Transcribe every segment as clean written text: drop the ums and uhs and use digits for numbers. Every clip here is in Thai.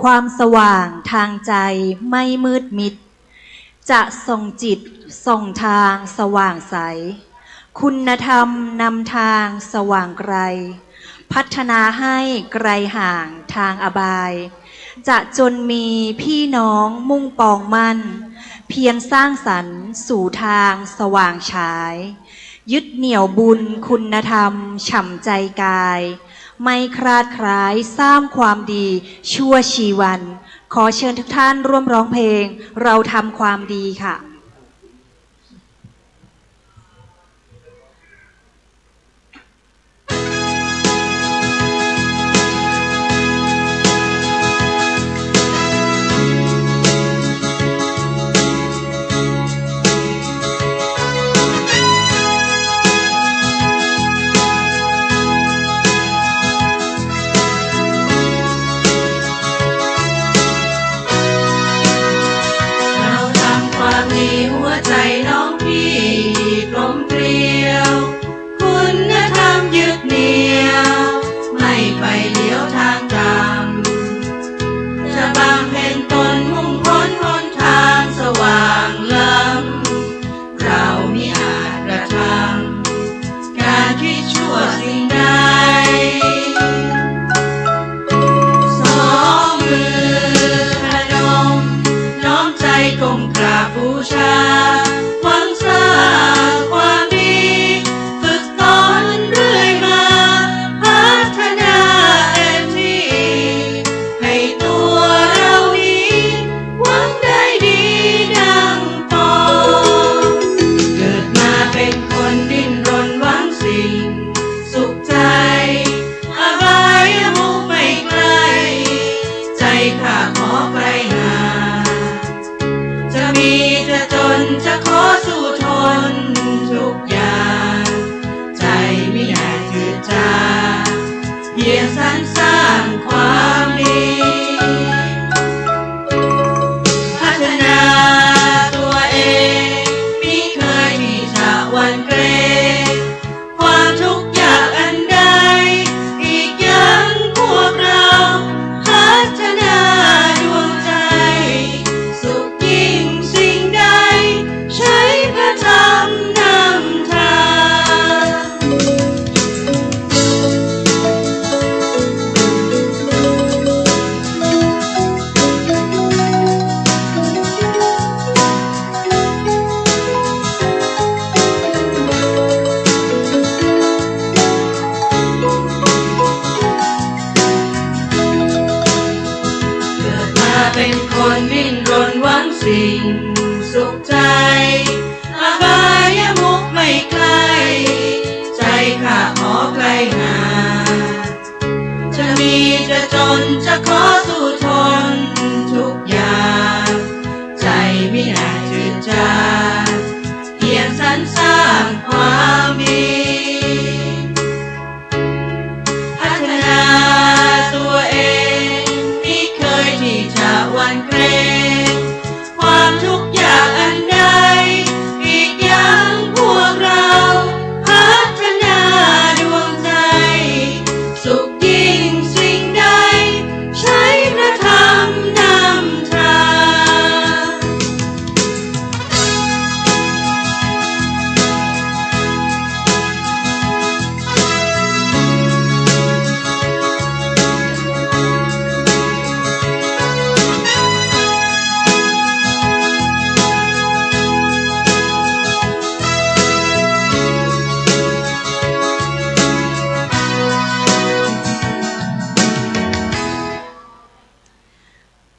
ความสว่างทางใจไม่มืดมิดจะส่องจิตส่องทางสว่างใสคุณธรรมนำทางสว่างไกลพัฒนาให้ไกลห่างทางอบายจะจนมีพี่น้องมุ่งปองมั่นเพียรสร้างสรรค์สู่ทางสว่างฉายยึดเหนี่ยวบุญคุณธรรมฉ่ำใจกายไม่คลาดคล้ายสร้างความดีชั่วชีวันขอเชิญทุกท่านร่วมร้องเพลงเราทำความดีค่ะหัวใจน้องพี่กลมเกลียวคุณธรรมยึดเหนี่ยวไม่ไปเลี้ยวทางตามจะบำเพ็ญตนมุ่งพ้นหนทางสว่างล้ำเรามิอาจกระทำการคิดชั่วสิ่งใดสองมือพนมน้อมใจก้มกราบบูชาหวังสร้างความดีฝึกตนเรื่อยมาพัฒนาเต็มที่ให้ตัวเรานี้หวังได้ดีดังปองเกิดมาเป็นคนดิ้นรนหวังสิ่งสุขใจอบายมุขไม่ไกลใจข้าขอไกลหาจะมีจะจนจะขอสู้ทนทุกอย่างใจไม่อยากจืดจางเพียงสรรสร้างความดีพัฒนาตัวเองมิเคยที่จะหวั่นเกรงความทุกข์ยากอันใดอีกอย่างพวกเราพัฒนาดวงใจสุขยิ่งสิ่งใดใช้พระธรรมนำทางเกิดมาเป็นคนดิ้นรนหวังสิ่งสุขใจอบายมุขไม่ไกลใจข้าขอไกลหาจะมีจะจนจะขอสู้ทนทุกอย่างใจไม่อาจจืดจางเพียงสรรสร้างความดีพัฒนาตัวเองมิเคยที่จะหวั่นเกรงความทุกข์ยากอันใดอีกอย่างพวกเราพัฒนาดวงใจสุขยิ่งสิ่งใดใช้พระธรรมนำทาง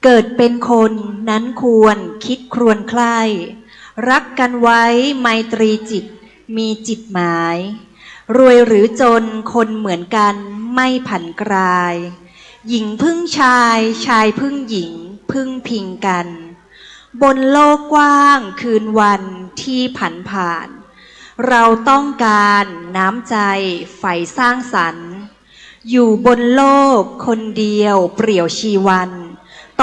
เกิดเป็นคนนั้นควรคิดครวญใคร่รักกันไว้ไมตรีจิตมีจิตหมายรวยหรือจนคนเหมือนกันไม่ผันกรายหญิงพึ่งชายชายพึ่งหญิงพึ่งพิงกันบนโลกกว้างคืนวันที่ผันผ่านเราต้องการน้ำใจใฝ่สร้างสรรค์อยู่บนโลกคนเดียวเปรี่ยวชีวัน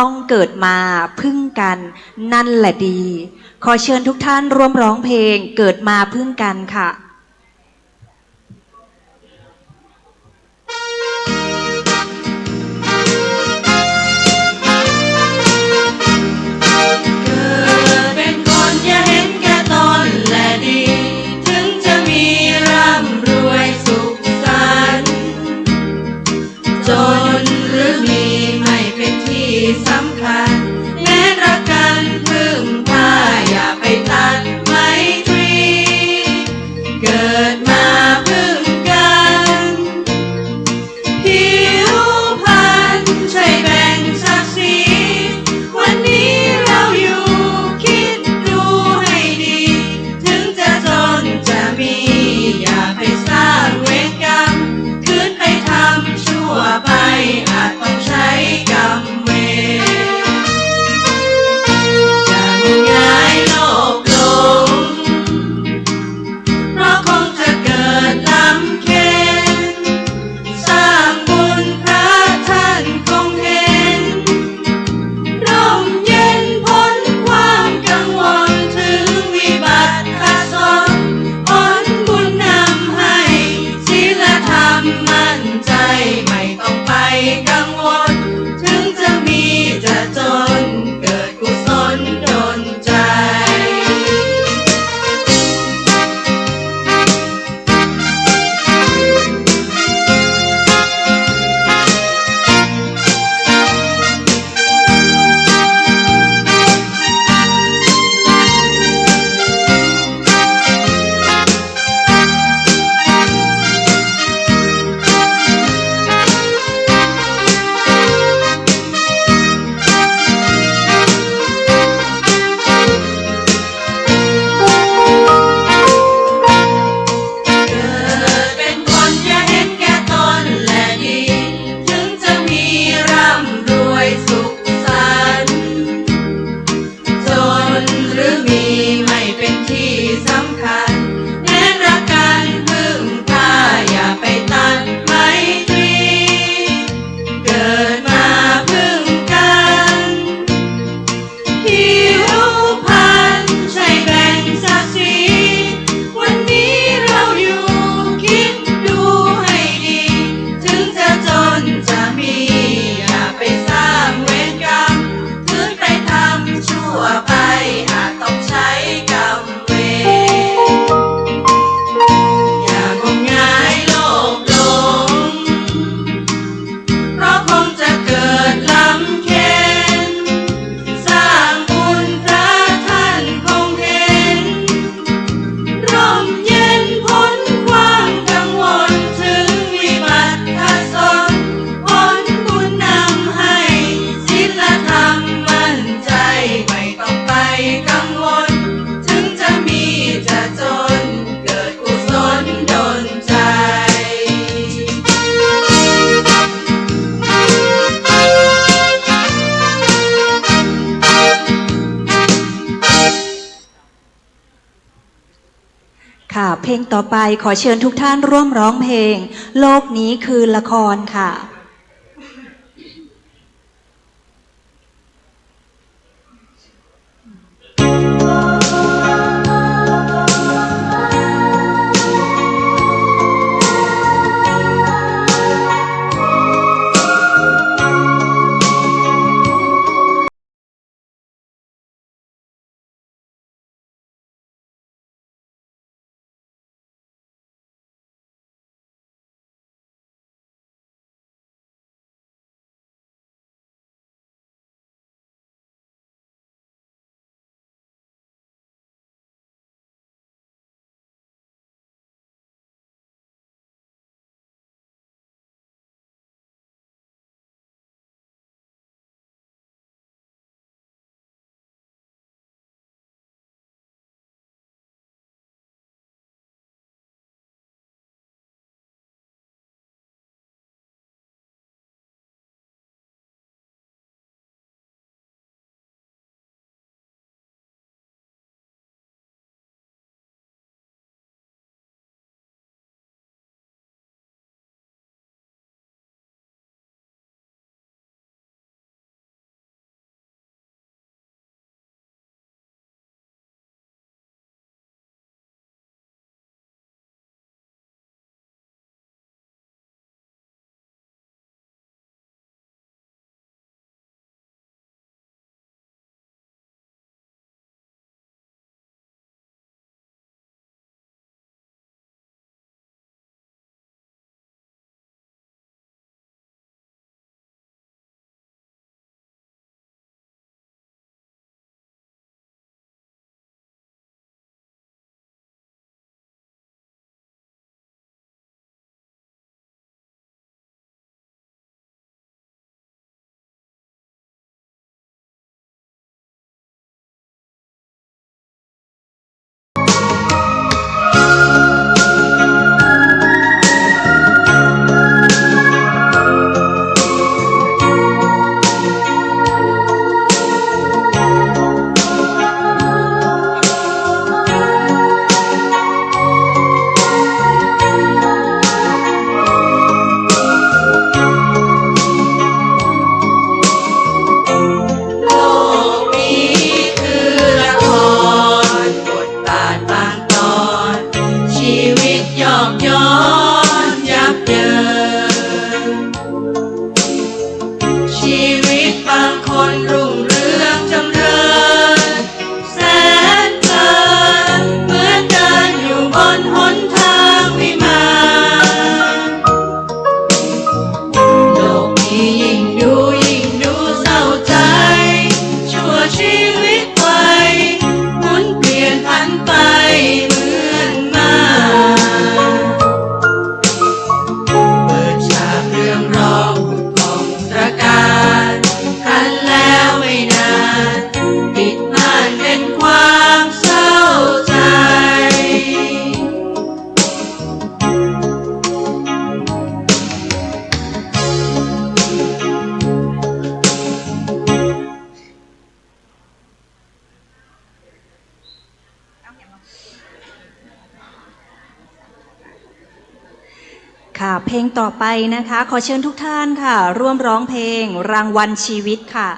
ต้องเกิดมาพึ่งกันนั่นแหละดีขอเชิญทุกท่านร่วมร้องเพลงเกิดมาพึ่งกันค่ะ เ จนหรือมีไม่เป็นที่สำคัญแม้รักกันพึ่งพาอย่าไปตัดไมตรีเกิดมาพึ่งกันผิวพรรณใช่แบ่งศักดิ์ศรีวันนี้เราอยู่คิดดูให้ดีถึงจะจนจะมีอย่าไปสร้างเวรกรรมคืนไปทำชั่วไปอาจต้องใช้กรรมเวรอย่างมงายโลภหลงเพราะคงจะเกิดลำเค็ญสร้างบุญพระท่านคงเห็นร่มเย็นพ้นความกังวลถึงวิบัติอาสนผลบุญนำให้ศีลธรรมมั่นใจไม่ต้องไปกังวลถึงจะมีจะจนเกิดกุศลดลใจเกิดเป็นคนอย่าเห็นแก่ตนและดีถึงจะมีร่ำรวยสุขสันต์จนหรือมีไม่เป็นที่สำคัญแม้รักกันพึ่งพาอย่าไปตัดไมตรีเกิดมาพึ่งกันผิวพรรณใช่แบ่งศักดิ์ศรีวันนี้เราอยู่คิดดูให้ดีถึงจะจนจะมีอย่าไปสร้างเวรกรรมคืนไปทำชั่วไปอาจต้องใช้กรรมเวรอย่างมงายโลภหลงเพราะคงจะเกิดลำเค็ญสร้างบุญพระท่านคงเห็นร่มเย็นพ้นความกังวลถึงวิบัติอาสนผลบุญนำให้ศีลธรรมมั่นใจไม่ต้องไปกังวลถึงจะมีจะจนเกิดกุศลดลใจค่ะ เพลงต่อไปขอเชิญทุกท่านร่วมร้องเพลง โลกนี้คือละครค่ะ เพลงต่อไปนะคะขอเชิญทุกท่านค่ะร่วมร้องเพลงรางวัลชีวิตค่ะ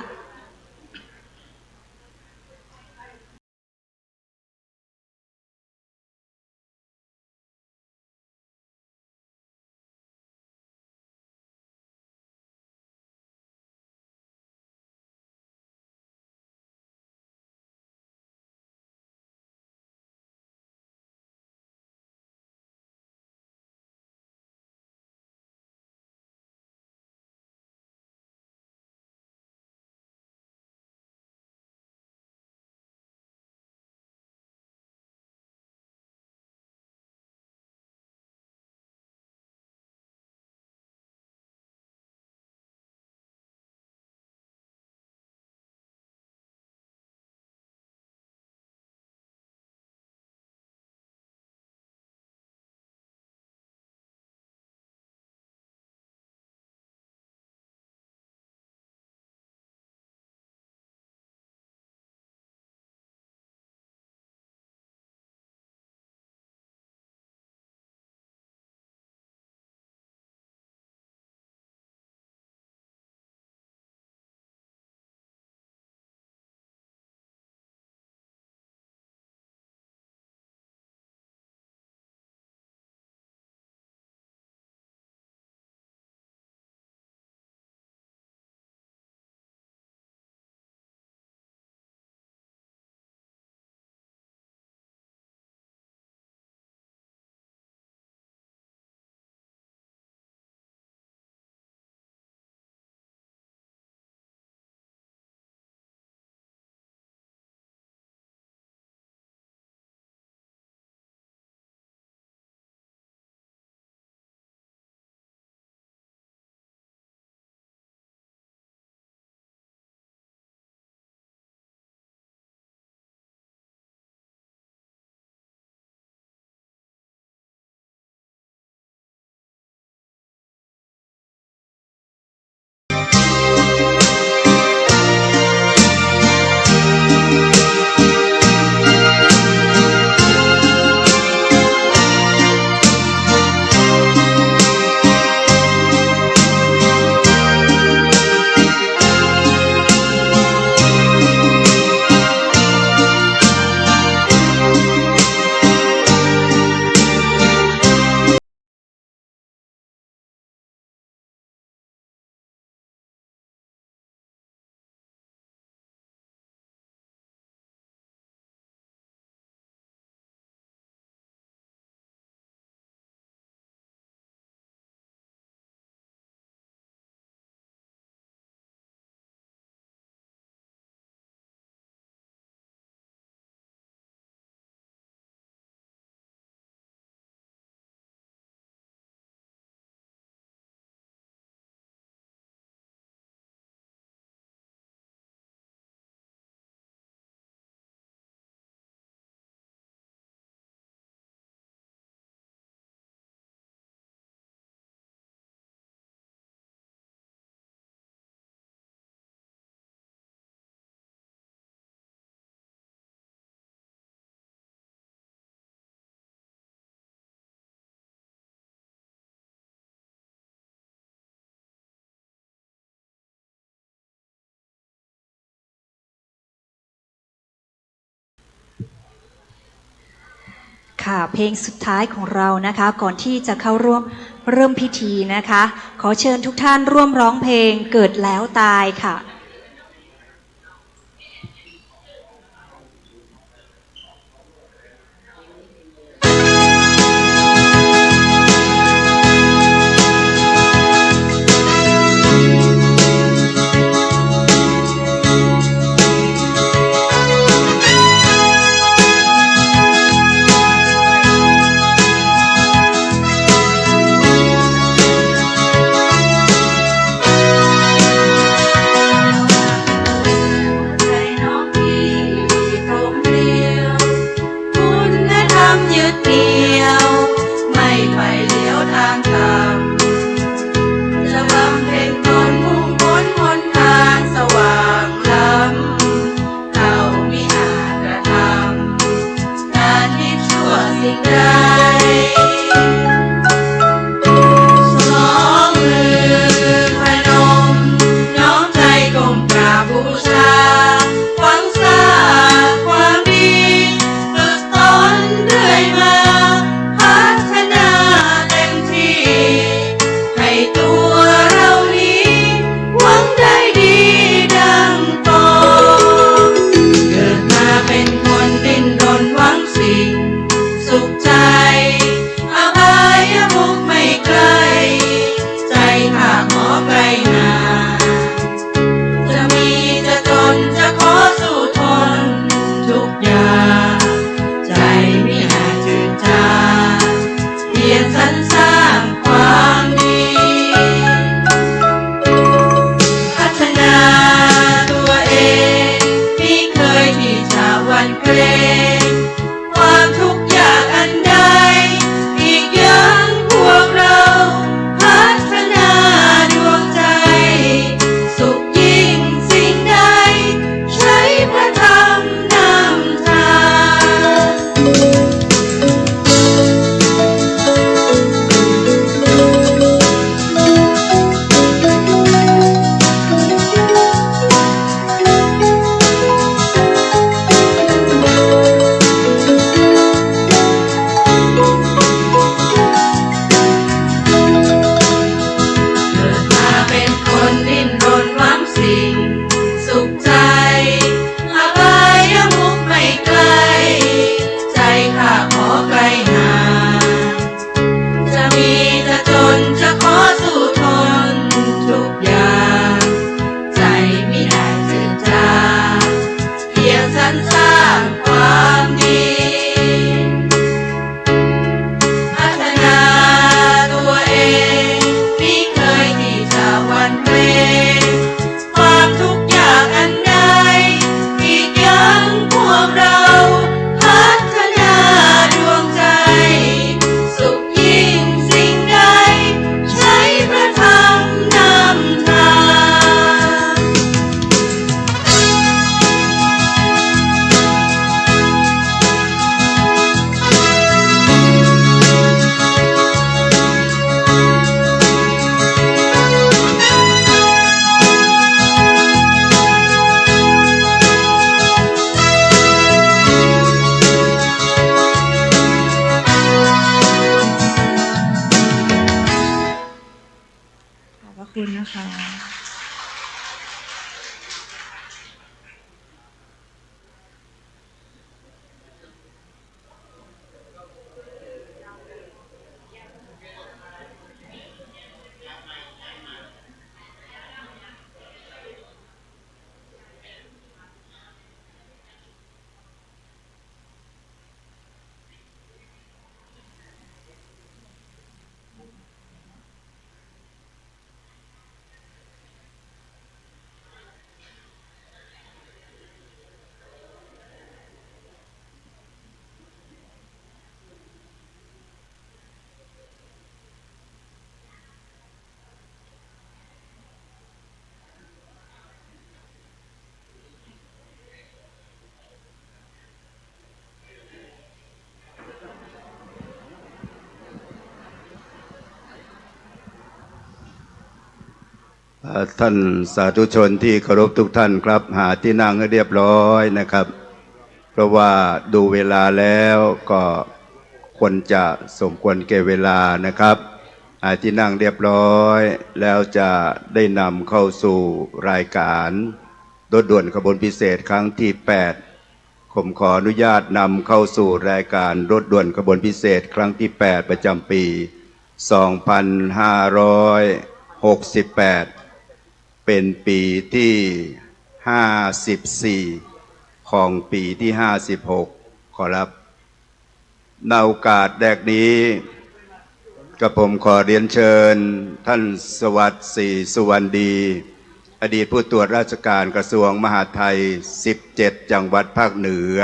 ค่ะเพลงสุดท้ายของเรานะคะก่อนที่จะเข้าร่วมเริ่มพิธีนะคะขอเชิญทุกท่านร่วมร้องเพลงเกิดแล้วตายค่ะ ท่านสาธุชนที่เคารพทุกท่านครับหาที่นั่งให้เรียบร้อยนะครับเพราะว่าดูเวลาแล้วก็ควรจะสมควรแก่เวลานะครับหาที่นั่งเรียบร้อยแล้วจะได้นำเข้าสู่รายการรถด่วนขบวนพิเศษครั้งที่8ผมขออนุญาตนำเข้าสู่รายการรถด่วนขบวนพิเศษครั้งที่8ประจำปี 2568เป็นปีที่54ของปีที่56ขอรับในโอกาสแรกนี้กระผมขอเรียนเชิญท่านสวัสดิ์ศรีสุวรรณดีอดีตผู้ตรวจราชการกระทรวงมหาดไทย17จังหวัดภาคเหนือ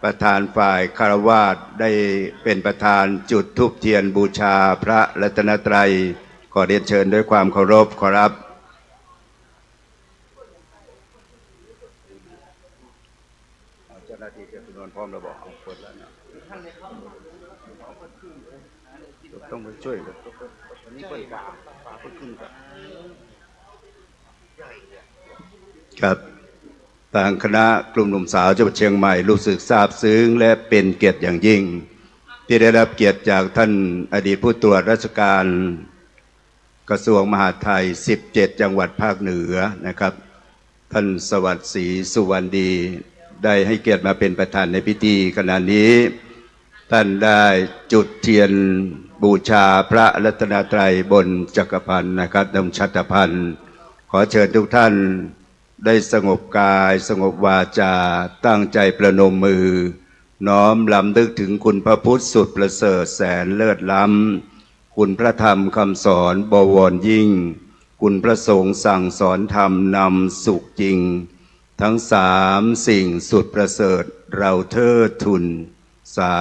ประธานฝ่ายคารวาสได้เป็นประธานจุดธูปเทียนบูชาพระรัตนตรัยขอเรียนเชิญด้วยความเคารพขอรับเจ้าหน้าที่เจ้าตุนพร้อมระบอกเอาเปิดแล้วนะต้องไปช่วยกันวันนี้เปิดป่าเปิดขึ้นครับทางคณะกลุ่มหนุ่มสาวจังหวัดเชียงใหม่รู้สึกซาบซึ้งและเป็นเกียรติอย่างยิ่งที่ได้รับเกียรติจากท่านอดีตผู้ตรวจราชการกระทรวงมหาดไทย17จังหวัดภาคเหนือนะครับท่านสวัสดิ์ศรีสุวรรณดีได้ให้เกียรติมาเป็นประธานในพิธีขณะนี้ท่านได้จุดเทียนบูชาพระรัตนตรัยบนจักรพรรดินะครับดำชัตรพันธ์ขอเชิญทุกท่านได้สงบกายสงบวาจาตั้งใจประนมมือน้อมลำลึกถึงคุณพระพุทธสุดประเสริฐแสนเลิศล้ำคุณพระธรรมคำสอนบวรยิ่งคุณพระสงฆ์สั่งสอนธรรมนำสุขจริงทั้ง3สิ่งสุดประเสริฐเราเทิดทูนสา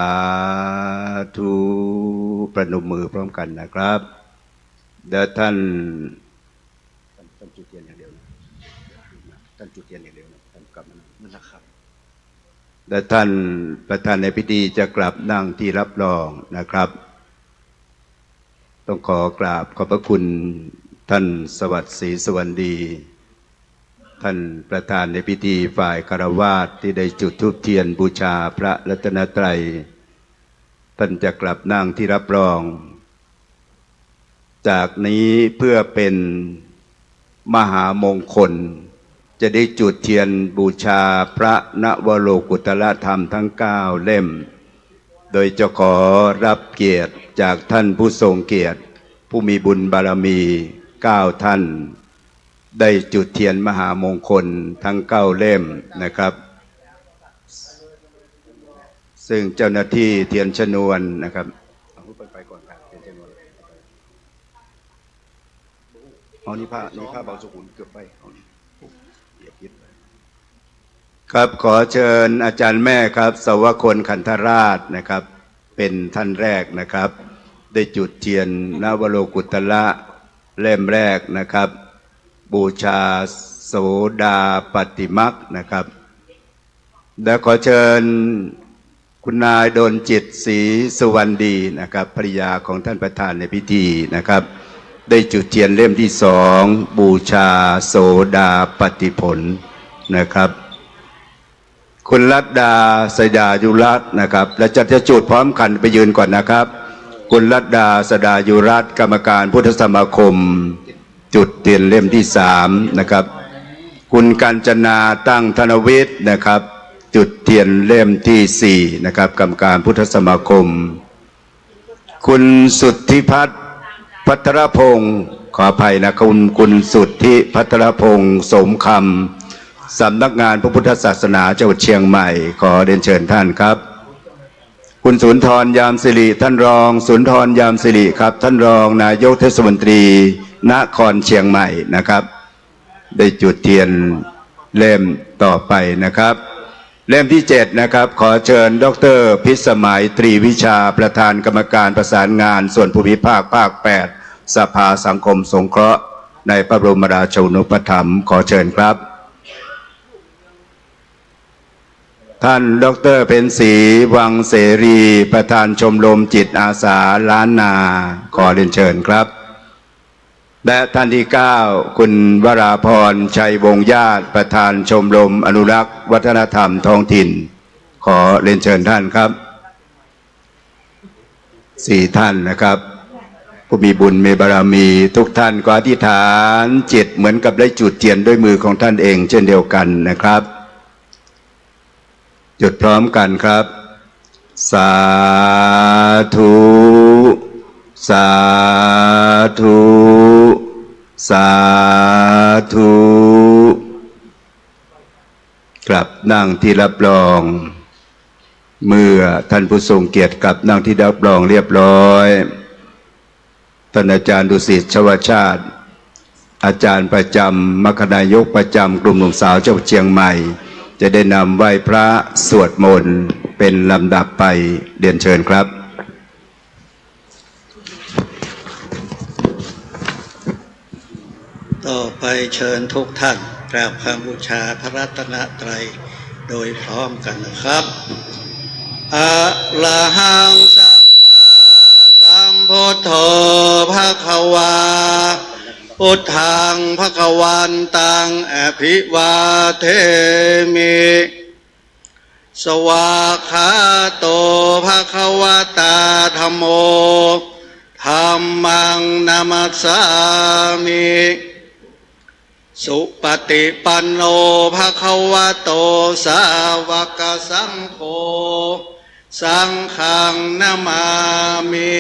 ธุประนมมือพร้อมกันนะครับเดี๋ยวท่านจุดเทียนอย่างเดียวนะท่านจุดเทียนอย่างเดียวนะท่านกลับมานั่นนะครับและท่านประธานในพิธีจะกลับนั่งที่รับรองนะครับต้องขอกราบขอบพระคุณท่านสวัสดิ์ศรีสุวรรณดีท่านประธานในพิธีฝ่ายคฤหัสถ์ที่ได้จุดธูปเทียนบูชาพระรัตนตรัยท่านจะกลับนั่งที่รับรองจากนี้เพื่อเป็นมหามงคลจะได้จุดเทียนบูชาพระนวโรกุตรธรรมทั้ง9เล่มโดยจะขอรับเกียรติจากท่านผู้ทรงเกียรติผู้มีบุญบารมี9ท่านได้จุดเทียนมหามงคลทั้ง9เล่มนะครับซึ่งเจ้าหน้าที่เทียนชนวนนะครับเอาไปก่อนครับเทียนชนวนเอานี่ผ้าเบาสุขุนเกือบไปครับขอเชิญอาจารย์แม่ครับสวคลขันธราชนะครับเป็นท่านแรกนะครับได้จุดเทียนนวโรกุตระเล่มแรกนะครับบูชาโสดาปฏิมักนะครับและขอเชิญคุณนายดลจิตศรีสุวรรณดีนะครับภริยาของท่านประธานในพิธีนะครับได้จุดเทียนเล่มที่2บูชาโสดาปฏิผลนะครับคุณรัตดาสดายุรัตน์นะครับและจะจุดพร้อมกันไปยืนก่อนนะครับคุณรัตดาสดายุรัตน์กรรมการพุทธสมาคมจุดเทียนเล่มที่3นะครับคุณกัญจนาตั้งธนวิทย์นะครับจุดเทียนเล่มที่4นะครับกรรมการพุทธสมาคมคุณสุทธิพัฒน์พัทรพงศ์ขออภัยนะคุณสุทธิพัทรพงศ์สมคำสำนักงานพระพุทธศาสนาจังหวัดเชียงใหม่ขอเรียนเชิญท่านครับคุณสุนทรยามสิริท่านรองสุนทรยามสิริครับท่านรองนายกเทศมนตรีนครเชียงใหม่นะครับได้จุดเทียนเล่มต่อไปนะครับเล่มที่7นะครับขอเชิญดร.พิสมัยตรีวิชาประธานกรรมการประสานงานส่วนภูมิภาคภาค8สภาสังคมสงเคราะห์ในพระบรมราชูปถัมภ์ขอเชิญครับท่านดร.เพ็ญศรีวังเสรีประธานชมรมจิตอาสาล้านนาขอเรียนเชิญครับ และท่านที่ 9 คุณวราพรชัยวงศ์ญาติประธานชมรมอนุรักษ์วัฒนธรรมท้องถิ่นขอเรียนเชิญท่านครับ4ท่านนะครับผู้มีบุญมีบารมีทุกท่านก็อธิษฐานจิตเหมือนกับได้จุดเทียนด้วยมือของท่านเองเช่นเดียวกันนะครับจุดพร้อมกันครับสาธุสาธุสาธุกลับนั่งที่รับรองเมื่อท่านผู้ทรงเกียรติกลับนั่งที่รับรองเรียบร้อยท่านอาจารย์ดุสิตชวชาติอาจารย์ประจำมคณายกประจำกลุ่มหนุ่มสาวเจ้าเชียงใหม่จะได้นำไหว้พระสวดมนต์เป็นลำดับไปเรียนเชิญครับต่อไปเชิญทุกท่านกราบคำบูชาพระรัตนตรัยโดยพร้อมกันนะครับอะระหังสัมมาสัมพุทโธภควาพุทธังภควันตังอภิวาเทมิสวากขาโตภควตาธัมโมธัมมังนามัสสามิสุปฏิปันโนภควโตสาวกสังโฆสังฆังนามามิ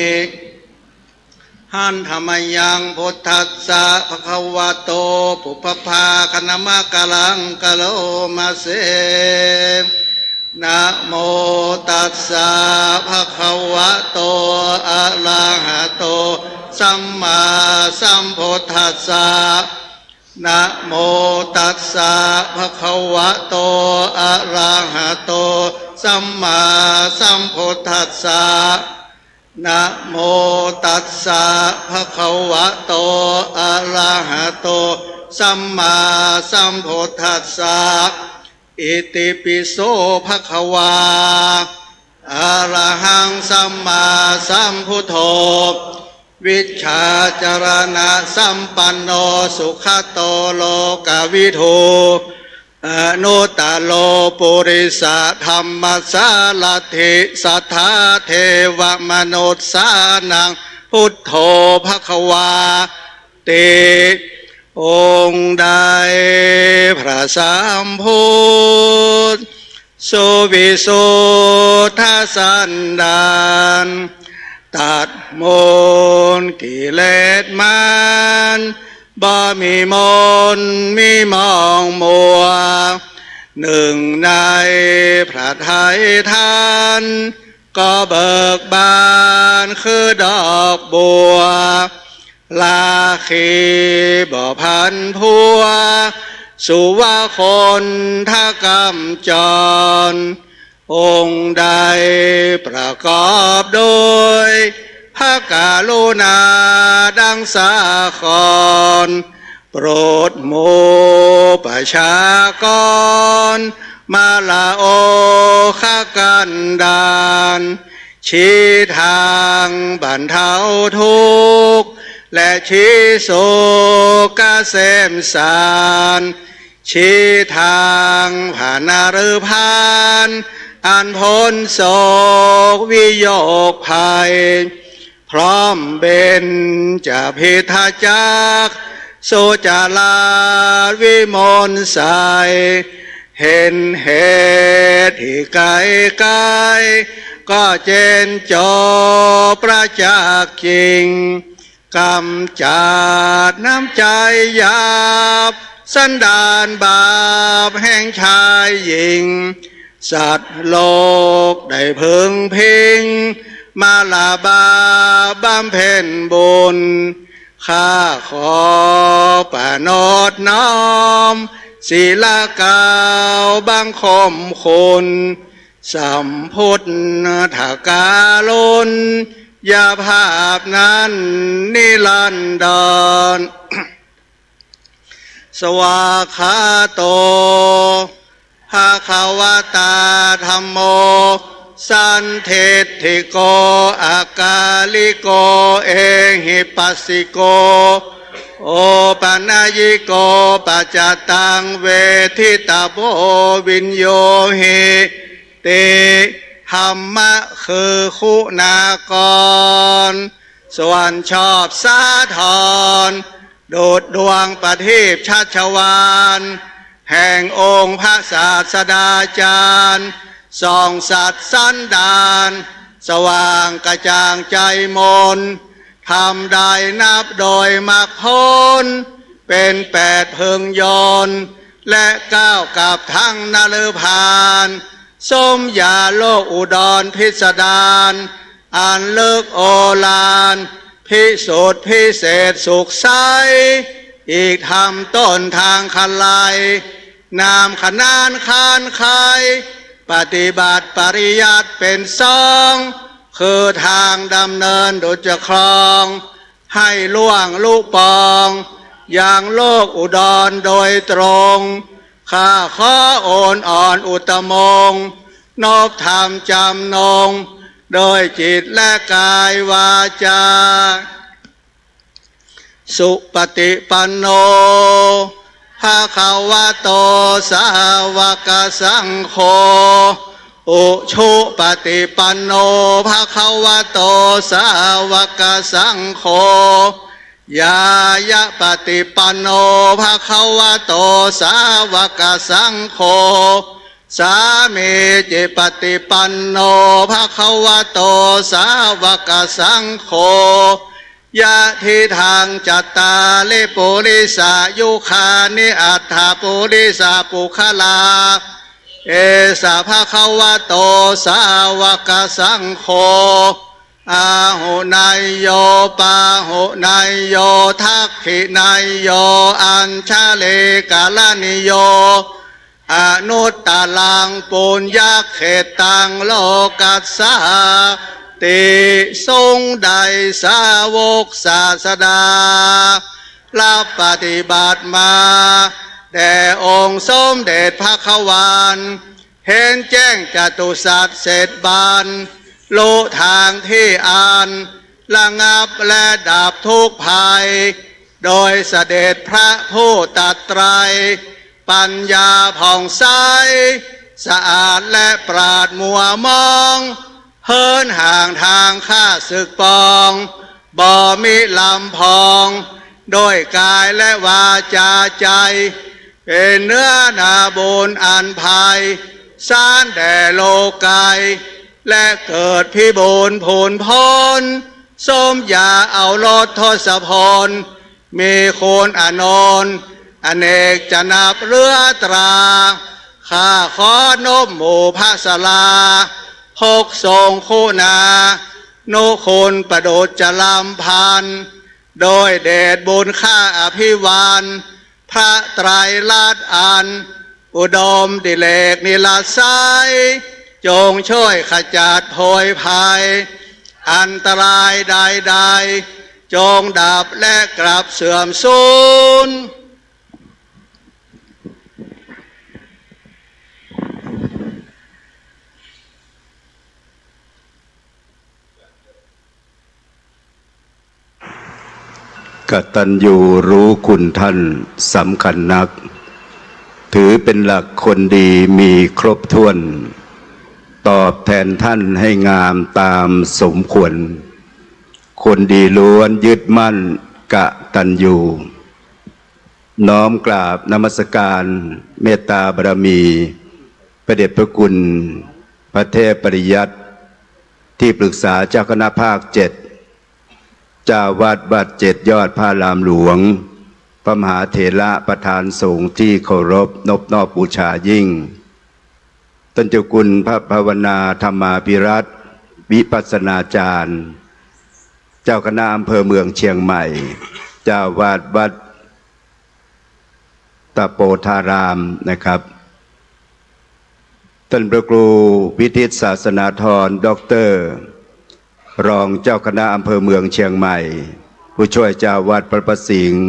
หันธรรมยังพุทธัสสะภควโตปุพพาคณมะกะลังกะโลมาเสนะโมตัสสะภควโตอะระหะโตสัมมาสัมพุทธัสสะนะโมตัสสะภควโตอะระหะโตสัมมาสัมพุทธัสสะนะโมตัสสะภควโตอะระหะโตสัมมาสัมพุทธัสสะอิติปิโสภควาอะระหังสัมมาสัมพุทโธวิชชาจารณะสัมปันโนสุขโตโลกวิทูอนุตตโลปุริสธรรมสารถิสัทธาเทวมนุษย์สานังพุทโธภควาติองค์ใดพระสัมพุทธสุวิสุทธสันดานตัดมนกิเลสมันบ่มีมนมีมองมัวหนึ่งในพระทัยท่านก็เบิกบานคือดอกบัวลาคีบ่พันพัวสุว่าคนท่ากำจรองค์ใดประกอบโดยพระกรุณาดังสาครโปรดหมู่ประชากรมาลาโอข้ากันดานชี้ทางบรรเทาทุกข์และชี้โศกเกษมสารชี้ทางผ่านนรพานอันพ้นโศกวิโยคภัยพร้อมเบญจะพิทาจักโสจาลาวิมลใสเห็นเหตุที่ไกลไกลก็เจนจบประจักษ์จริงกำจัดน้ำใจหยาบสันดานบาปแห่งชายหญิงสัตว์โลกได้พึงพิงมาลาบาบำเพ็ญบุญข้าขอประนอบน้อมศีลกาวบังคมคุณสัมพุทธกาลุนยาภาพนั้นนิรันดรสวากขาโตภควตาธัมโมสันเทธิโกอากาลิโกเอหิปัสสิโก โอปัญญิโกปัจจตังเวทิตาโพวินโยหิเตธรรมะคือคุณากรส่วนชอบสาธรโดดดวงประทีปชัชวานแห่งองค์พระศาสดาจารย์ส่องสัตว์สันดานสว่างกระจ่างใจมนทำได้นับโดยมรรคผลเป็น8 เพิงยนต์และ9 กับทั้งนฤพานสมยาโลกอุดรพิสดารอันเลิกโอฬารพิสุทธิพิเศษสุขใสอีกทำต้นทางคันไลนามขนานคานคายปฏิบัติปริยัติเป็น2คือทางดำเนินดุจคลองให้ล่วงลูกปองอย่างโลกอุดรโดยตรงข้าขอโอนอ่อนอุตมงนบธรรมจำนงโดยจิตและกายวาจาสุปฏิปันโนภะคะวะโตสาวกสังโฆอุชุปฏิปันโนภะคะวะโตสาวกสังโฆยายะปฏิปันโนภะคะวะโตสาวกสังโฆสามีจิปฏิปันโนภะคะวะโตสาวกสังโฆยะทิทางจัตตาลิปุริสายุคานิอัฏฐปุริสาปุคลาเอสะภะคะวะโตสาวกสังโฆอาหุนายโยปาหุนายโยทักขินายโยอัญชาเลกาลนิโยอนุตตลังปุญญาเขตังโลกัสสาติทรงใดสาวกศาสดารับปฏิบัติมาแด่องค์สมเด็จพระขวานเห็นแจ้งจตุสัจเสร็จบานรู้ทางที่อ่านระงับและดับทุกภัยโดยเสด็จพระผู้ตรัสไตรปัญญาผ่องใสสะอาดและปราดมัวมองเฮินห่างทางข้าศึกปองบ่มิลำพองโดยกายและวาจาใจเป็นเนื้อนาบุญอันภัยสานแด่โลกายและเกิดพิบูลผลพ้นสมยาเอารถทศพลมีคุณอนนท์อเนกจะนับเรือตราข้าขอนบหมู่พระสลาหกทรงคุณานุคุณประดุจลำพันโดยเดชบุญข้าอภิวานพระไตรลักษณ์อันอุดมดิเลกนิลาไซจงช่วยขจัดโพยภัยอันตรายใดๆจงดับและกลับเสื่อมสูญกตัญญูรู้คุณท่านสำคัญนักถือเป็นหลักคนดีมีครบถ้วนตอบแทนท่านให้งามตามสมควรคนดีล้วนยึดมั่นกตัญญูน้อมกราบนมัสการเมตตาบารมีพระเดชพระคุณพระเทพปริยัติที่ปรึกษาเจ้าคณะภาค7เจ้าวาดวัด7 ยอดพระรามหลวงพระมหาเถระประธานสงฆ์ที่เคารพนบนอบบูชายิ่งท่านเจ้าคุณพระภาวนาธรรมาภิรัตน์วิปัสสนาจารย์เจ้าคณะอำเภอเมืองเชียงใหม่เจ้าวาดวัดตะโปธารามนะครับท่านพระครูวิทิตศาสนาธรด็อกเตอร์รองเจ้าคณะอำเภอเมืองเชียงใหม่ผู้ช่วยเจ้าวาดพระประสิงห์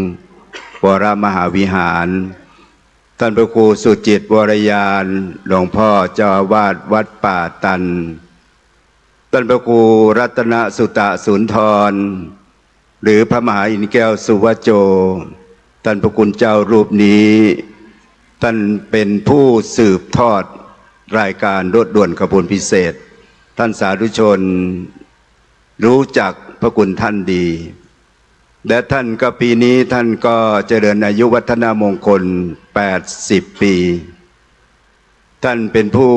วรมหาวิหารท่านพระครูสุจิตวรยานหลวงพ่อเจ้าอาวาสวัดป่าตันท่านพระครูรัตนสุตะสุนทร หรือพระมหาอินทร์แก้วสุวโจท่านพระคุณเจ้ารูปนี้ท่านเป็นผู้สืบทอดรายการรถด่วนขบวนพิเศษท่านสาธุชนรู้จักพระคุณท่านดีและท่านก็ปีนี้ท่านก็เจริญอายุวัฒนมงคล80 ปีท่านเป็นผู้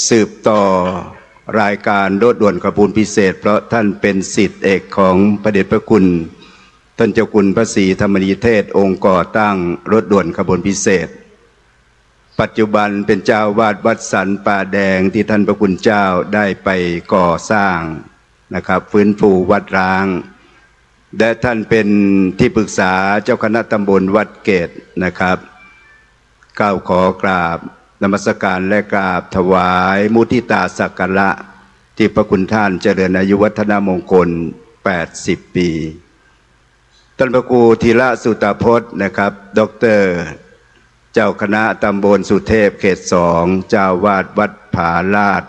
สืบต่อรายการรถด่วนขบวนพิเศษเพราะท่านเป็นศิษย์เอกของพระเดชพระคุณท่านเจ้าคุณพระศรีธรรมนิเทศองค์ก่อตั้งรถด่วนขบวนพิเศษปัจจุบันเป็นเจ้าวาดวัดสันป่าแดงที่ท่านพระคุณเจ้าได้ไปก่อสร้างนะครับฟื้นฟูวัดร้างและท่านเป็นที่ปรึกษาเจ้าคณะตำบลวัดเกตนะครับก้าวขอกราบนมัสการและกราบถวายมุทิตาสักการะที่พระคุณท่านเจริญอายุวัฒนมงคล80 ปีท่านพระครูธีระสุตพจน์นะครับดร.เจ้าคณะตำบลสุเทพเขต2เจ้าวาดวัดผาลาด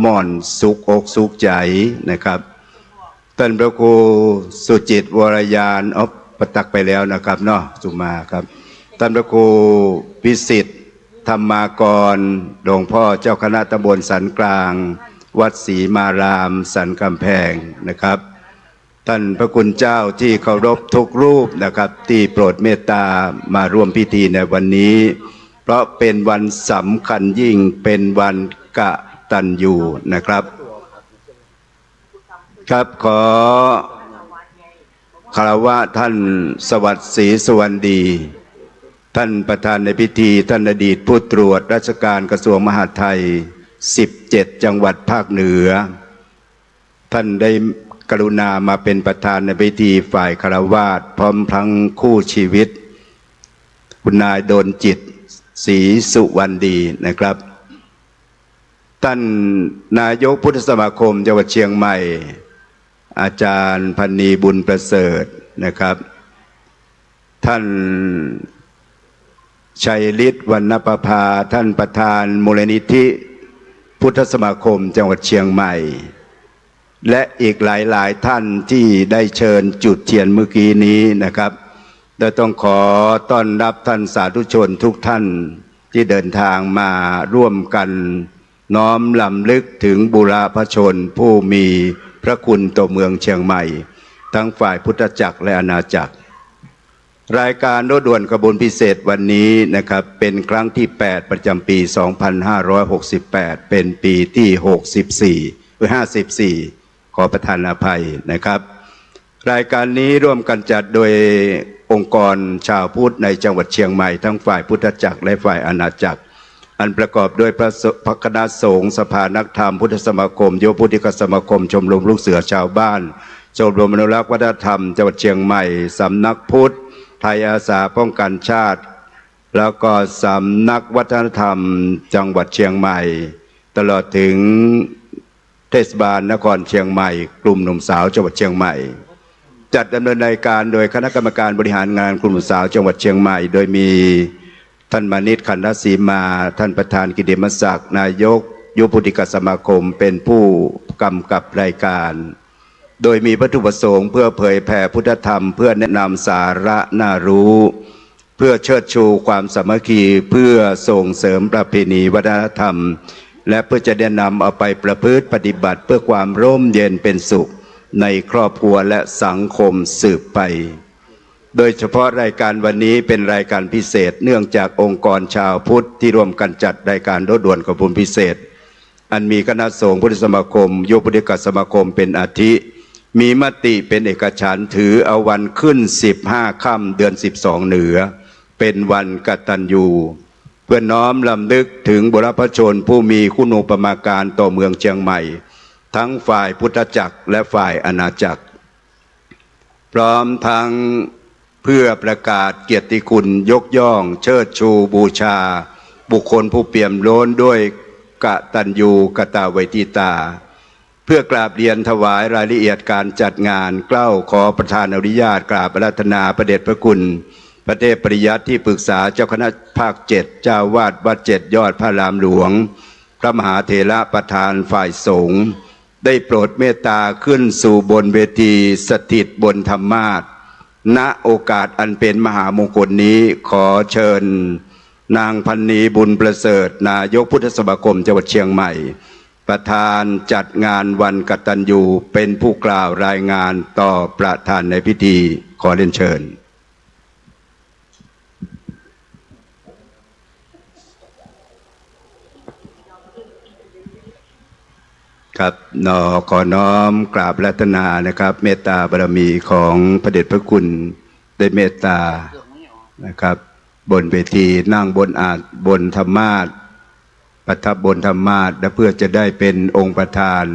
ม่อนสุขอกสุขใจนะครับท่านพระครูสุจิตวรยานประตักไปแล้วนะครับเนาะสุมาครับท่านพระครูพิสิทธิ์ธรรมากรหลวงพ่อเจ้าคณะตำบลสันกลางวัดศรีมารามสันกำแพงนะครับท่านพระคุณเจ้าที่เคารพทุกรูปนะครับที่โปรดเมตตามาร่วมพิธีในวันนี้เพราะเป็นวันสำคัญยิ่งเป็นวันกตัญญูนะครับครับขอคารวะท่านสวัสดิ์ศรีสุวรรณดีท่านประธานในพิธีท่านอดีตผู้ตรวจราชการกระทรวงมหาดไทย17 จังหวัดภาคเหนือท่านได้กรุณามาเป็นประธานในพิธีฝ่ายคารวะพร้อมทั้งคู่ชีวิตคุณนายโดนจิตศรีสุวรรณดีนะครับท่านนายกพุทธสมาคมจังหวัดเชียงใหม่อาจารย์พันนีบุญประเสริฐนะครับท่านชัยฤทธิ์วรรณประภาท่านประธานมูลนิธิพุทธสมาคมจังหวัดเชียงใหม่และอีกหลายท่านที่ได้เชิญจุดเทียนเมื่อกี้นี้นะครับและต้องขอต้อนรับท่านสาธุชนทุกท่านที่เดินทางมาร่วมกันน้อมรำลึกถึงบุรพชนผู้มีพระคุณต่อเมืองเชียงใหม่ทั้งฝ่ายพุทธจักรและอาณาจักรรายการรถด่วนขบวนพิเศษวันนี้นะครับเป็นครั้งที่8ประจำปี2568เป็นปีที่64หรือ54ขอประทานอภัยนะครับรายการนี้ร่วมกันจัดโดยองค์กรชาวพุทธในจังหวัดเชียงใหม่ทั้งฝ่ายพุทธจักรและฝ่ายอาณาจักรอันประกอบด้วยพระคณะสงฆ์สภานักธรรมพุทธสมาคมโยพุทธิกสมาคมชมรมลูกเสือชาวบ้านชมรมอนุรักษ์วัฒนธรรมจังหวัดเชียงใหม่สำนักพุทธไทยอาสาป้องกันชาติแล้วก็สำนักวัฒนธรรมจังหวัดเชียงใหม่ตลอดถึงเทศบาลนครเชียงใหม่กลุ่มหนุ่มสาวจังหวัดเชียงใหม่จัดดำเนินรายการโดยคณะกรรมการบริหารงานกลุ่มหนุ่มสาวจังหวัดเชียงใหม่โดยมีท่านมานิตขันธศรีมาท่านประธานกิติมศักดิ์นายกยุพุทธิกสมาคมเป็นผู้กำกับรายการโดยมีวัตถุประสงค์เพื่อเผยแผ่พุทธธรรมเพื่อแนะนำสาระน่ารู้เพื่อเชิดชูความสามัคคีเพื่อส่งเสริมประเพณีวัฒนธรรมและเพื่อจะได้นำเอาไปประพฤติปฏิบัติเพื่อความร่มเย็นเป็นสุขในครอบครัวและสังคมสืบไปโดยเฉพาะรายการวันนี้เป็นรายการพิเศษเนื่องจากองค์กรชาวพุทธที่ร่วมกันจัดรายการรถด่วนขบวนพิเศษอันมีคณะสงฆ์พุทธสมาคมโยพุทธิกสมาคมเป็นอาทิมีมติเป็นเอกฉันท์ถือเอาวันขึ้น15 ค่ำเดือน12เหนือเป็นวันกตัญญูเพื่อน้อมรำลึกถึงบุรพชนผู้มีคุณูปมาการต่อเมืองเชียงใหม่ทั้งฝ่ายพุทธจักรและฝ่ายอาณาจักรพร้อมทั้งเพื่อประกาศเกียรติคุณยกย่องเชิดชูบูชาบุคคลผู้เปี่ยมล้นด้วยกตัญญูกตเวทิตาเพื่อกราบเรียนถวายรายละเอียดการจัดงานเกล้าขอประธานอนุญาตกราบอาราธนาพระเดชพระคุณพระเทพปริยัติที่ปรึกษาเจ้าคณะภาค7เจ้าวาดวัด7ยอดพระรามหลวงพระมหาเถระประธานฝ่ายสงฆ์ ได้โปรดเมตตาขึ้นสู่บนเวทีสถิตบนธรรมาสน์ณโอกาสอันเป็นมหามงคลนี้ขอเชิญนางพันนีบุญประเสริฐนายกพุทธสมาคมจังหวัดเชียงใหม่ประธานจัดงานวันกตัญญูเป็นผู้กล่าวรายงานต่อประธานในพิธีขอเรียนเชิญครับขอน้อมกราบรัตนานะครับเมตตาบารมีของพระเดชพระคุณได้เมตตานะครับบนเวทีนั่งบนธรรมาสน์ประทับบนธรรมาสน์และเพื่อจะได้เป็นองค์ประธาน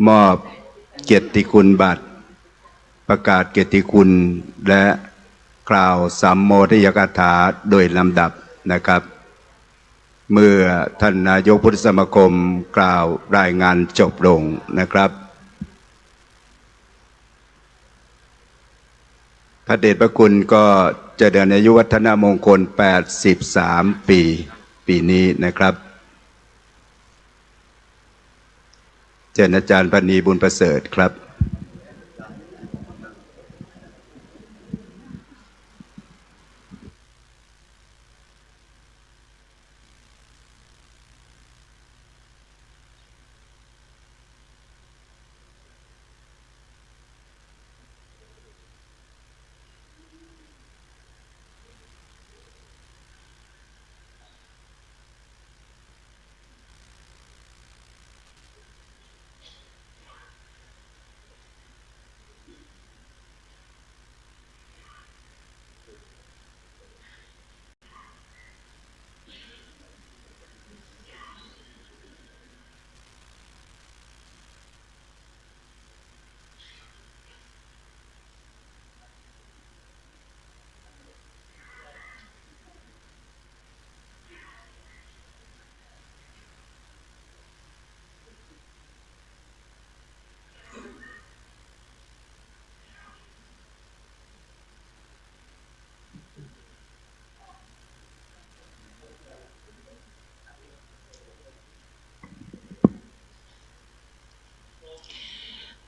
มอบเกียรติคุณบัตรประกาศเกียรติคุณและกล่าวสัมโมทยกถาโดยลำดับนะครับเมื่อท่านนายกพุทธสมาคมกล่าวรายงานจบลงนะครับพระเดชพระคุณก็จะเดินอายุวัฒนมงคล83 ปีนี้นะครับเชิญอาจารย์พันนีบุญประเสริฐครับ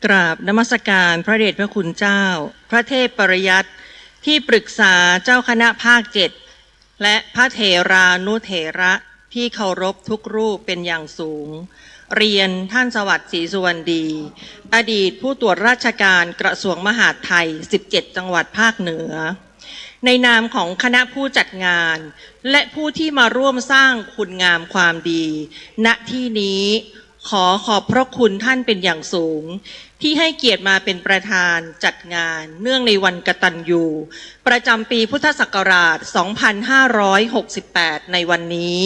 กราบนมัสการพระเดชพระคุณเจ้าพระเทพปริยัติที่ปรึกษาเจ้าคณะภาค7และพระเถรานุเถระที่เคารพทุกรูปเป็นอย่างสูงเรียนท่านสวัสดิ์ศรีสุวรรณดีอดีตผู้ตรวจราชการกระทรวงมหาดไทย17จังหวัดภาคเหนือในนามของคณะผู้จัดงานและผู้ที่มาร่วมสร้างคุณงามความดีณที่นี้ขอบพระคุณท่านเป็นอย่างสูงที่ให้เกียรติมาเป็นประธานจัดงานเนื่องในวันกตัญญูประจำปีพุทธศักราช 2568 ในวันนี้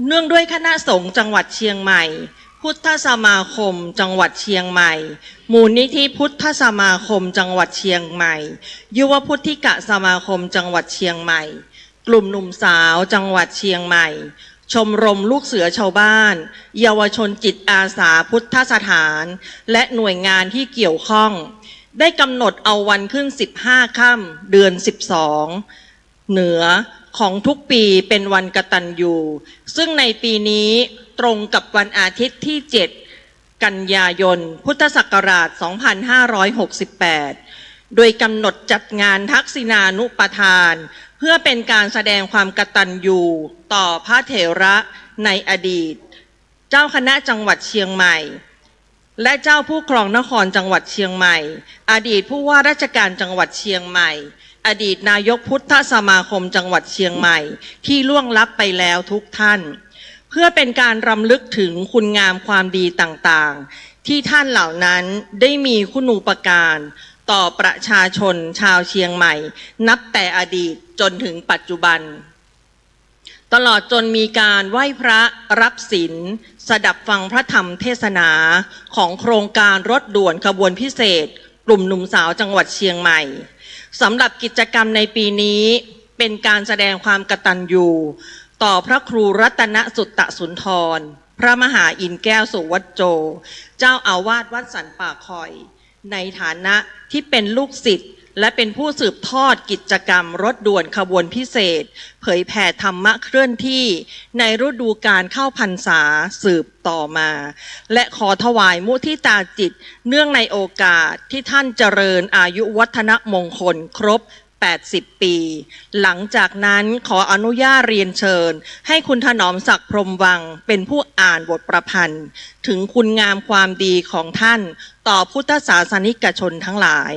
เนื่องด้วยคณะสงฆ์จังหวัดเชียงใหม่พุทธสมาคมจังหวัดเชียงใหม่มูลนิธิพุทธสมาคมจังหวัดเชียงใหม่ยุวพุทธิกสมาคมจังหวัดเชียงใหม่กลุ่มหนุ่มสาวจังหวัดเชียงใหม่ชมรมลูกเสือชาวบ้านเยาวชนจิตอาสาพุทธสถานและหน่วยงานที่เกี่ยวข้องได้กำหนดเอาวันขึ้น15 ค่ำเดือน12เหนือของทุกปีเป็นวันกตัญญูซึ่งในปีนี้ตรงกับวันอาทิตย์ที่7 กันยายนพุทธศักราช 2568 โดยกำหนดจัดงานทักษิณานุปทานเพื่อเป็นการแสดงความกตัญญูต่อพระเถระในอดีตเจ้าคณะจังหวัดเชียงใหม่และเจ้าผู้ครองนครจังหวัดเชียงใหม่อดีตผู้ว่าราชการจังหวัดเชียงใหม่อดีตนายกพุทธสมาคมจังหวัดเชียงใหม่ที่ล่วงลับไปแล้วทุกท่านเพื่อเป็นการรำลึกถึงคุณงามความดีต่างๆที่ท่านเหล่านั้นได้มีคุณูปการต่อประชาชนชาวเชียงใหม่นับแต่อดีตจนถึงปัจจุบันตลอดจนมีการไหว้พระรับศีลสดับฟังพระธรรมเทศนาของโครงการรถด่วนขบวนพิเศษกลุ่มหนุ่มสาวจังหวัดเชียงใหม่สำหรับกิจกรรมในปีนี้เป็นการแสดงความกตัญญูต่อพระครูรัตนสุตตสุนทรพระมหาอินทร์แก้วสุวัจโจเจ้าอาวาสวัดสันป่าคอยในฐานะที่เป็นลูกศิษย์ และเป็นผู้สืบทอดกิจกรรมรถด่วนขบวนพิเศษเผยแผ่ธรรมะเคลื่อนที่ในฤดูการเข้าพรรษาสืบต่อมาและขอถวายมุทิตาจิตเนื่องในโอกาสที่ท่านเจริญอายุวัฒนมงคลครบ80 ปี หลังจากนั้นขออนุญาตเรียนเชิญให้คุณถนอมศักดิ์พรหมวังเป็นผู้อ่านบทประพันธ์ถึงคุณงามความดีของท่านต่อพุทธศาสนิกชนทั้งหลาย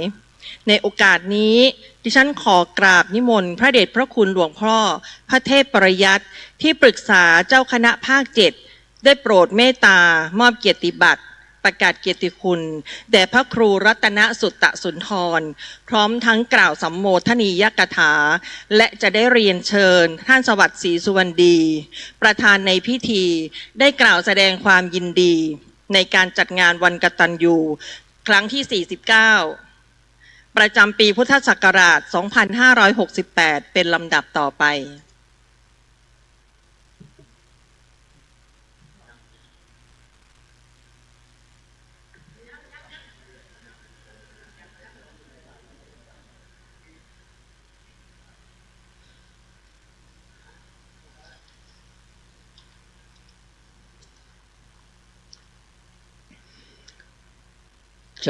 ในโอกาสนี้ดิฉันขอกราบนิมนต์พระเดชพระคุณหลวงพ่อพระเทพปริยัติที่ปรึกษาเจ้าคณะภาค7ได้โปรดเมตตามอบเกียรติบัตรประกาศเกียรติคุณแด่พระครูรัตนสุตตสุนทรพร้อมทั้งกล่าวสัมโมทนียกถาและจะได้เรียนเชิญท่านสวัสดิ์ศรีสุวรรณดีประธานในพิธีได้กล่าวแสดงความยินดีในการจัดงานวันกตัญญูครั้งที่49ประจำปีพุทธศักราช 2568 เป็นลำดับต่อไป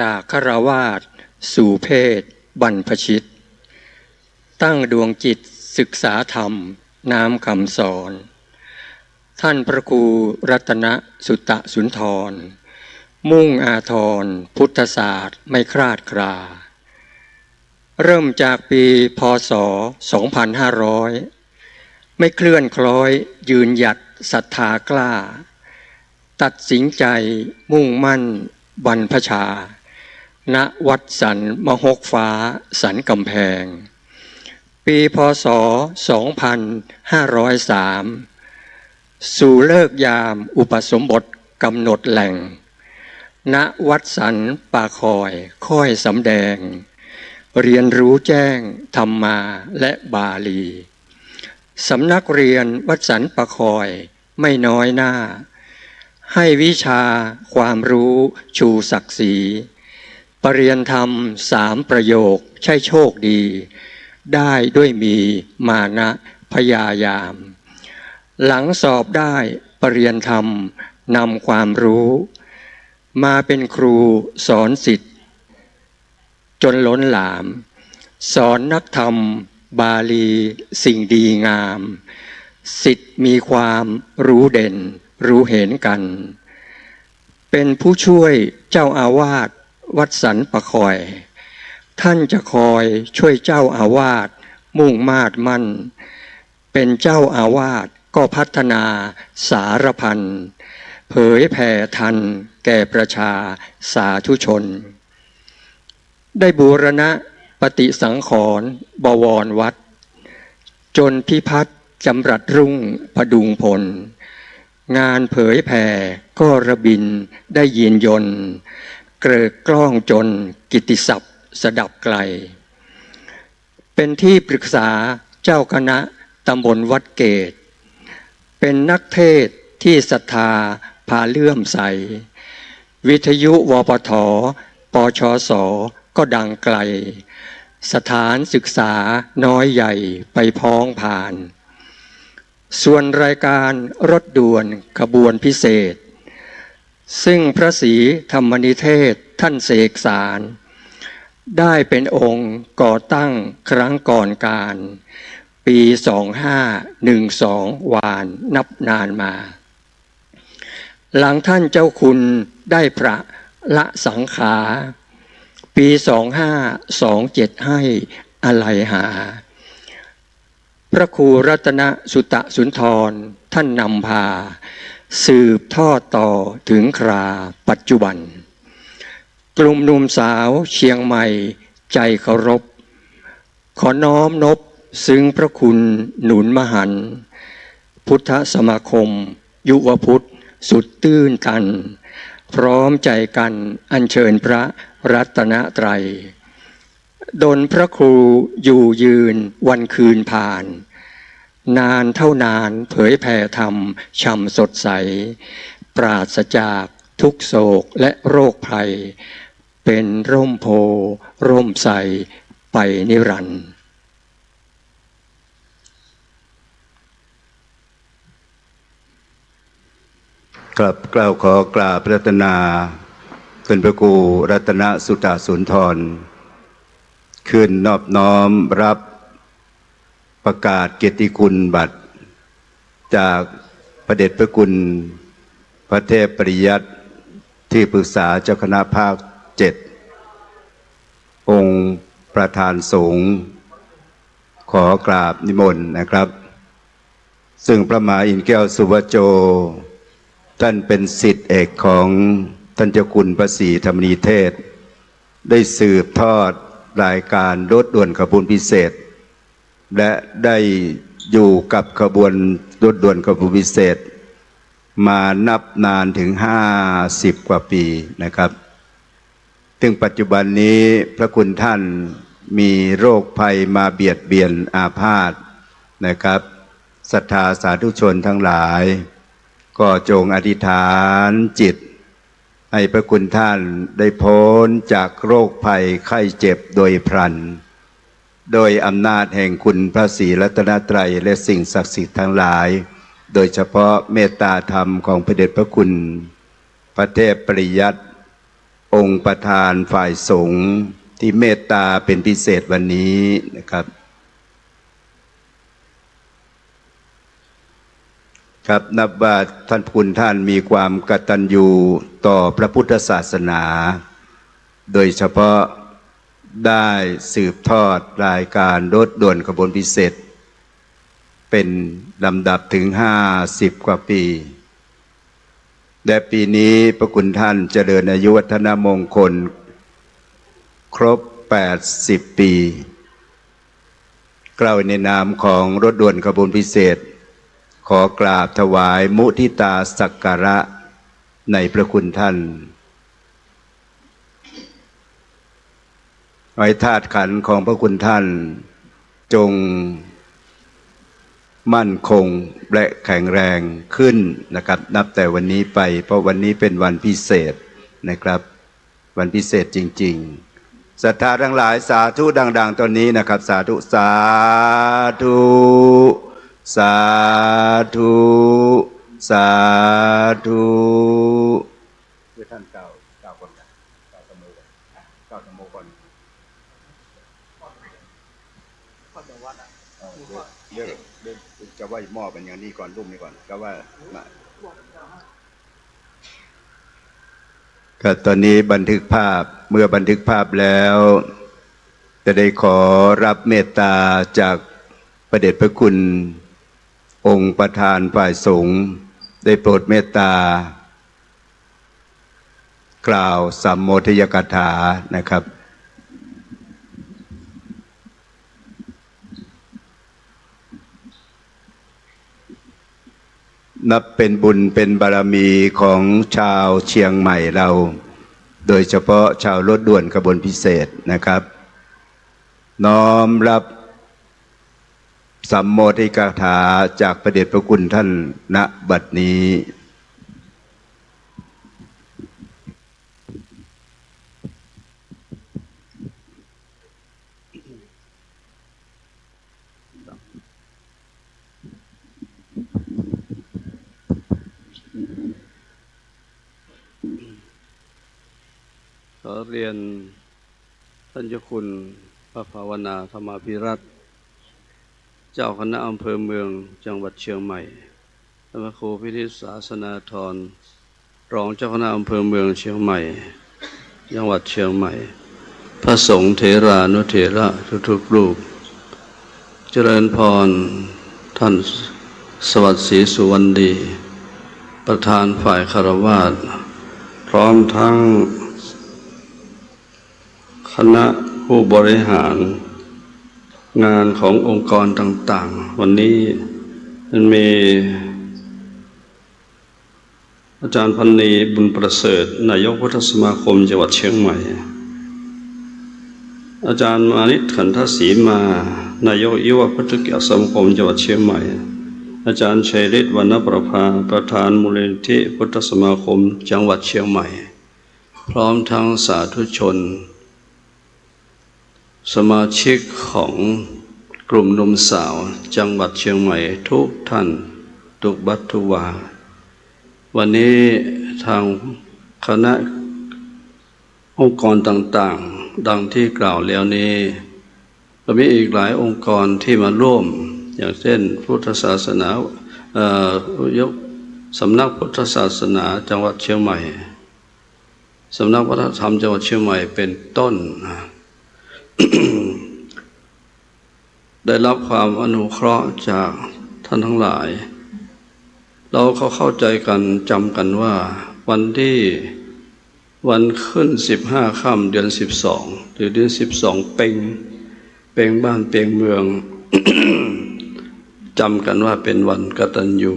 จากฆราวาสสู่เพศบรรพชิตตั้งดวงจิตศึกษาธรรมน้ำคำสอนท่านพระครูรัตนสุตตสุนทรมุ่งอาทรพุทธศาสตร์ไม่คลาดคลาเริ่มจากปีพ.ศ. 2500ไม่เคลื่อนคล้อยยืนหยัดศรัทธากล้าตัดสินใจมุ่งมั่นบรรพชาณวัดสันมหกฟ้าสันกำแพงปีพ.ศ. 2503สู่เลิกยามอุปสมบทกำหนดแหล่งณวัดสันป่าคอยค่อยสำแดงเรียนรู้แจ้งธรรมาและบาลีสำนักเรียนวัดสันป่าคอยไม่น้อยหน้าให้วิชาความรู้ชูศักดิ์ศรีปรริญญาธรรม3 ประโยคใช่โชคดีได้ด้วยมีมานะพยายามหลังสอบได้ปรริญญาธรรมนำความรู้มาเป็นครูสอนศิษย์จนล้นหลามสอนนักธรรมบาลีสิ่งดีงามศิษย์มีความรู้เด่นรู้เห็นกันเป็นผู้ช่วยเจ้าอาวาสวัดสันป่าคอยท่านจะคอยช่วยเจ้าอาวาสมุ่งมาดมั่นเป็นเจ้าอาวาสก็พัฒนาสารพันเผยแผ่ทันแก่ประชาสาธุชนได้บูรณะปฏิสังขรณ์บวรวัดจนพิพัฒน์จำรัดรุ่งพดุงพลงานเผยแผ่ก็ระบินได้ยินยนต์เกริกกล้องจนกิตติศัพท์สดับไกลเป็นที่ปรึกษาเจ้าคณะตำบลวัดเกตเป็นนักเทศที่ศรัทธาพาเลื่อมใสวิทยุวปท.ปชส.ก็ดังไกลสถานศึกษาน้อยใหญ่ไปพ้องผ่านส่วนรายการรถด่วนขบวนพิเศษซึ่งพระศรีธรรมนิเทศท่านเสกสารได้เป็นองค์ก่อตั้งครั้งก่อนการปี2512วานนับนานมาหลังท่านเจ้าคุณได้พระละสังขารปี2527ให้อะไรหาพระครูรัตนสุตตสุนทรท่านนำพาสืบทอดต่อถึงคราปัจจุบันกลุ่มหนุ่มสาวเชียงใหม่ใจเคารพขอน้อมนบซึ้งพระคุณหนุนมหันต์พุทธสมาคมยุวพุทธสุดตื้นตันพร้อมใจกันอัญเชิญพระรัตนตรัยดลพระครูอยู่ยืนวันคืนผ่านนานเท่านานเผยแผ่ธรรมช่ำสดใสปราศจากทุกโศกและโรคภัยเป็นร่มโพร่มใส ไปนิรันดร์กล่าวขอกราบรัตนาเป็นพระครูรัตนสุตสุนทรขึ้นนอบน้อมรับประกาศเกียรติคุณบัตรจากพระเดชพระคุณพระเทพปริยัติที่ปรึกษาเจ้าคณะภาค7องค์ประธานสงฆ์ขอกราบนิมนต์นะครับ ซึ่งพระมหาอินทร์แก้วสุวโจท่านเป็นศิษย์เอกของท่านเจ้าคุณพระศรีธรรมนีเทศได้สืบทอดรายการรถด่วนขบวนพิเศษและได้อยู่กับขบวนรถด่วนขบวนพิเศษมานับนานถึง50 กว่าปีนะครับถึงปัจจุบันนี้พระคุณท่านมีโรคภัยมาเบียดเบียนอาพาธนะครับศรัทธาสาธุชนทั้งหลายก็จงอธิษฐานจิตให้พระคุณท่านได้พ้นจากโรคภัยไข้เจ็บโดยพลันโดยอำนาจแห่งคุณพระศรีรัตนตรัยและสิ่งศักดิ์สิทธิ์ทั้งหลายโดยเฉพาะเมตตาธรรมของพระเดชพระคุณพระเทพปริยัติองค์ประธานฝ่ายสงฆ์ที่เมตตาเป็นพิเศษวันนี้นะครับครับนับว่าท่านคุณท่านมีความกตัญญูต่อพระพุทธศาสนาโดยเฉพาะได้สืบทอดรายการรถด่วนขบวนพิเศษเป็นลำดับถึง50 กว่าปีและปีนี้พระคุณท่านเจริญอายุวัฒนมงคลครบ80 ปีกล่าวในนามของรถด่วนขบวนพิเศษขอกราบถวายมุทิตาสักการะในพระคุณท่านไว้ธาตุขันธ์ของพระคุณท่านจงมั่นคงและแข็งแรงขึ้นนะครับนับแต่วันนี้ไปเพราะวันนี้เป็นวันพิเศษนะครับวันพิเศษจริงๆศรัทธาทั้งหลายสาธุดังๆตอนนี้นะครับสาธุสาธุสาธุสาธุด้วยท่านเก่าคนกันเก่าสมุก่อนเก่าสมุก่อนเรื่องจะว่าหม้อเป็นอย่างนี้ก่อนรุ่มนี้ก่อนก็ว่าก็ตอนนี้บันทึกภาพเมื่อบันทึกภาพแล้วจะได้ขอรับเมตตาจากพระเดชพระคุณองค์ประธานฝ่ายสงฆ์ได้โปรดเมตตากล่าวสัมโมทยกถานะครับนับเป็นบุญเป็นบารมีของชาวเชียงใหม่เราโดยเฉพาะชาวรถด่วนขบวนพิเศษนะครับน้อมรับสัมโมทิกถาจากพระเดชพระคุณท่านณบัดนี้ขอเรียนท่านเจ้าคุณพระภาวนาธรรมาภิรัตน์เจ้าคณะอำเภอเมืองจังหวัดเชียงใหม่พระครูพิทิศศาสนาธรรองเจ้าคณะอำเภอเมืองเชียงใหม่จังหวัดเชียงใหม่พระสงฆ์เถรานุเถระทุกๆรูปเจริญพรท่านสวัสดิ์ศรีสุวรรณดีประธานฝ่ายคฤหัสถ์พร้อมทั้งคณะผู้บริหารงานขององค์กรต่างๆวันนี้มันมีอาจารย์พันนีบุญประเสริฐนายกพุทธสมาคมจังหวัดเชียงใหม่อาจารย์มานิตขันธศรีมานายกยุวพุทธเกียรติสมาคมจังหวัดเชียงใหม่อาจารย์ชัยฤทธิ์วรรณประภาประธานมูลนิธิพุทธสมาคมจังหวัดเชียงใหม่พร้อมทั้งสาธุชน สมาชิกของกลุ่มหนุ่มสาวจังหวัดเชียงใหม่ทุกท่านทุกบัดทุกวาวันนี้ทางคณะองค์กรต่างๆดังที่กล่าวแล้วนี้ก็มีอีกหลายองค์กรที่มาร่วมอย่างเช่นพุทธศาสนายกสำนักพุทธศาสนาจังหวัดเชียงใหม่สำนักวัฒนธรรมจังหวัดเชียงใหม่เป็นต้น ได้รับความอนุเคราะห์จากท่านทั้งหลายเราเข้าใจกันจำกันว่าวันขึ้น15 ค่ำเดือน12หรือเดือน12เพ็งบ้านเพ็งเมือง จำกันว่าเป็นวันกตัญญู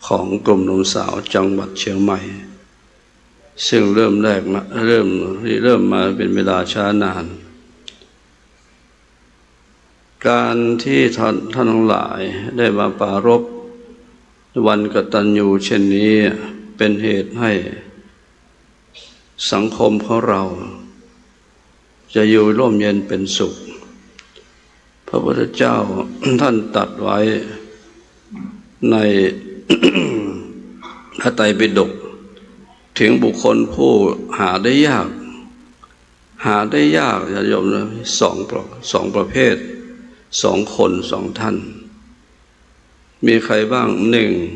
ของกลุ่มหนุ่มสาวจังหวัดเชียงใหม่ซึ่งเริ่มมาเป็นเวลาช้านานการที่ท่านทั้งหลายได้มาปรารภวันกตัญญูเช่นนี้เป็นเหตุให้สังคมของเราจะอยู่ร่มเย็นเป็นสุขพระพุทธเจ้า ท่านตรัสไว้ใน พระไตรปิฎกถึงบุคคลผู้หาได้ยากอย่าโยมนะสองประเภท2 คน2 ท่านมีใครบ้าง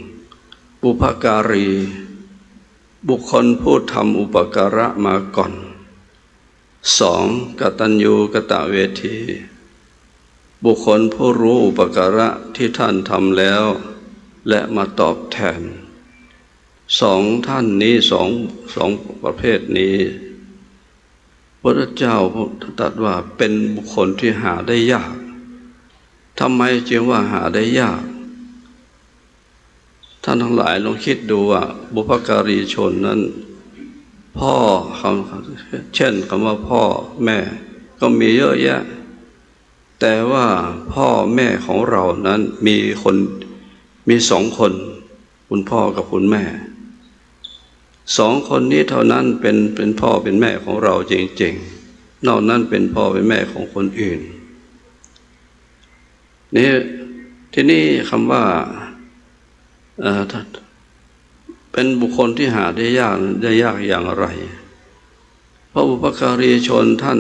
1บุพการีบุคคลผู้ทำอุปการะมาก่อน2กตัญญูกตเวทีบุคคลผู้รู้อุปการะที่ท่านทำแล้วและมาตอบแทน2 ท่านนี้สองประเภทนี้พระพุทธเจ้าตรัสว่าเป็นบุคคลที่หาได้ยากทำไมจึงว่าหาได้ยากท่านทั้งหลายลองคิดดูว่าบุพการีชนนั้นพ่อเช่นคำว่าพ่อแม่ก็มีเยอะแยะแต่ว่าพ่อแม่ของเรานั้นมี2 คนคุณพ่อกับคุณแม่2 คนนี้เท่านั้นเป็นพ่อเป็นแม่ของเราจริงๆนอกนั้นเป็นพ่อเป็นแม่ของคนอื่นนี่ที่นี่คำว่าเป็นบุคคลที่หาได้ยากอย่างไรเพราะบุพการีชนท่าน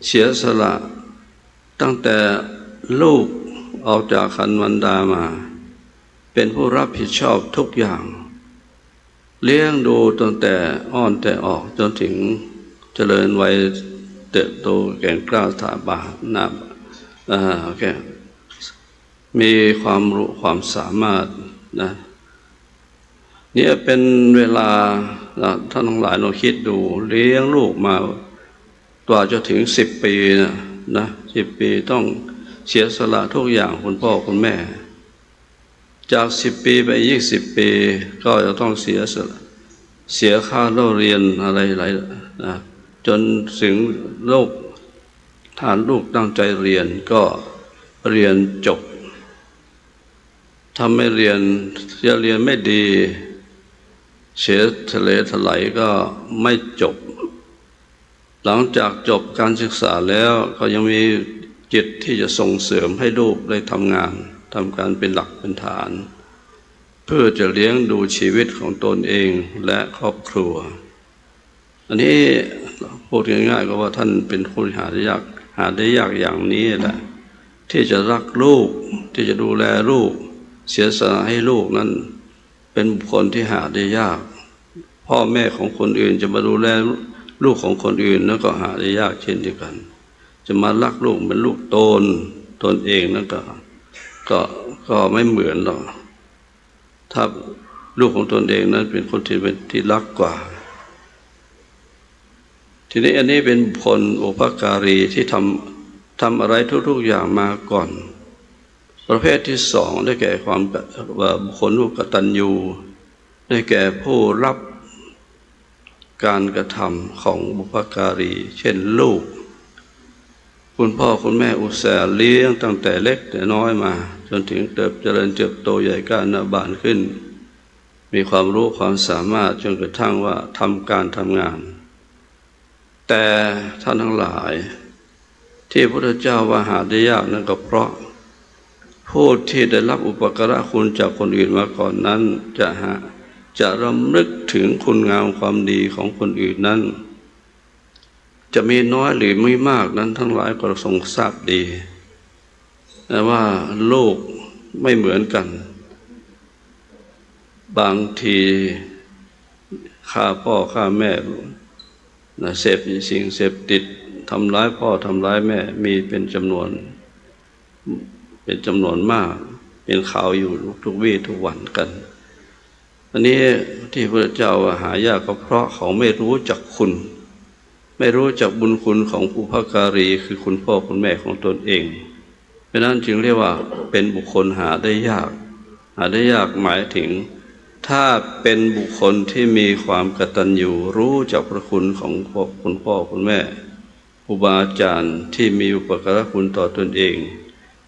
เสียสละตั้งแต่ลูกออกจากครรภ์มารดามาเป็นผู้รับผิดชอบทุกอย่างเลี้ยงดูตั้งแต่อ้อนแต่ออกจนถึงเจริญวัยเติบโตแก่กล้าสถาบันแก่มีความรู้ความสามารถนะนี่เป็นเวลาท่านทั้งหลายลองคิดดูเลี้ยงลูกมากว่าจะถึง10 ปีนะ10 ปีต้องเสียสละทุกอย่างคุณพ่อคุณแม่จาก10 ปีไป20 ปีก็จะต้องเสียค่าเล่าเรียนอะไรนะจนถึงลูกถ้าลูกตั้งใจเรียนก็เรียนจบถ้าไม่เรียนไม่ดีเสียทะเลถลายก็ไม่จบหลังจากจบการศึกษาแล้วก็ยังมีจิตที่จะส่งเสริมให้ลูกได้ทำการเป็นหลักเป็นฐานเพื่อจะเลี้ยงดูชีวิตของตนเองและครอบครัวอันนี้พูดง่ายๆก็ว่าท่านเป็นผู้หาได้ยากอย่างนี้แหละที่จะรักลูกที่จะดูแลลูกเสียสละให้ลูกนั้นเป็นบุคคลที่หาได้ยากพ่อแม่ของคนอื่นจะมาดูแลลูกของคนอื่นแล้วก็หาได้ยากเช่นเดียวกันจะมารักลูกเป็นลูกตนเองนั่นก็ไม่เหมือนหรอกถ้าลูกของตนเองนั้นเป็นคนที่รักกว่าทีนี้อันนี้เป็นบุคคลอุปการีที่ทำอะไรทุกๆอย่างมาก่อนประเภทที่2ได้แก่ความบุคคลผู้กตัญญูได้แก่ผู้รับการกระทำของบุพการีเช่นลูกคุณพ่อคุณแม่อุตส่าห์เลี้ยงตั้งแต่เล็กแต่น้อยมาจนถึงเจริญเติบโตใหญ่ก้าวหน้าบานขึ้นมีความรู้ความสามารถจนกระทั่งว่าทำงานแต่ท่านทั้งหลาย ที่พระพุทธเจ้าว่าหาได้ยากนั่นก็เพราะผู้ที่ได้รับอุปการะคุณจากคนอื่นมาก่อนนั้นจะรำลึกถึงคุณงามความดีของคนอื่นนั้นจะมีน้อยหรือไม่มากนั้นทั้งหลายก็ทรงทราบดีแต่ว่าโลกไม่เหมือนกันบางทีฆ่าพ่อฆ่าแม่เสพสิ่งเสพติดทำร้ายพ่อทำร้ายแม่มีเป็นจำนวนมากเป็นข่าวอยู่ทุกวี่ทุกวันกันอันนี้ที่พระเจ้าหายากก็เพราะเขาไม่รู้จักคุณไม่รู้จักบุญคุณของบุพการีคือคุณพ่อคุณแม่ของตนเองเพราะนั้นจึงเรียกว่าเป็นบุคคลหาได้ยากหมายถึงถ้าเป็นบุคคลที่มีความกตัญญูรู้จักพระคุณของคุณพ่อคุณแม่ครูบาอาจารย์ที่มีอุปการะคุณต่อตนเอง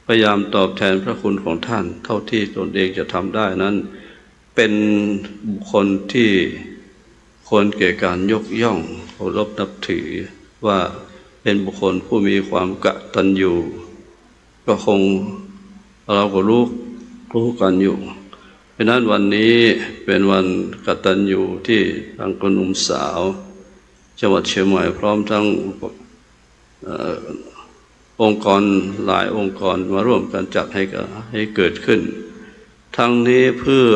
พยายามตอบแทนพระคุณของท่านเท่าที่ตนเองจะทำได้นั้นเป็นบุคคลที่ควรแก่การยกย่องเคารพนับถือว่าเป็นบุคคลผู้มีความกตัญญูก็คงเราก็รู้กันอยู่เพราะนั้นวันนี้เป็นวันกตัญญูที่ทางคนหนุ่มสาวจังหวัดเชียงใหม่พร้อมทั้งองค์กรหลายองค์กรมาร่วมกันจัดให้เกิดขึ้นทั้งนี้เพื่อ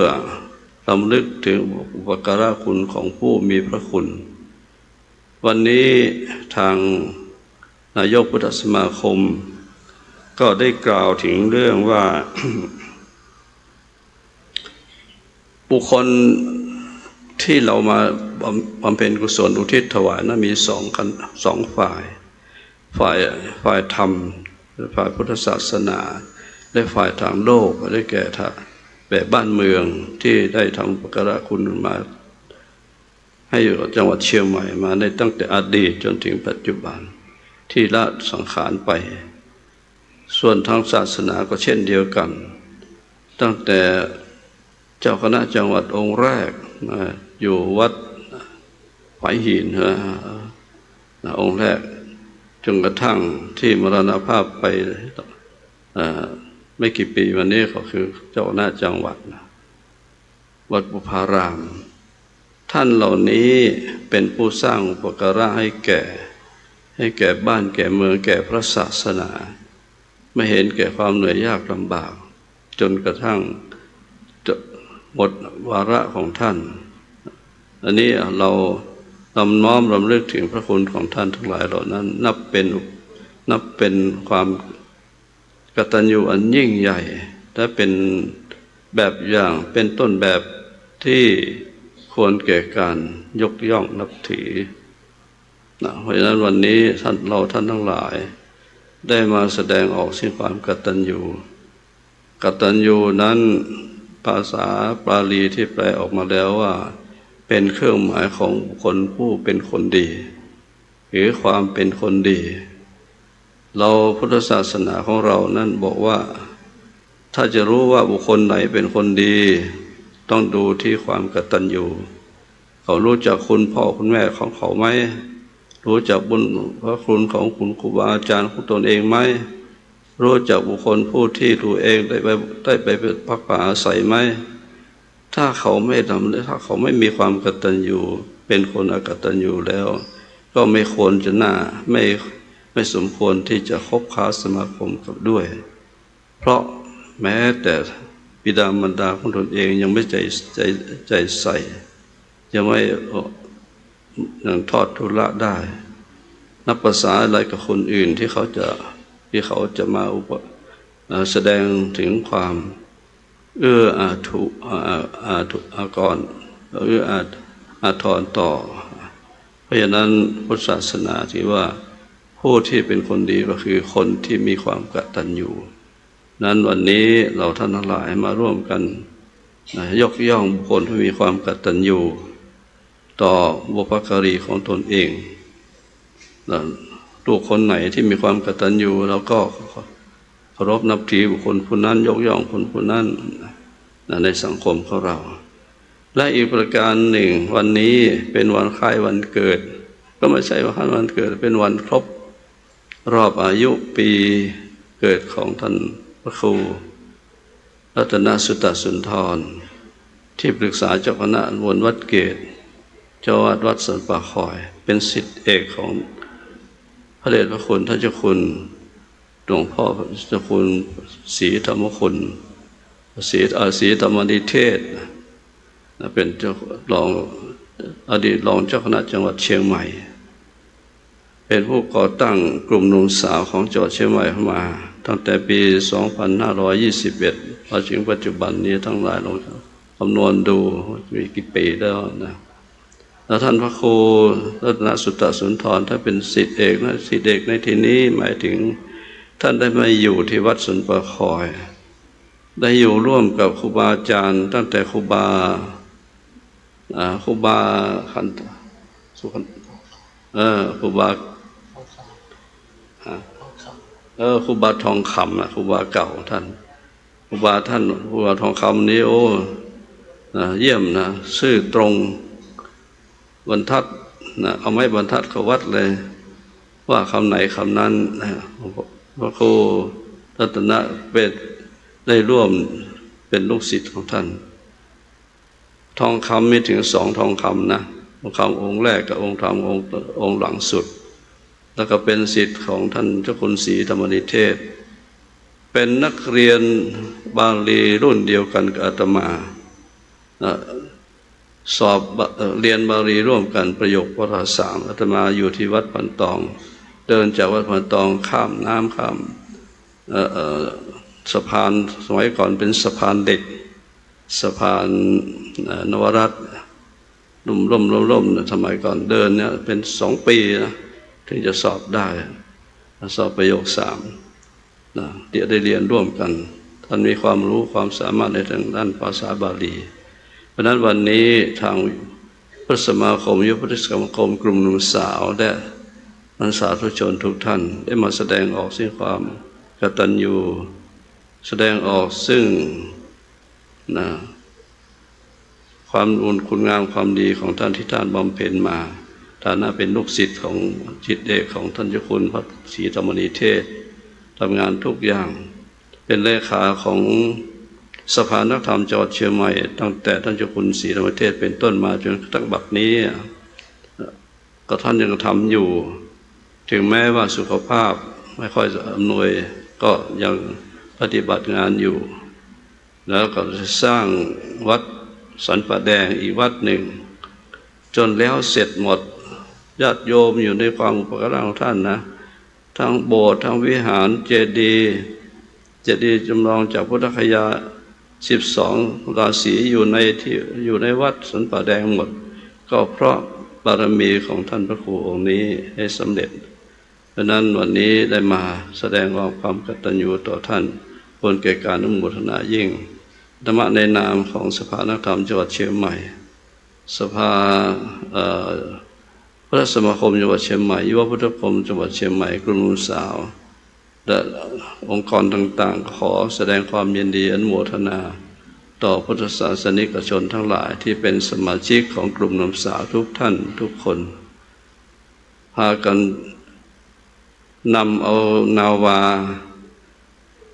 รำลึกถึงอุปการะคุณของผู้มีพระคุณวันนี้ทางนายกพุทธสมาคมก็ได้กล่าวถึงเรื่องว่า บุคคลที่เรามาบำเพ็ญกุศลอุทิศถวายนั้นมีสองฝ่ายธรรมฝ่ายพุทธศาสนาและฝ่ายทางโลกได้แก่แบบบ้านเมืองที่ได้ทำอุปการะคุณมาให้อยู่กับจังหวัดเชียงใหม่มาในตั้งแต่อดีตจนถึงปัจจุบันที่ละสังขารไปส่วนทางศาสนาก็เช่นเดียวกันตั้งแต่เจ้าคณะจังหวัดองค์แรกอยู่วัดฝายหินองค์แรกจนกระทั่งที่มรณภาพไปไม่กี่ปีมานี้ก็คือเจ้าคณะจังหวัดวัดบุพารามท่านเหล่านี้เป็นผู้สร้างอุปการะให้แก่บ้านแก่เมืองแก่พระศาสนาไม่เห็นแก่ความเหนื่อยยากลำบากจนกระทั่งหมดวาระของท่านอันนี้เราน้อมรำลึกถึงพระคุณของท่านทั้งหลายเหล่านั้นนับเป็นความกตัญญูอันยิ่งใหญ่และเป็นแบบอย่างเป็นต้นแบบที่ควรแก่การยกย่องนับถือเพราะฉะนั้นวันนี้ท่านทั้งหลายได้มาแสดงออกซึ่งความกตัญญูนั้นภาษาบาลีที่แปลออกมาแล้วว่าเป็นเครื่องหมายของบุคคลผู้เป็นคนดีหรือความเป็นคนดีเราพุทธศาสนาของเรานั่นบอกว่าถ้าจะรู้ว่าบุคคลไหนเป็นคนดีต้องดูที่ความกตัญญูเขารู้จักคุณพ่อคุณแม่ของเขาไหมรู้จักบุญพระคุณของคุณครูบาอาจารย์ของตนเองไหมรู้จักบุคคลผู้ที่ตัวเองได้ไปพักผ่อนอาศัยไหมถ้าเขาไม่มีความกตัญญูเป็นคนอกตัญญูแล้วก็ไม่ควรจะไม่สมควรที่จะคบค้าสมาคมกับด้วยเพราะแม้แต่บิดามารดาของตนเองยังไม่ใจใส่ยังไม่ทอดทุระได้นับภาษาอะไรกับคนอื่นที่เขาจะมาแสดงถึงความอาทรต่อเพราะฉะนั้นพุทธศาสนาถือว่าผู้ที่เป็นคนดีก็คือคนที่มีความกตัญญูนั้นวันนี้เราท่านทั้งหลายมาร่วมกันยกย่องบุคคลที่มีความกตัญญูต่อบุพการีของตนเองลูกคนไหนที่มีความกตัญญูเราก็เคารพนับถือบุคคลผู้นั้นยกย่องคนผู้นั้นในสังคมของเราและอีกประการหนึ่งวันนี้เป็นวันคล้ายวันเกิดก็ไม่ใช่วันเกิดเป็นวันครบ รอบอายุปีเกิดของท่านพระครูรัตนสุตตสุนทรที่ปรึกษาเจ้าคณะวนวัดเกตเจ้าอาวาสวัดสันป่าคอยเป็นศิษย์เอกของพระเดชพระคุณท่านเจ้าคุณหลวงพ่อเจ้าคุณศรีธรรมคุณศรีธรรมนิเทศเป็นเจ้ารองอดีตรองเจ้าคณะจังหวัดเชียงใหม่เป็นผู้ก่อตั้งกลุ่มหนุ่มสาวของจังหวัดเชียงใหม่เข้ามาตั้งแต่ปี 2521 มาถึงปัจจุบันนี้ทั้งหลายลองคำนวณดูมีกี่ปีแล้วนะแล้วท่านพระครูรัตนสุตตสุนทรถ้าเป็นศิษย์เอกนะศิษย์เอกในที่นี้หมายถึงท่านได้มาอยู่ที่วัดสวนป่าคอยได้อยู่ร่วมกับครูบาอาจารย์ตั้งแต่ครูบาขันสุขันครูบาครูบาทองคำนะครูบาเก่าท่านครูบาทองคำนี้โอ้เยี่ยมนะซื่อตรงบรรทัดนะเอาไม้บรรทัดเขาวัดเลยว่าคำไหนคำนั้นนะพระครูรัตนะเป็นได้ร่วมเป็นลูกศิษย์ของท่านทองคำมีถึง2 ทองคำนะทองคำองค์แรกกับองค์ธรรมองค์หลังสุดแล้วก็เป็นศิษย์ของท่านเจ้าคุณศรีธรรมนิเทศเป็นนักเรียนบาลีรุ่นเดียวกันกับอาตมาสอบเรียนบาลีร่วมกันประโยควาระ3อาตมาอยู่ที่วัดพันตองเดินจากวัดพันตองข้ามน้ำข้ามสะพานสมัยก่อนเป็นสะพานเด็กสะพานนวรัตน์ล่มสมัยก่อนเดินเนี่ยเป็น2 ปีนะถึงจะสอบได้สอบประโยค3นะเดี๋ยวได้เรียนร่วมกันท่านมีความรู้ความสามารถในทางด้านภาษาบาลีเพราะนั้นวันนี้ทางพระสมาคมยุวพุทธสมาคมกลุ่มหนุ่มสาวและบรรดาสาธุชนทุกท่านได้มาแสดงออกซึ่งความกตัญญูแสดงออกซึ่งความบุญคุณงามความดีของท่านที่ท่านบำเพ็ญมาฐานะเป็นลูกศิษย์ของศิษย์เอกของท่านเจ้าคุณพระศรีธรรมนิเทศทำงานทุกอย่างเป็นเลขาของสภานักธรรมจังหวัดเชียงใหม่ตั้งแต่ท่านเจ้าคุณศรีธรรมนิเทศเป็นต้นมาจนกระทั่งบัดนี้ก็ท่านยังทำอยู่ถึงแม้ว่าสุขภาพไม่ค่อยจะอำนวยก็ยังปฏิบัติงานอยู่แล้วก็สร้างวัดสันป่าแดงอีกวัดหนึ่งจนแล้วเสร็จหมดญาติโยมอยู่ในความอุปการะของท่านนะทั้งโบสถ์ทั้งวิหารเจดีย์จำลองจากพุทธคยา12 ราศีอยู่ในวัดสันป่าแดงหมดก็เพราะบารมีของท่านพระครูองค์นี้ให้สำเร็จเพราะนั้นวันนี้ได้มาแสดงความกตัญญูต่อท่านควรแก่การอนุโมทนายิ่งธรรมะในนามของสภานักธรรมจังหวัดเชียงใหม่สภาพระสมาคมจังหวัดเชียงใหม่ยุวพุทธคมจังหวัดเชียงใหม่กลุ่มหนุ่มสาวและองค์กรต่างๆขอแสดงความยินดีอนุโมทนาต่อพุทธศาสนิกชนทั้งหลายที่เป็นสมาชิกของกลุ่มหนุ่มสาวทุกท่านทุกคนพากันนำเอานาวา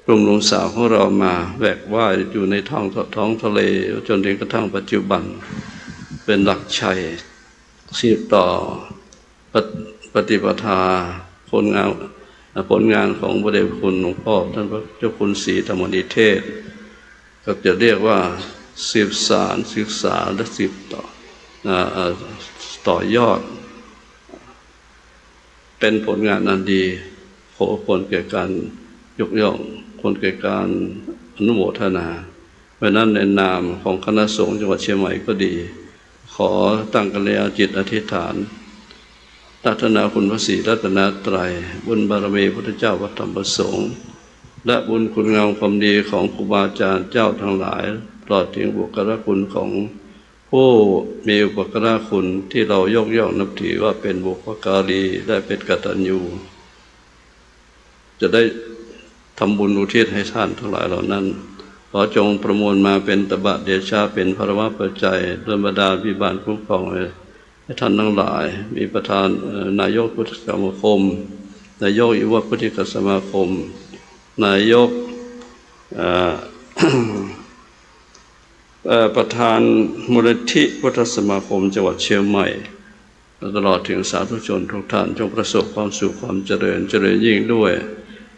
กลุ่มหนุ่มสาวของเรามาแหวกว่ายอยู่ในท้องทะเลจนถึงกระทั่งปัจจุบันเป็นหลักชัยสืบต่อปฏิปทาผลงานของพระเดชพระคุณหลวงพ่อท่านพระเจ้าคุณศรีธรรมนิเทศก็จะเรียกว่าสืบสารศึกษาและสืบต่อยอดเป็นผลงานอันดีขอผลแก่การยกย่องผลแก่การอนุโมทนาเพราะนั้นในนามของคณะสงฆ์จังหวัดเชียงใหม่ก็ดีขอตั้งกัลยาณจิตอธิษฐานรัตนาคุณพระศรีรัตนตรัยบุญบารมีพุทธเจ้าวัดธรรมประสงค์และบุญคุณงามความดีของครูบาอาจารย์เจ้าทั้งหลายตลอดถึงบุคลคุณของผู้มีอุปการะคุณที่เรายกย่องนับถือว่าเป็นบุพการีได้เป็นกตัญญูจะได้ทำบุญอุทิศให้ท่านทั้งหลายเหล่านั้นขอจงประมวลมาเป็นตบะเดชะเป็นภรวะปัจจัยเรื่องบดาลวิบาลคุ้มครองให้ท่านทั้งหลายมีประธานนายกพุทธสมาคม นายกยุวพุทธิกสมาคมนายกประธานมูลนิธิพุทธสมาคมจังหวัดเชียงใหม่ตลอดถึงสาธุชนทุกท่านจงประสบความสุขความเจริญยิ่งด้วย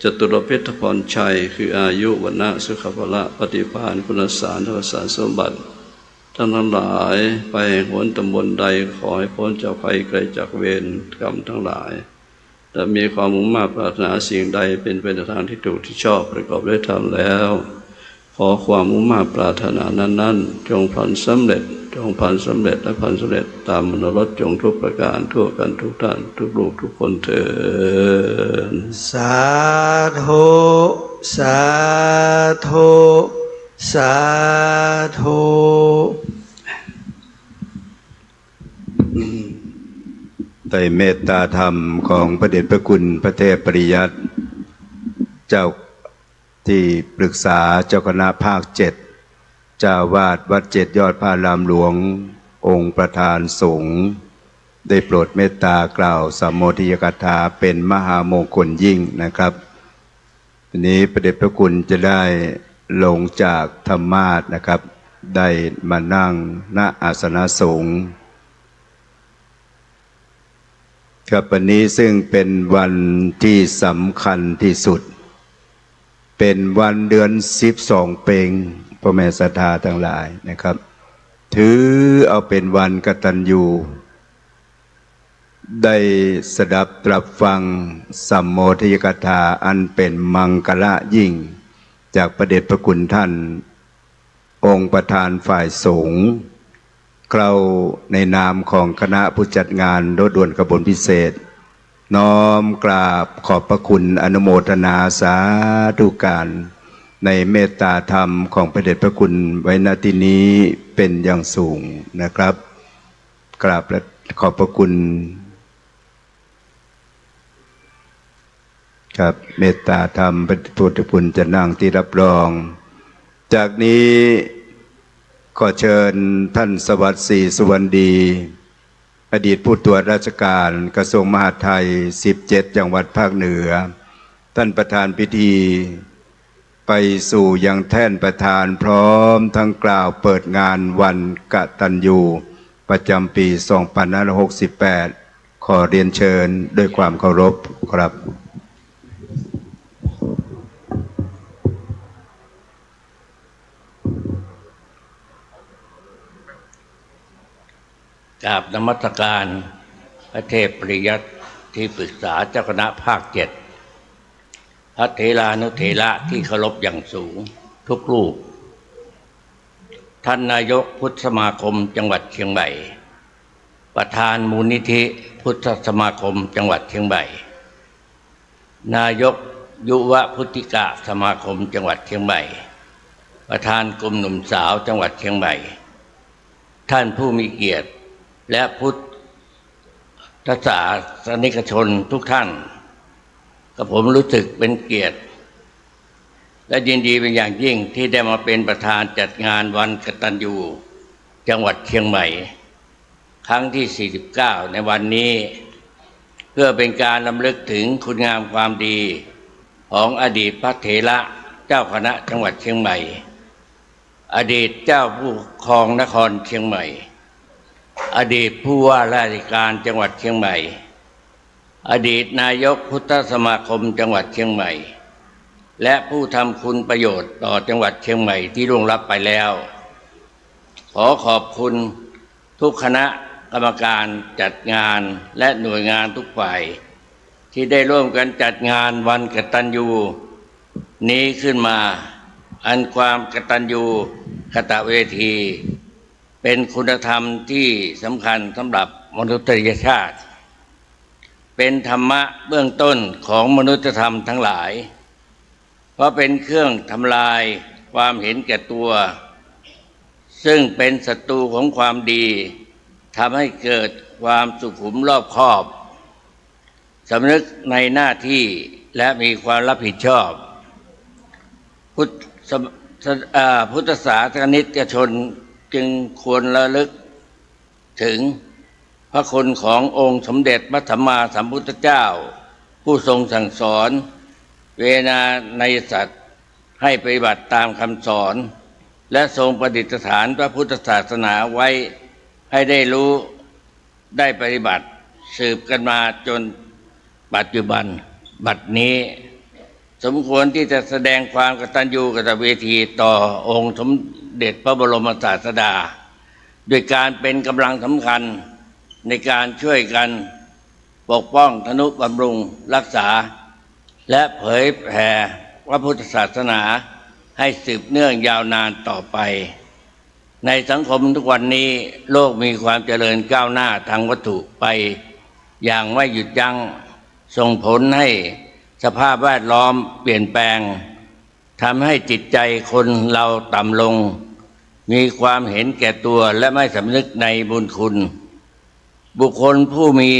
จตุรพิธพรชัยคืออายุวรรณะสุขภละปฏิภาณคุณสารทวสารสมบัติท่านทั้งหลายไปหนตำบลใดขอให้พ้นจากภัยไกลจากเวรกรรมทั้งหลายแต่มีความมุ่งมั่นปรารถนาสิ่งใดเป็นไปในทางที่ถูกที่ชอบประกอบด้วยธรรมแล้วขอความมุ่งมั่นปรารถนานั้นจงพลันสำเร็จและพลันสำเร็จตามมโนรสจงทุกประการทั่วกันทุกท่านทุกลูกทุกคนเถิดสาธุสาธุสาธุไตรเมตตาธรรมของพระเดชพระคุณพระเทพปริยัติเจ้าที่ปรึกษาเจ้าคณะภาค7เจ้าวาดวัด7ยอดพระรามหลวงองค์ประธานสงฆ์ได้โปรดเมตตากล่าวสัมโมทิยกถาเป็นมหามงคลยิ่งนะครับทีนี้พระเดชพระคุณจะได้ลงจากธรรมาสน์นะครับได้มานั่งณอาสนะสงฆ์ครับวันนี้ซึ่งเป็นวันที่สำคัญที่สุดเป็นวันเดือน12 เพ็งพ่อแม่ศรัทธาทั้งหลายนะครับถือเอาเป็นวันกตัญญูได้สดับตรับฟังสัมโมทิยกถาอันเป็นมังคละยิ่งจากพระเดชพระคุณท่านองค์ประธานฝ่ายสงฆ์กล่าวในนามของคณะผู้จัดงานรถด่วนขบวนพิเศษน้อมกราบขอบพระคุณอนุโมทนาสาธุการในเมตตาธรรมของพระเดชพระคุณไว้ณที่นี้เป็นอย่างสูงนะครับกราบและขอบพระคุณครับเมตตาธรรมพระพุทธคุณจะนั่งที่รับรองจากนี้ขอเชิญท่านสวัสดิ์ศรีสุวรรณดีอดีตผู้ตรวจราชการกระทรวงมหาดไทย17จังหวัดภาคเหนือท่านประธานพิธีไปสู่ยังแท่นประธานพร้อมทั้งกล่าวเปิดงานวันกตัญญูประจำปี2568ขอเรียนเชิญด้วยความเคารพครับกราบนมัสการพระเทพปริยัติที่ปรึกษาเจ้าคณะภาค7พระเถรานุเถระที่เคารพอย่างสูงทุกรูปท่านนายกพุทธสมาคมจังหวัดเชียงใหม่ประธานมูลนิธิพุทธสมาคมจังหวัดเชียงใหม่นายกยุวพุทธิกะสมาคมจังหวัดเชียงใหม่ประธานกลุ่มหนุ่มสาวจังหวัดเชียงใหม่ท่านผู้มีเกียรติและพุทธศาสนิกชนทุกท่านกับผมรู้สึกเป็นเกียรติและยินดีเป็นอย่างยิ่งที่ได้มาเป็นประธานจัดงานวันกตัญญูจังหวัดเชียงใหม่ครั้งที่49ในวันนี้เพื่อเป็นการรำลึกถึงคุณงามความดีของอดีตพระเถระเจ้าคณะจังหวัดเชียงใหม่อดีตเจ้าผู้ครองนครเชียงใหม่อดีตผู้ว่าราชการจังหวัดเชียงใหม่อดีตนายกพุทธสมาคมจังหวัดเชียงใหม่และผู้ทำคุณประโยชน์ต่อจังหวัดเชียงใหม่ที่ล่วงลับไปแล้วขอขอบคุณทุกคณะกรรมการจัดงานและหน่วยงานทุกฝ่ายที่ได้ร่วมกันจัดงานวันกตัญญูนี้ขึ้นมาอันความกตัญญูกตเวทีเป็นคุณธรรมที่สำคัญสำหรับมนุษยชาติเป็นธรรมะเบื้องต้นของมนุษยธรรมทั้งหลายเพราะเป็นเครื่องทำลายความเห็นแก่ตัวซึ่งเป็นศัตรูของความดีทำให้เกิดความสุขุมรอบคอบสำนึกในหน้าที่และมีความรับผิดชอบพุทธศาสนิกชนจึงควรระลึกถึงพระคุณขององค์สมเด็จพระสัมมาสัมพุทธเจ้า ผู้ทรงสั่งสอนเวนาในสัตว์ให้ปฏิบัติตามคำสอนและทรงประดิษฐานพระพุทธศาสนาไว้ให้ได้รู้ได้ปฏิบัติสืบกันมาจนปัจจุบันบัดนี้สมควรที่จะแสดงความกตัญญูกตเวทีต่อองค์สมเด็จพระบรมศาสดาด้วยการเป็นกำลังสำคัญในการช่วยกันปกป้องทนุบำรุงรักษาและเผยแผ่พระพุทธศาสนาให้สืบเนื่องยาวนานต่อไปในสังคมทุกวันนี้โลกมีความเจริญก้าวหน้าทางวัตถุไปอย่างไม่หยุดยั้งส่งผลให้สภาพแวดล้อมเปลี่ยนแปลงทำให้จิตใจคนเราต่ำลงมีความเห็นแก่ตัวและไม่สำนึกในบุญคุณบุคคลผู้มี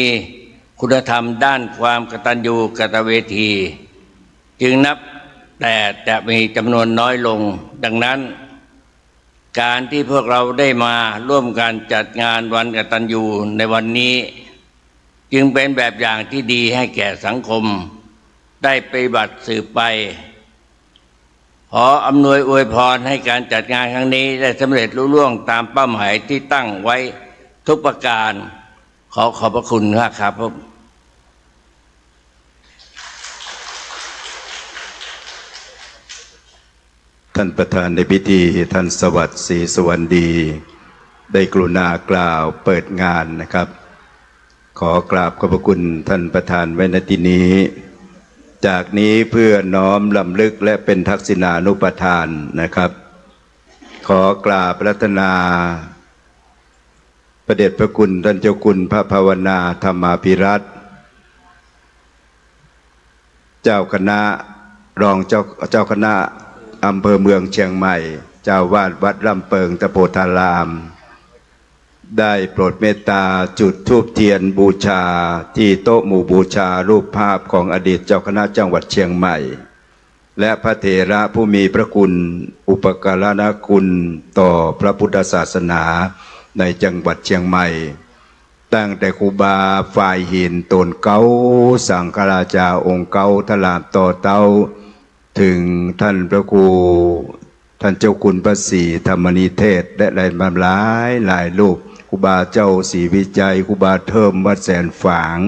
คุณธรรมด้านความกตัญญูกตเวทีจึงนับแต่จะมีจำนวนน้อยลงดังนั้นการที่พวกเราได้มาร่วมกันจัดงานวันกตัญญูในวันนี้จึงเป็นแบบอย่างที่ดีให้แก่สังคมได้ปฏิบัติสืบไปขออำนวยอวยพรให้การจัดงานครั้งนี้ได้สำเร็จลุล่วงตามเป้าหมายที่ตั้งไว้ทุกประการขอขอบพระคุณครับ ท่านประธานในพิธีท่านสวัสดิ์ศรีสวรรณดีได้กรุณากล่าวเปิดงานนะครับขอกราบขอบพระคุณท่านประธานไว้ณที่นี้จากนี้เพื่อน้อมรำลึกและเป็นทักษิณานุปทานนะครับขอกราบรัตนาพระเดชพระคุณท่านเจ้าคุณพระภาวนาธรรมาภิรัตน์เจ้าคณะรองเจ้าคณะอำเภอเมืองเชียงใหม่เจ้าวาดวัดลำเปิงตะโพธารามได้โปรดเมตตาจุดธูปเทียนบูชาที่โต๊ะหมู่บูชารูปภาพของอดีตเจ้าคณะจังหวัดเชียงใหม่และพระเถระผู้มีพระคุณอุปการณคุณต่อพระพุทธศาสนาในจังหวัดเชียงใหม่ตั้งแต่ครูบาฝ่ายหินตนเก้าสังฆราชาองค์เก้าทลามต่อเต้าถึงท่านพระครูท่านเจ้าคุณพระศรีธรรมนิเทศและหลายรูปครูบาเจ้าศรีวิจัยครูบาเทิมวัดแสนฝาง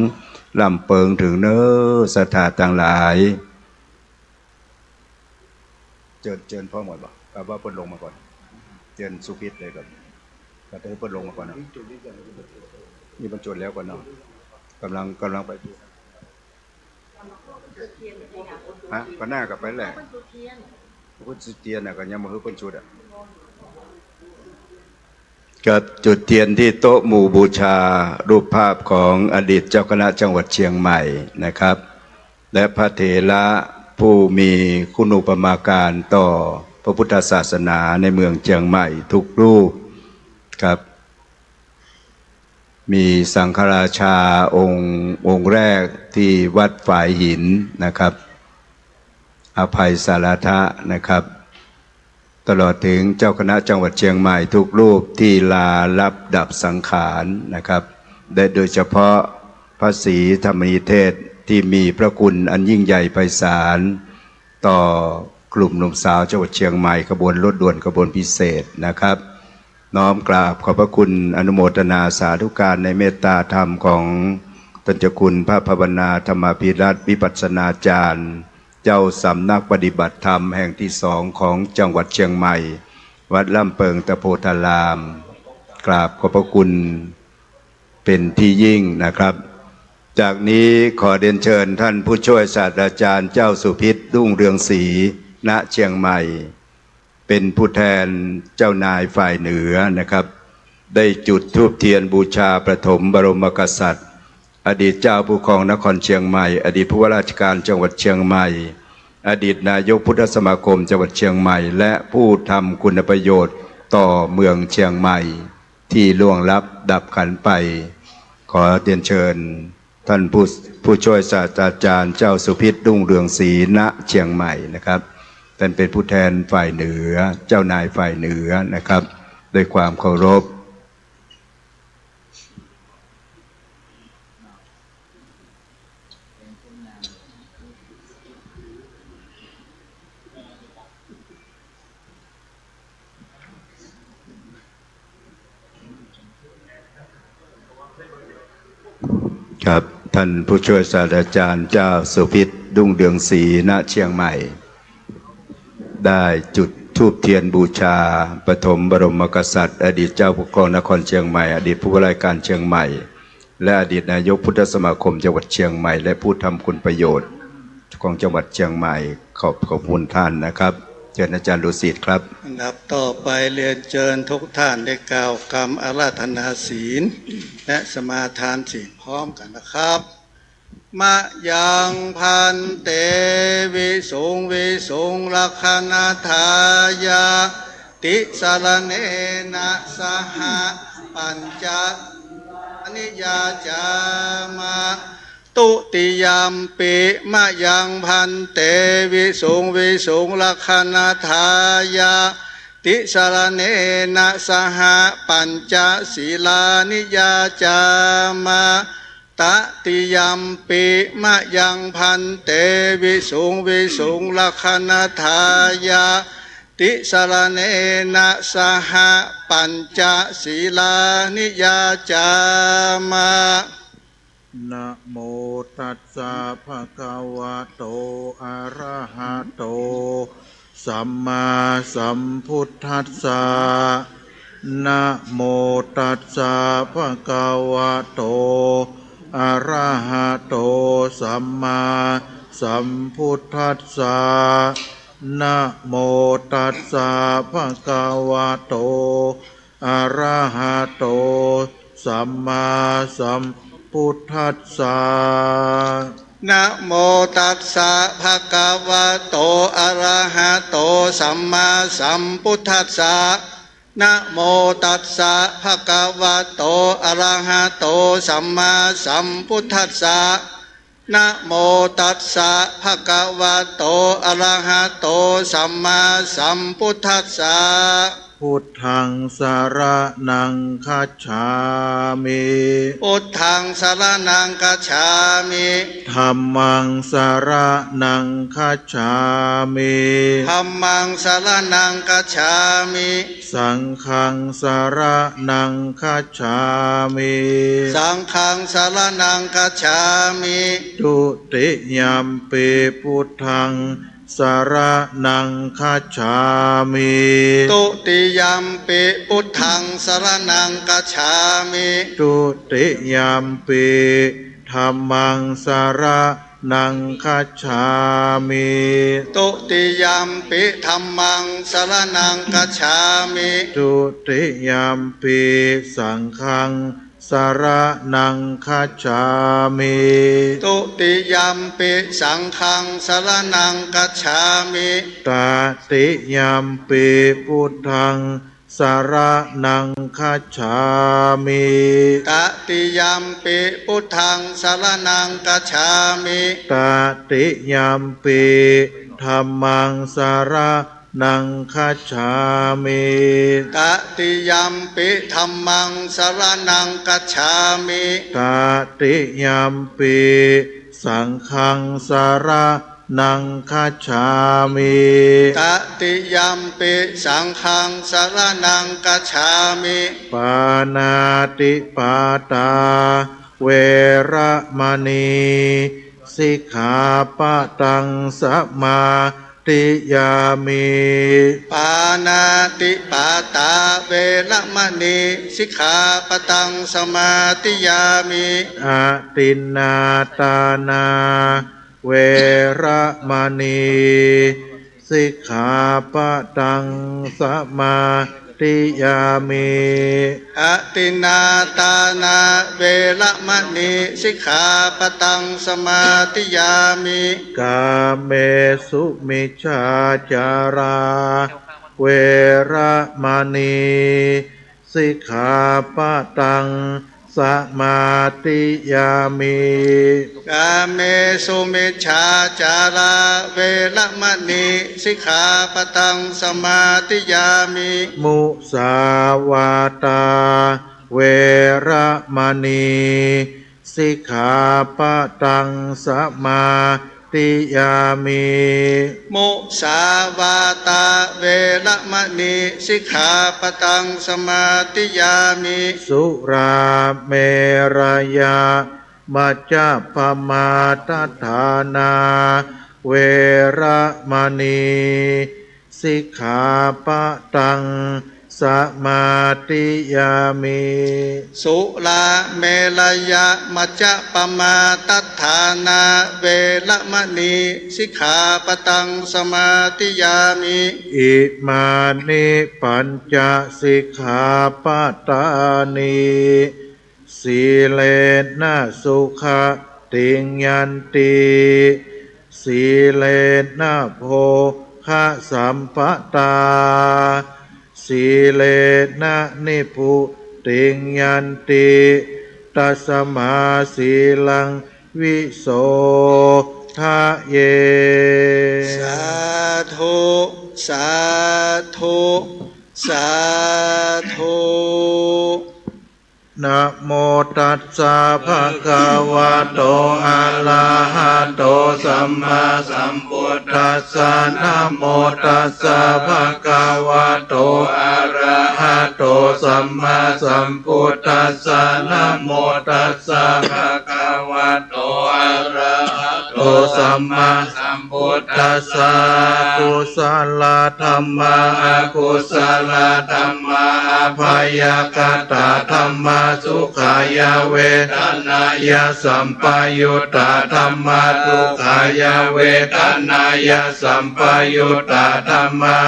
ลำเปิงถึงเน้อสถานต่างหลายเจิญพ่อหมดบ่กับว่าเพิ่นลงมาก่อนเจิญสุพิษเลยครับก็จะให้เพิ่นลงมาก่อนนะนี่บรรจุแล้วก่อนเนาะกำลังไปฮะก็น่ากับไปแหละพุทธเทียนน่ะก็ยังมาคือเพิ่นจุดอ่ะกับจุดเทียนที่โต๊ะหมู่บูชารูปภาพของอดีตเจ้าคณะจังหวัดเชียงใหม่นะครับและพระเถระผู้มีคุณูปมาการต่อพระพุทธศาสนาในเมืองเชียงใหม่ทุกรูปครับมีสังฆราชาองค์แรกที่วัดฝ่ายหินนะครับอภัยสารทะนะครับตลอดถึงเจ้าคณะจังหวัดเชียงใหม่ทุกรูปที่ลารับดับสังขารนะครับได้โดยเฉพาะพระศรีธรรมนิเทศที่มีพระคุณอันยิ่งใหญ่ไพศาลต่อกลุ่มหนุ่มสาวจังหวัดเชียงใหม่ขบวนรถด่วนขบวนพิเศษนะครับน้อมกราบขอบพระคุณอนุโมทนาสาธุการในเมตตาธรรมของท่านเจ้าคุณพระภาวนาธรรมาภิรัตน์วิปัสสนาจารย์เจ้าสำนักปฏิบัติธรรมแห่งที่2ของจังหวัดเชียงใหม่วัดลำเปิงตะโพธารามกราบขอบพระคุณเป็นที่ยิ่งนะครับจากนี้ขอเรียนเชิญท่านผู้ช่วยศาสตราจารย์เจ้าสุพิษรุ่งเรืองศรีณเชียงใหม่เป็นผู้แทนเจ้านายฝ่ายเหนือนะครับได้จุดธูปเทียนบูชาประถมบรมกษัตริย์อดีตเจ้าผู้ครองนครเชียงใหม่อดีตผู้ว่าราชการจังหวัดเชียงใหม่อดีตนายกพุทธสมาคมจังหวัดเชียงใหม่และผู้ทำคุณประโยชน์ต่อเมืองเชียงใหม่ที่ล่วงลับดับขันไปขอเรียนเชิญท่านผู้ช่วยศาสตราจารย์เจ้าสุพิษรุ่งเรืองศรีณเชียงใหม่นะครับท่านเป็นผู้แทนฝ่ายเหนือเจ้านายฝ่ายเหนือนะครับด้วยความเคารพ ครับท่านผู้ช่วยศาสตราจารย์เจ้าสุพิษรุ่งเรืองศรีณเชียงใหม่ ได้จุดธูปเทียนบูชาปฐมบรมกษัตริย์อดีตเจ้าปกครองนครเชียงใหม่อดีตผู้ว่าราชการเชียงใหม่และอดีตนายกพุทธสมาคมจังหวัดเชียงใหม่และผู้ทำคุณประโยชน์ของจังหวัดเชียงใหม่ขอบคุณท่านนะครับเชิญอาจารย์ดุสิตครับอันดับต่อไปเรียนเชิญทุกท่านได้กล่าวคำอาราธนาศีลและสมาทานศีลพร้อมกันนะครับมะยังพันเตวิสุงวิสุงลักขณทายาติสารเนนะสหปัญจนิยาจามาตุติยามปิมะยังพันเตวิสุงวิสุงลักขณทายาติสารเนนะสหปัญจศีลานิยาจามาตติยามปิมะยังพันเตวิสุงวิสุงลักขณทายาติสารเนนะสหปัญจศีลานิยาจามานะโมตัสสะภะคะวะโตอะระหะโตสัมมาสัมพุทธัสสะนะโมตัสสะภะคะวะโตอะระหะโตสัมมาสัมพุทธัสสะนะโมตัสสะภะคะวะโตอะระหะโตสัมมาสัมพุทธัสสะนะโมตัสสะภะคะวะโตอะระหะโตสัมมาสัมพุทธัสสะนะโมตัสสะภะคะวะโตอะระหะโตสัมมาสัมพุทธัสสะนะโมตัสสะภะคะวะโตอะระหะโตสัมมาสัมพุทธัสสะพุทธังสารนังคัจฉามิพุทธังสารนังคัจฉามิธัมมังสารนังคัจฉามิธัมมังสารนังคัจฉามิสังฆังสารนังคัจฉามิสังฆังสารนังคัจฉามิทุติยมปิพุทธังสารนังคัจฉามิตุติยมปิพุทธังสารนังคัจฉามิทุติยมปิธัมมังสารนังคัจฉามิตุติยมปิธัมมังสารนังคัจฉามิทุติยมปิสังฆังสารนังคัจฉามิตุติยมปิสังฆังสารนังคัจฉามิตติยมปิพุทธังสารนังคัจฉามิตติยมปิพุทธังสารนังคัจฉามิตติยมปิธัมมังสารนังคัจฉามิตติยมปิธัมมังสารนังคัจฉามิตติยมปิสังฆังสารนังคัจฉามิตติยมปิสังฆังสารนังคัจฉามิปานาติปาตาเวระมณีสิกขาปะทังสัมมาติยามิปานาติปาตาเวระมณีสิกขาปะทังสมาติยามิอะตินนาตานาเวระมณีสิกขาปะทังสมาติยามิอะตินนาตานาเวระมณีสิกขาปะทังสมาติยามิกาเมสุมิจฉาจาราเวระมณีสิกขาปะทังสมาติยามิกาเมสุมิจฉาจาราเวระมณีสิกขาปะทังสมาติยามิมุสาวาตาเวระมณีสิกขาปะทังสมาติยามิมุสาวาตาเวระมณีสิกขาปะทังสมาติยามิสุราเมรยะ มัจจปมาทฐานา เวระมณีสิกขาปะตังสมาธิยามิ สุลาเมลยะมัจจปมาตัฏฐานาเวระมณีสิกขาปะตังสมาธิยามิ อิมานิปัญจสิกขาปตานิสีเลนะสุขติงยันติสีเลนะโภคะสัมปตาสีเลนะนิพุติงยันติตัสมาสีลังวิโสทะเย สาธุสาธุสาธุ นะโมตัสสะภะคะวะโตอะระหะโตสัมมาสัมพุทธัสสะนะโมตัสสะภะคะวะโตอะระหะโตสัมมาสัมพุทธัสสะนะโมตัสสะภะคะวะโตอะระหะโตสัมมาสัมพุทธัสสะกุศลธัมมาอกุศลธัมมาอภยกตาธัมมาสุขายาเวทนายาสัมปยุตตาธัมมาทุกขายาเวทนายาสัมปยุตตาธัมมา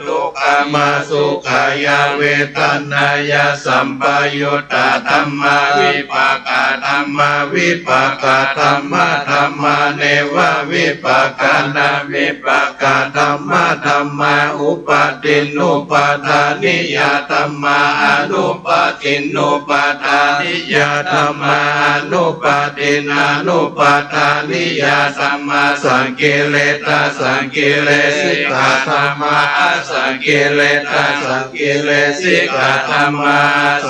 ทุกขามาสุขายาเวทนายาสัมปยุตตาธัมมาวิปากาธัมมาวิปากาธัมมาธัมมาเนวะวิปากานาวิปากาธัมมาธัมมาอุปาทินุปาทานิยาธัมมาอนุปาทินุปาทานิยาธัมมาอนุปาทินานุปาทานิยาธัมมาสังกิเลตาสังกิเลสิกขาธัมมาสังกิเลตาสังกิเลสิกขาธัมมา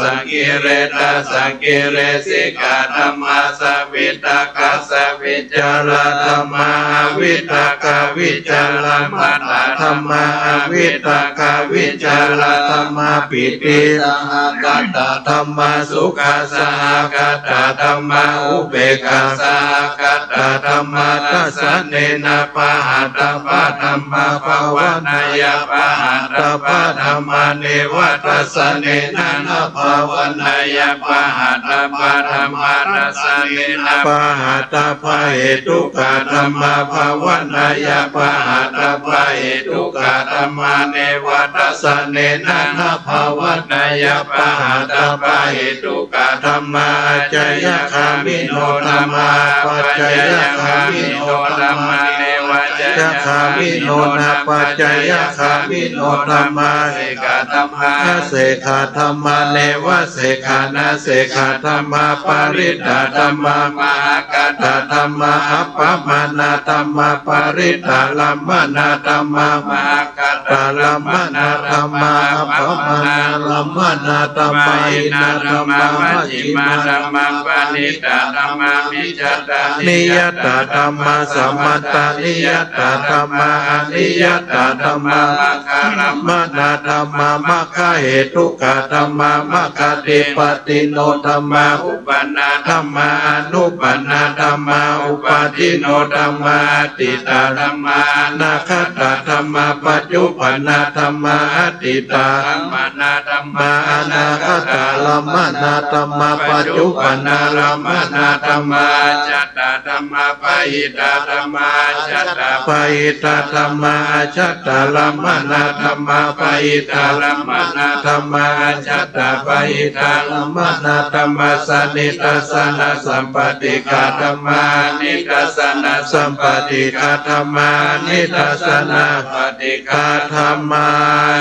สังกิเลตาสังกิเลสิกขาธัมมาสวิตากาสวิจารธัมมาวิตากาวิจารมัตตธัมมาวิตากาวิจารธัมมาปิติสหกัตตธัมมาสุขาสหกัตตธัมมาอุเบกขาสหกัตตธัมมาทัสสะเนนะปะหะตปะธัมมาภาวนายะปะหะตปะธัมมาเนวะทัสสะเนนะนะภาวนายะปะหะตปะธัมมาทัสสะเนนะปะหะตปะเหตุกะธัมมาภาวนายะปะหะตปะเหตุกะธัมมาเนวะทัสสะเนนะนะภาวนายะปะหะตปะเหตุกะธัมมาจยะคามิโนธัมมาปัจจยะคามิโนธัมมาเนวะจยะคามิโนนะปัจจยะคามิโนธัมมาเสกะธัมมาเสกะธัมมาเนวะเสกะนะเสกะธัมมาปริตตธัมมามหกัตตธัมมาอัปปมานาธัมมาปริตตลัมมานาธัมมามหกัตตลัมมานาธัมมาอัปปมานาลัมมานาธัมมาอินาธัมมามัจฉิมาธัมมาปณิตาธัมมามิจจตานิยตาธัมมาสัมมัตตานิยตาธัมมาอนิยตาธัมมามัคคารัมมานาธัมมามัคคาเหตุกะธัมมามัคคติปติโนธัมมาอุปนาธัมมาอนุปนาธัมมาอุปาทิโนธัมมาติตาธัมมานาคตาธัมมาปัจจุปนาธัมมาติตาธัมมานาธัมมาอนาคตาลัมมานาธัมมาปัจจุปนาลัมมานาธัมมาจัตตาธัมมาปะหิตาธัมมาจัตตาปะหิตาธัมมาจัตตาลัมมานาธัมมาปะหิตาลัมมานาธัมมาจัตตาปะหิตาลัมมานาธัมมาสนิทัสสนะสัมปติกาธัมมานิทัสสนะสัมปติกาธัมมานิทัสสนะปฏิกาธัมมา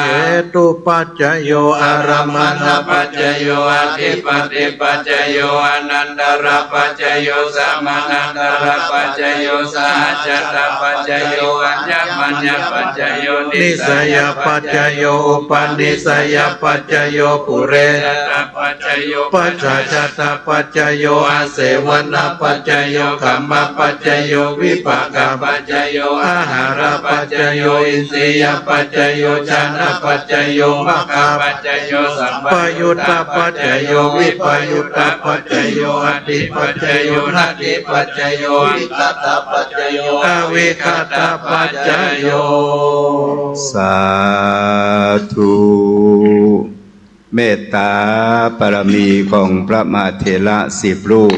เหตุปัจจโยอารัมมณปัจจโยอธิปติปัจจโยอนันตระปัจจโยสัมมานันตระปัจจโยสหัจจตปัจจโยอัญญมัญญปัจจโยนิสยปัจจโยอุปนิสยปัจจโยปุเรชปัจจโยปัจจจตปัจจโยอาเสวนปัจจโยกัมมปัจจโยวิปากปัจจโยอาหารปัจจโยอินทรียปัจจโยฌานปัจจโยมรรคปัจจโย โยสัม ปยุตตปัจจโยวิปยุตตปัจจโยอติปัจจโยนัตติปัจจโยวิคัตตปัจจโยอวิคัตตปัจจโย สาธุเมตตาบารมีของพระมหาเถระ10 รูป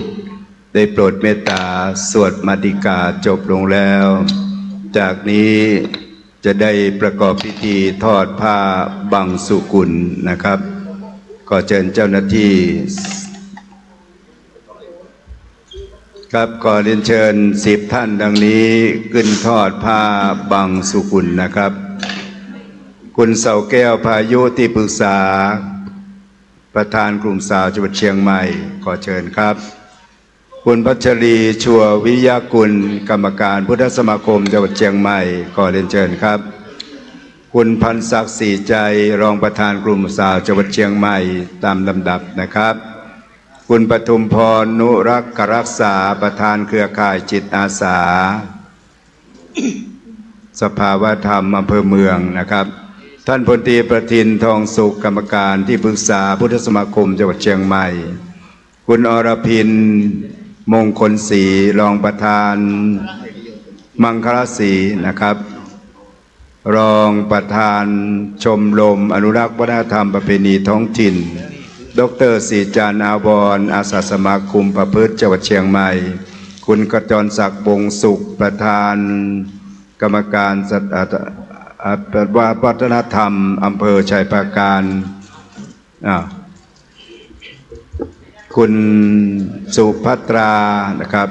ได้โปรดเมตตาสวดมาติกาจบลงแล้ว จากนี้จะได้ประกอบพิธีทอดผ้าบังสุกุลนะครับขอเชิญเจ้าหน้าที่ครับขอเรียนเชิญ10 ท่านดังนี้ขึ้นทอดผ้าบังสุกุลนะครับคุณเสาแก้วพายุที่ปรึกษาประธานกลุ่มสาวจังหวัดเชียงใหม่ขอเชิญครับคุณพัชรีชัววิยากุลกรรมการพุทธสมาคมจังหวัดเชียงใหม่ขอเรียนเชิญครับคุณพันศักดิ์ศรีใจรองประธานกลุ่มสาวจังหวัดเชียงใหม่ตามลำดับนะครับคุณปทุมพรนุรักษ์รักษาประธานเครือข่ายจิตอาสาสภาวธรรมอำเภอเมืองนะครับท่านพลตรีประทินทองสุขกรรมการที่ปรึกษาพุทธสมาคมจังหวัดเชียงใหม่คุณอรพินมงคลศรีรองประธานมังคลศรีนะครับรองประธานชมรมอนุรักษ์วัฒนธรรมประเพณีท้องถิ่นดร.ศรีจารย์อาวรอาสาสมาคมประพฤติจังหวัดเชียงใหม่คุณกจรศักดิ์วงศ์สุขประธานกรรมการวัฒนธรรมอำเภอชัยปราการคุณสุภัตรานะครับ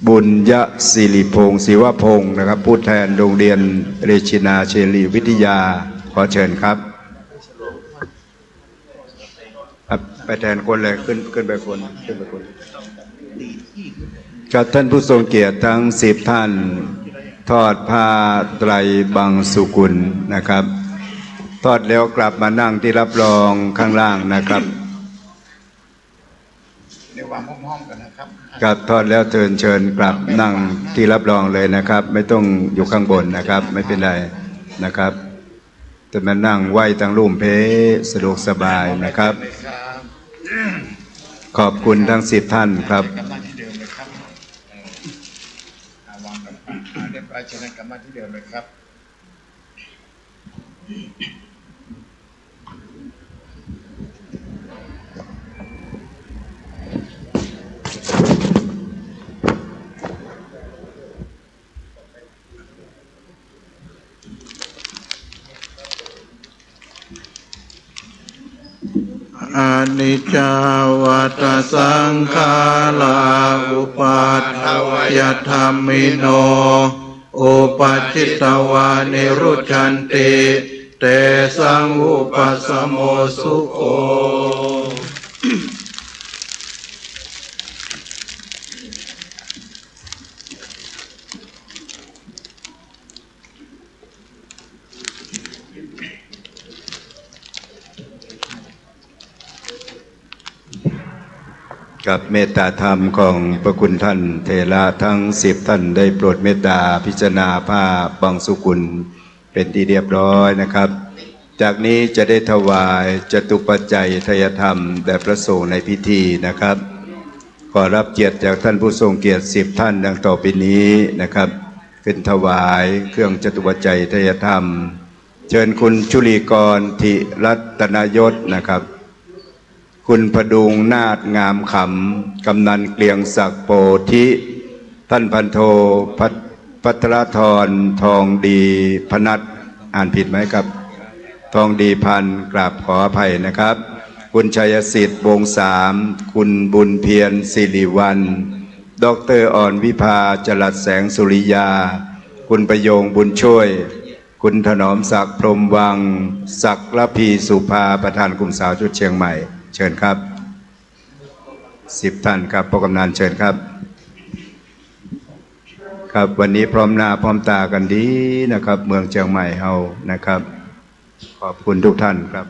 บุญยศิริพงศ์ศิวพงศ์นะครับผู้แทนโรงเรียนเรชินาเชลีวิทยาขอเชิญครับไปแทนคนเลยขึ้นไปคนกับท่านผู้ทรงเกียรติทั้ง10 ท่านทอดผ้าไตรบังสุกุลนะครับทอดแล้วกลับมานั่งที่รับรองข้างล่างนะครับเดี๋ยววางห้องๆกันนะครับกับทอดแล้วเชิญกลับนั่งที่รับรองเลยนะครับไม่ต้องอยู่ข้างบนนะครับไม่เป็นไรนะครับแต่มานั่งไหวทางลุ่มเพสะดวกสบายนะครับขอบคุณทั้ง10 ท่านครับวางกับเรียบร้อยเชิญกลับมาที่เดิมเลยครับอนิจจาวัฏสังขาราอุปัฏฐวยธรรมิโนอุปัชชิตวานิรุชชันติเตสังอุปสมโมสุโขกับเมตตาธรรมของพระคุณท่านเถระทั้ง10 ท่านได้โปรดเมตตาพิจารณาผ้าบังสุกุลเป็นที่เรียบร้อยนะครับจากนี้จะได้ถวายจตุปัจจัยทายธรรมแด่พระสงฆ์ในพิธีนะครับขอรับเกียรติจากท่านผู้ทรงเกียรติ10 ท่านดังต่อไปนี้นะครับขึ้นถวายเครื่องจตุปัจจัยทายธรรมเชิญคุณชุลีกรธิรัตนยศนะครับคุณพดุงนาฏงามขำกำนันเกลียงศักดิ์โพธิท่านพันโทพัทรธรทองดีพนัทอ่านผิดไหมครับทองดีพันกราบขออภัยนะครับคุณชัยสิทธิ์วงสามคุณบุญเพียรสิริวันดร.อ่อนวิภาจรัสแสงสุริยาคุณประโยงบุญช่วยคุณถนอมศักดิ์พรหมวังศักดิ์ละพีสุภาประธานกลุ่มสาวชุดเชียงใหม่เชิญครับ10 ท่านครับพ่อกำนันเชิญครับครับวันนี้พร้อมหน้าพร้อมตากันดีนะครับเมืองเชียงใหม่เฮานะครับขอบคุณทุกท่านครับ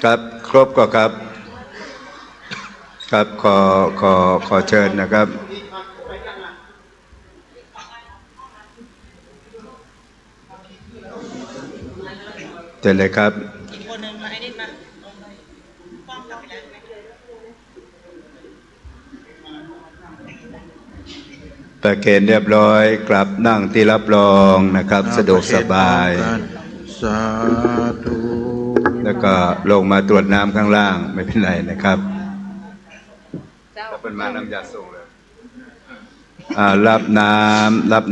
ครับครบก็ครับครับขอเชิญนะครับเชิญเลยครับประเคนเรียบร้อยกลับนั่งที่รับรองนะครับสะดวกสบายสาธุ แล้วก็ลงมาตรวจน้ำข้างล่างไม่เป็นไรนะครับถ้าเป็นมาน้ำยาส่งเลยรับ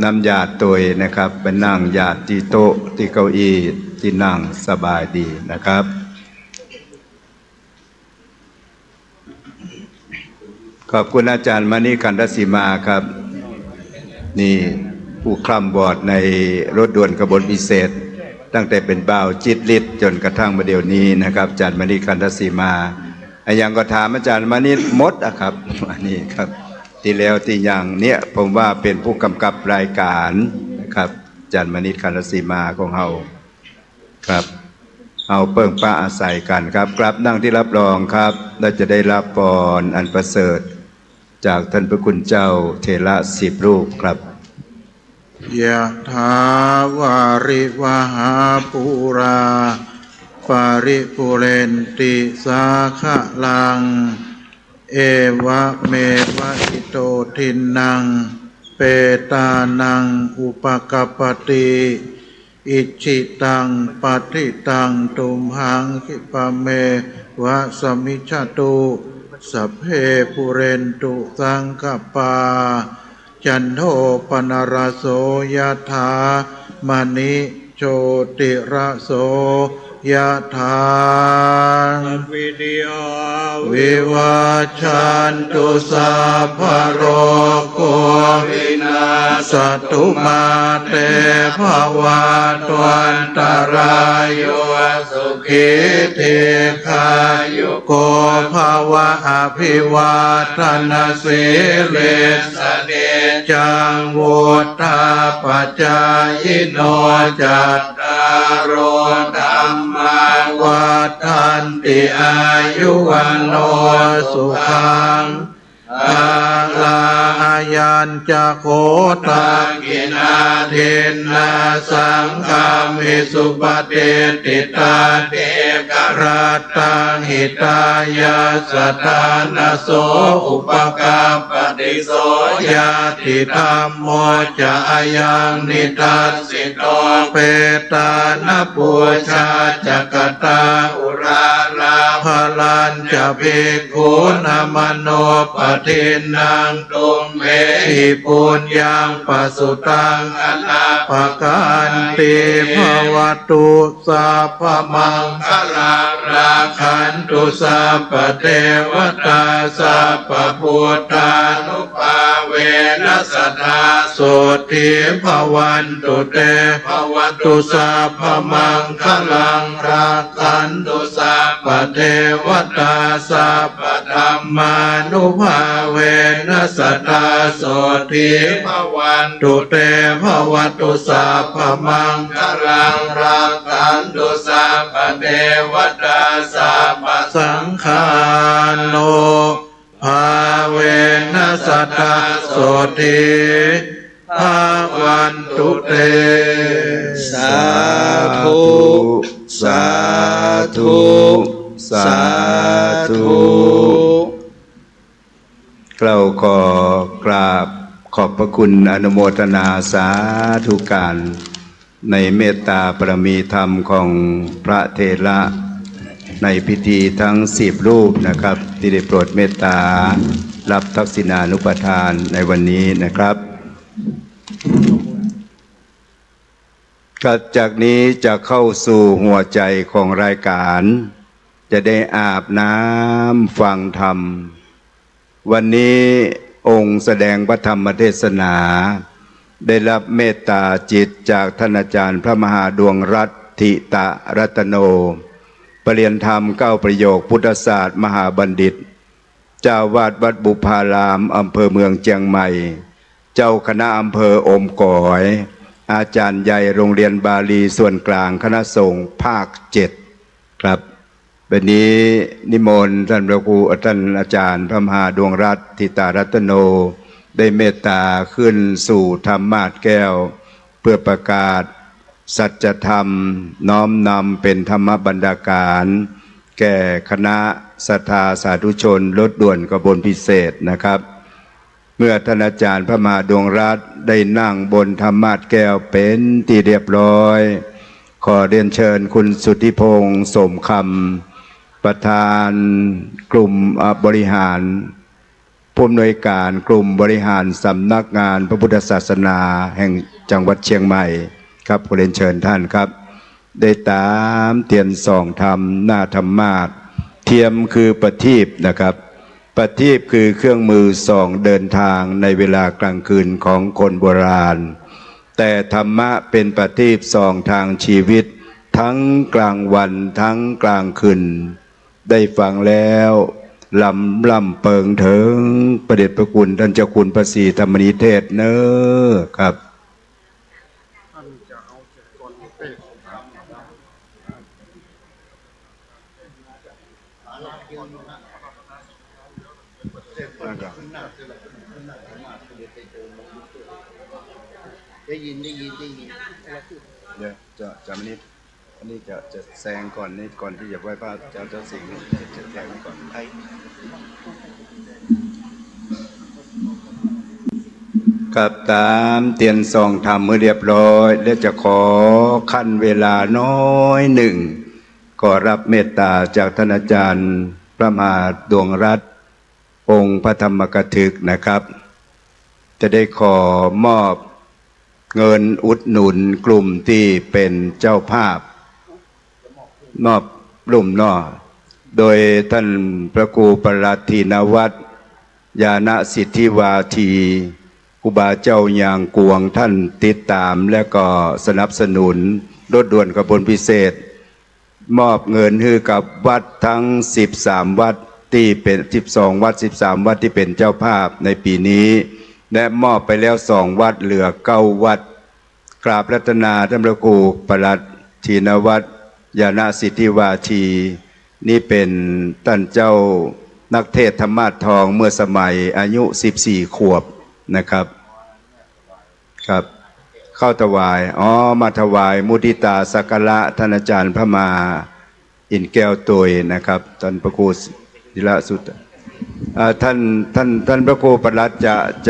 น้ำยาตุยนะครับไปนั่งหยาดที่โต๊ะที่เก้าอี้ที่นั่งสบายดีนะครับขอบคุณอาจารย์มณีคันธสีมาครับนี่ผู้คล่ำบอดในรถด่วนขบวนพิเศษตั้งแต่เป็นบ่าวจิตฤทธิ์จนกระทั่งมาเดี๋ยวนี้นะครับอาจารย์มณีคันธสีมาอย่างก็ถามอาจารย์มณีมดอะครับอันนี้ครับที่แล้วที่อย่างเนี้ยผมว่าเป็นผู้กำกับรายการนะครับอาจารย์มณีคันธสีมาของเราครับเอาเปิ้งป้าอาศัยกันครับกลับนั่งที่รับรองครับเราจะได้รับพรอันประเสริฐจากท่านพระคุณเจ้าเถระ10 รูปครับยะถาวาริวหาปุราปาริปุเรนติสาคะลังเอวะเมวะอิโตทินังเปตานังอุปกัปปติอิจิตังปฏิตังตุมหังคิปะเมวะสมิจฉตุสัพเพปุเรนตุสังกปาจันโทปนรโสยถามณิโชติระโสยถาวิริยวิวัชชันตุสัพพะโรโควินาศตุมาเตภวัตวันตรายโยสุขิธิคายุโกภวะอภิวาทนาสิเลสเนจังวุฒาปัจจายโนจัตตารโอธัมมาวัฏันติอายุวันโนสุขังอาลายัญจะโคตังกินาเทนะสังฆามิสุปฏิติตาเตกราตังหิตายาสถานโสอุปกาปฏิโสยาติธรรมโมจะอายังนิทัสสิโตเปตานปุชาจักตาอุราราภลันจะภิกขุนามโนปทินังตุมเหหิปุญญังปสุตังอนาปกันติภวตุสัพพมังคลาราคันตุสัพพเทวตาสัพพพุทธานุภาเวนัสสทาโสติภวันตุเตภวตุสัพพมังคลังราคันตุสัพพเทวตาสัพพธัมมานุภาเวนัสสทาโสติภวันตุเตภวตุสัพพมังคลังราคันตุสัพพเทวตาสัพพสังฆาโนภาเวนัสสทาโสติภวันตุเตสาธุสาธุสาธุเราขอกราบขอบพระคุณอนุโมทนาสาธุการในเมตตาปรมีธรรมของพระเถระในพิธีทั้ง10 รูปนะครับที่ได้โปรดเมตตารับทักษิณานุปทานในวันนี้นะครับจากนี้จะเข้าสู่หัวใจของรายการจะได้อาบน้ำฟังธรรมวันนี้องค์แสดงพระธรรมเทศนาได้รับเมตตาจิตจากท่านอาจารย์พระมหาดวงรัตน์ธิตะรัตโนปรริยนธรรม9 ประโยคพุทธศาสตร์มหาบัณฑิตเจ้าวาดวัดบุพารามอำเภอเมืองเชียงใหม่เจ้าคณะอำเภออมก๋อยอาจารย์ใหญ่โรงเรียนบาลีส่วนกลางคณะสงฆ์ภาค 7ครับ วันนี้นิมนต์ท่านพระครูท่านอาจารย์พระมหาดวงรัตน์ทิตารัตโนได้เมตตาขึ้นสู่ธรรมาสน์แก้วเพื่อประกาศสัจธรรมน้อมนำเป็นธรรมบรรณาการแก่คณะศรัทธาสาธุชนรถด่วนกระบวนพิเศษนะครับเมื่อท่านอาจารย์พระมหาดวงรัตน์ได้นั่งบนธรรมาสน์แก้วเป็นที่เรียบร้อยขอเรียนเชิญคุณสุทธิพงษ์สมคำประธานกลุ่มบริหารผู้อำนวยการกลุ่มบริหารสำนักงานพระพุทธศาสนาแห่งจังหวัดเชียงใหม่ครับขอเรียนเชิญท่านครับได้ตามเทียนส่องธรรมหน้าธรรมาสน์เทียมคือประทีปนะครับประทีปคือเครื่องมือส่องเดินทางในเวลากลางคืนของคนโบราณแต่ธรรมะเป็นประทีปส่องทางชีวิตทั้งกลางวันทั้งกลางคืนได้ฟังแล้วลำเปิงถึงประเดชพระคุณท่านเจ้าคุณพระศรีธรรมนิเทศเนอครับได้ยินเดี๋ยวจะอันนี้จะแซงก่อนนี่ก่อนที่จะไหว้พระเจ้าสิงห์จะแซงก่อนกับตามเตียนส่องธรรมเมื่อเรียบร้อยและจะขอขั้นเวลาน้อยหนึ่งขอรับเมตตาจากท่านอาจารย์พระมหาดวงรัตน์องค์พระธรรมกถึกนะครับจะได้ขอมอบเงินอุดหนุนกลุ่มที่เป็นเจ้าภาพมอบรุ่มนอโดยท่านพระครูปรัตถินวัตรญาณสิทธิวาทีครูบาเจ้าอยางกวงท่านติดตามและก็สนับสนุนรถด่วนขบวนพิเศษมอบเงินให้กับวัดทั้ง13วัดที่เป็น12วัด13วัดที่เป็นเจ้าภาพในปีนี้และมอบไปแล้ว2วัดเหลือ9วัดกราบรัตนาท่านพระครูปรัตถินวัตรญาณสิทธิวาทีนี่เป็นท่านเจ้านักเทศธรรมาสน์ทองเมื่อสมัยอายุ14ขวบนะครับครับเข้าถวายมาถวายมุทิตาสักการะท่านอาจารย์พระมหาอินแก้วตัวยนะครับท่านพระครูศิลสุตท่านพระครูปรัต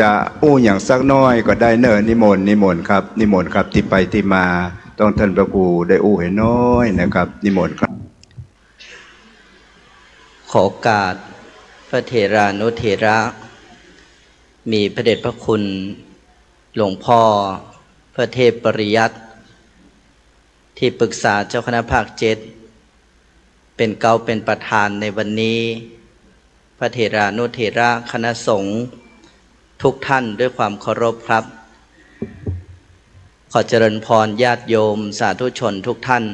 จะอู้อย่างสักน้อยก็ได้เนอนิมนต์ครับที่ไปที่มาต้องท่านพระครูได้อู้ให้น้อยนะครับนิมนต์ครับขอโอกาสพระเถรานุเถระมีพระเดชพระคุณหลวงพ่อพระเทพปริยัติที่ปรึกษาเจ้าคณะภาค7เป็นประธานในวันนี้พระเถรานุเถระคณะสงฆ์ทุกท่านด้วยความเคารพครับขอเจริญพรญาติโยมสาธุชนทุกท่าน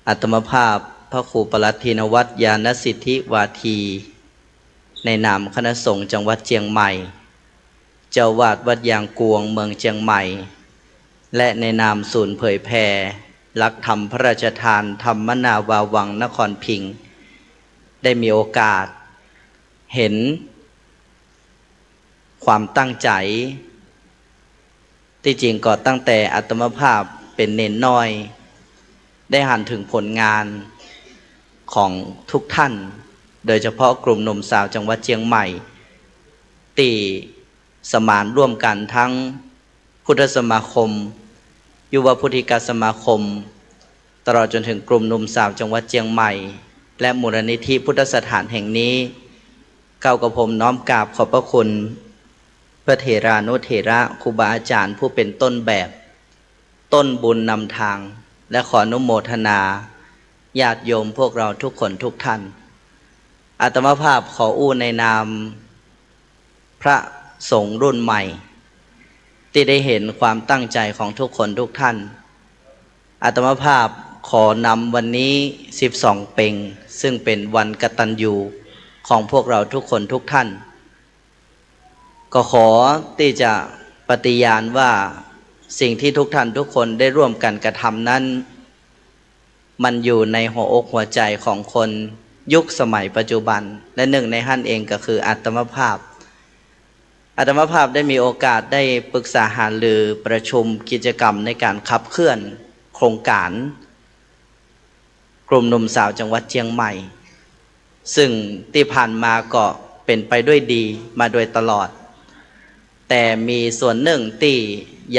อาตมภาพพระครูปรัตถินวัตรญาณสิทธิวาทีในนามคณะสงฆ์จังหวัดเชียงใหม่เจ้าวาดวัดยางกวงเมืองเชียงใหม่และในนามศูนย์เผยแผ่หลักธรรมพระราชทานธรรมนาวาวังนครพิงค์ได้มีโอกาสเห็นความตั้งใจที่จริงก็ตั้งแต่อาตมภาพเป็นเนนน้อยได้หันถึงผลงานของทุกท่านโดยเฉพาะกลุ่มหนุ่มสาวจังหวัดเชียงใหม่ตีสมานร่วมกันทั้งพุทธสมาคมยุวพุทธิกสมาคมตลอดจนถึงกลุ่มหนุ่มสาวจังหวัดเชียงใหม่และมูลนิธิพุทธสถานแห่งนี้ก้าวกระผมน้อมกราบขอบพระคุณพระเถรานุเถระครูบาอาจารย์ผู้เป็นต้นแบบต้นบุญนำทางและขออนุโมทนาญาติโยมพวกเราทุกคนทุกท่านอาตมาภาพขออู้ในนามพระสงฆ์รุ่นใหม่ที่ได้เห็นความตั้งใจของทุกคนทุกท่านอาตมาภาพขอนำวันนี้12เพ็งซึ่งเป็นวันกตัญญูของพวกเราทุกคนทุกท่านก็ขอที่จะปฏิญาณว่าสิ่งที่ทุกท่านทุกคนได้ร่วมกันกระทำนั้น มันอยู่ในหัวอกหัวใจของคนยุคสมัยปัจจุบันและหนึ่งในท่านเองก็คืออาตมภาพได้มีโอกาสได้ปรึกษาหารือประชุมกิจกรรมในการขับเคลื่อนโครงการกลุ่มหนุ่มสาวจังหวัดเชียงใหม่ซึ่งที่ผ่านมาก็เป็นไปด้วยดีมาโดยตลอดแต่มีส่วนหนึ่งที่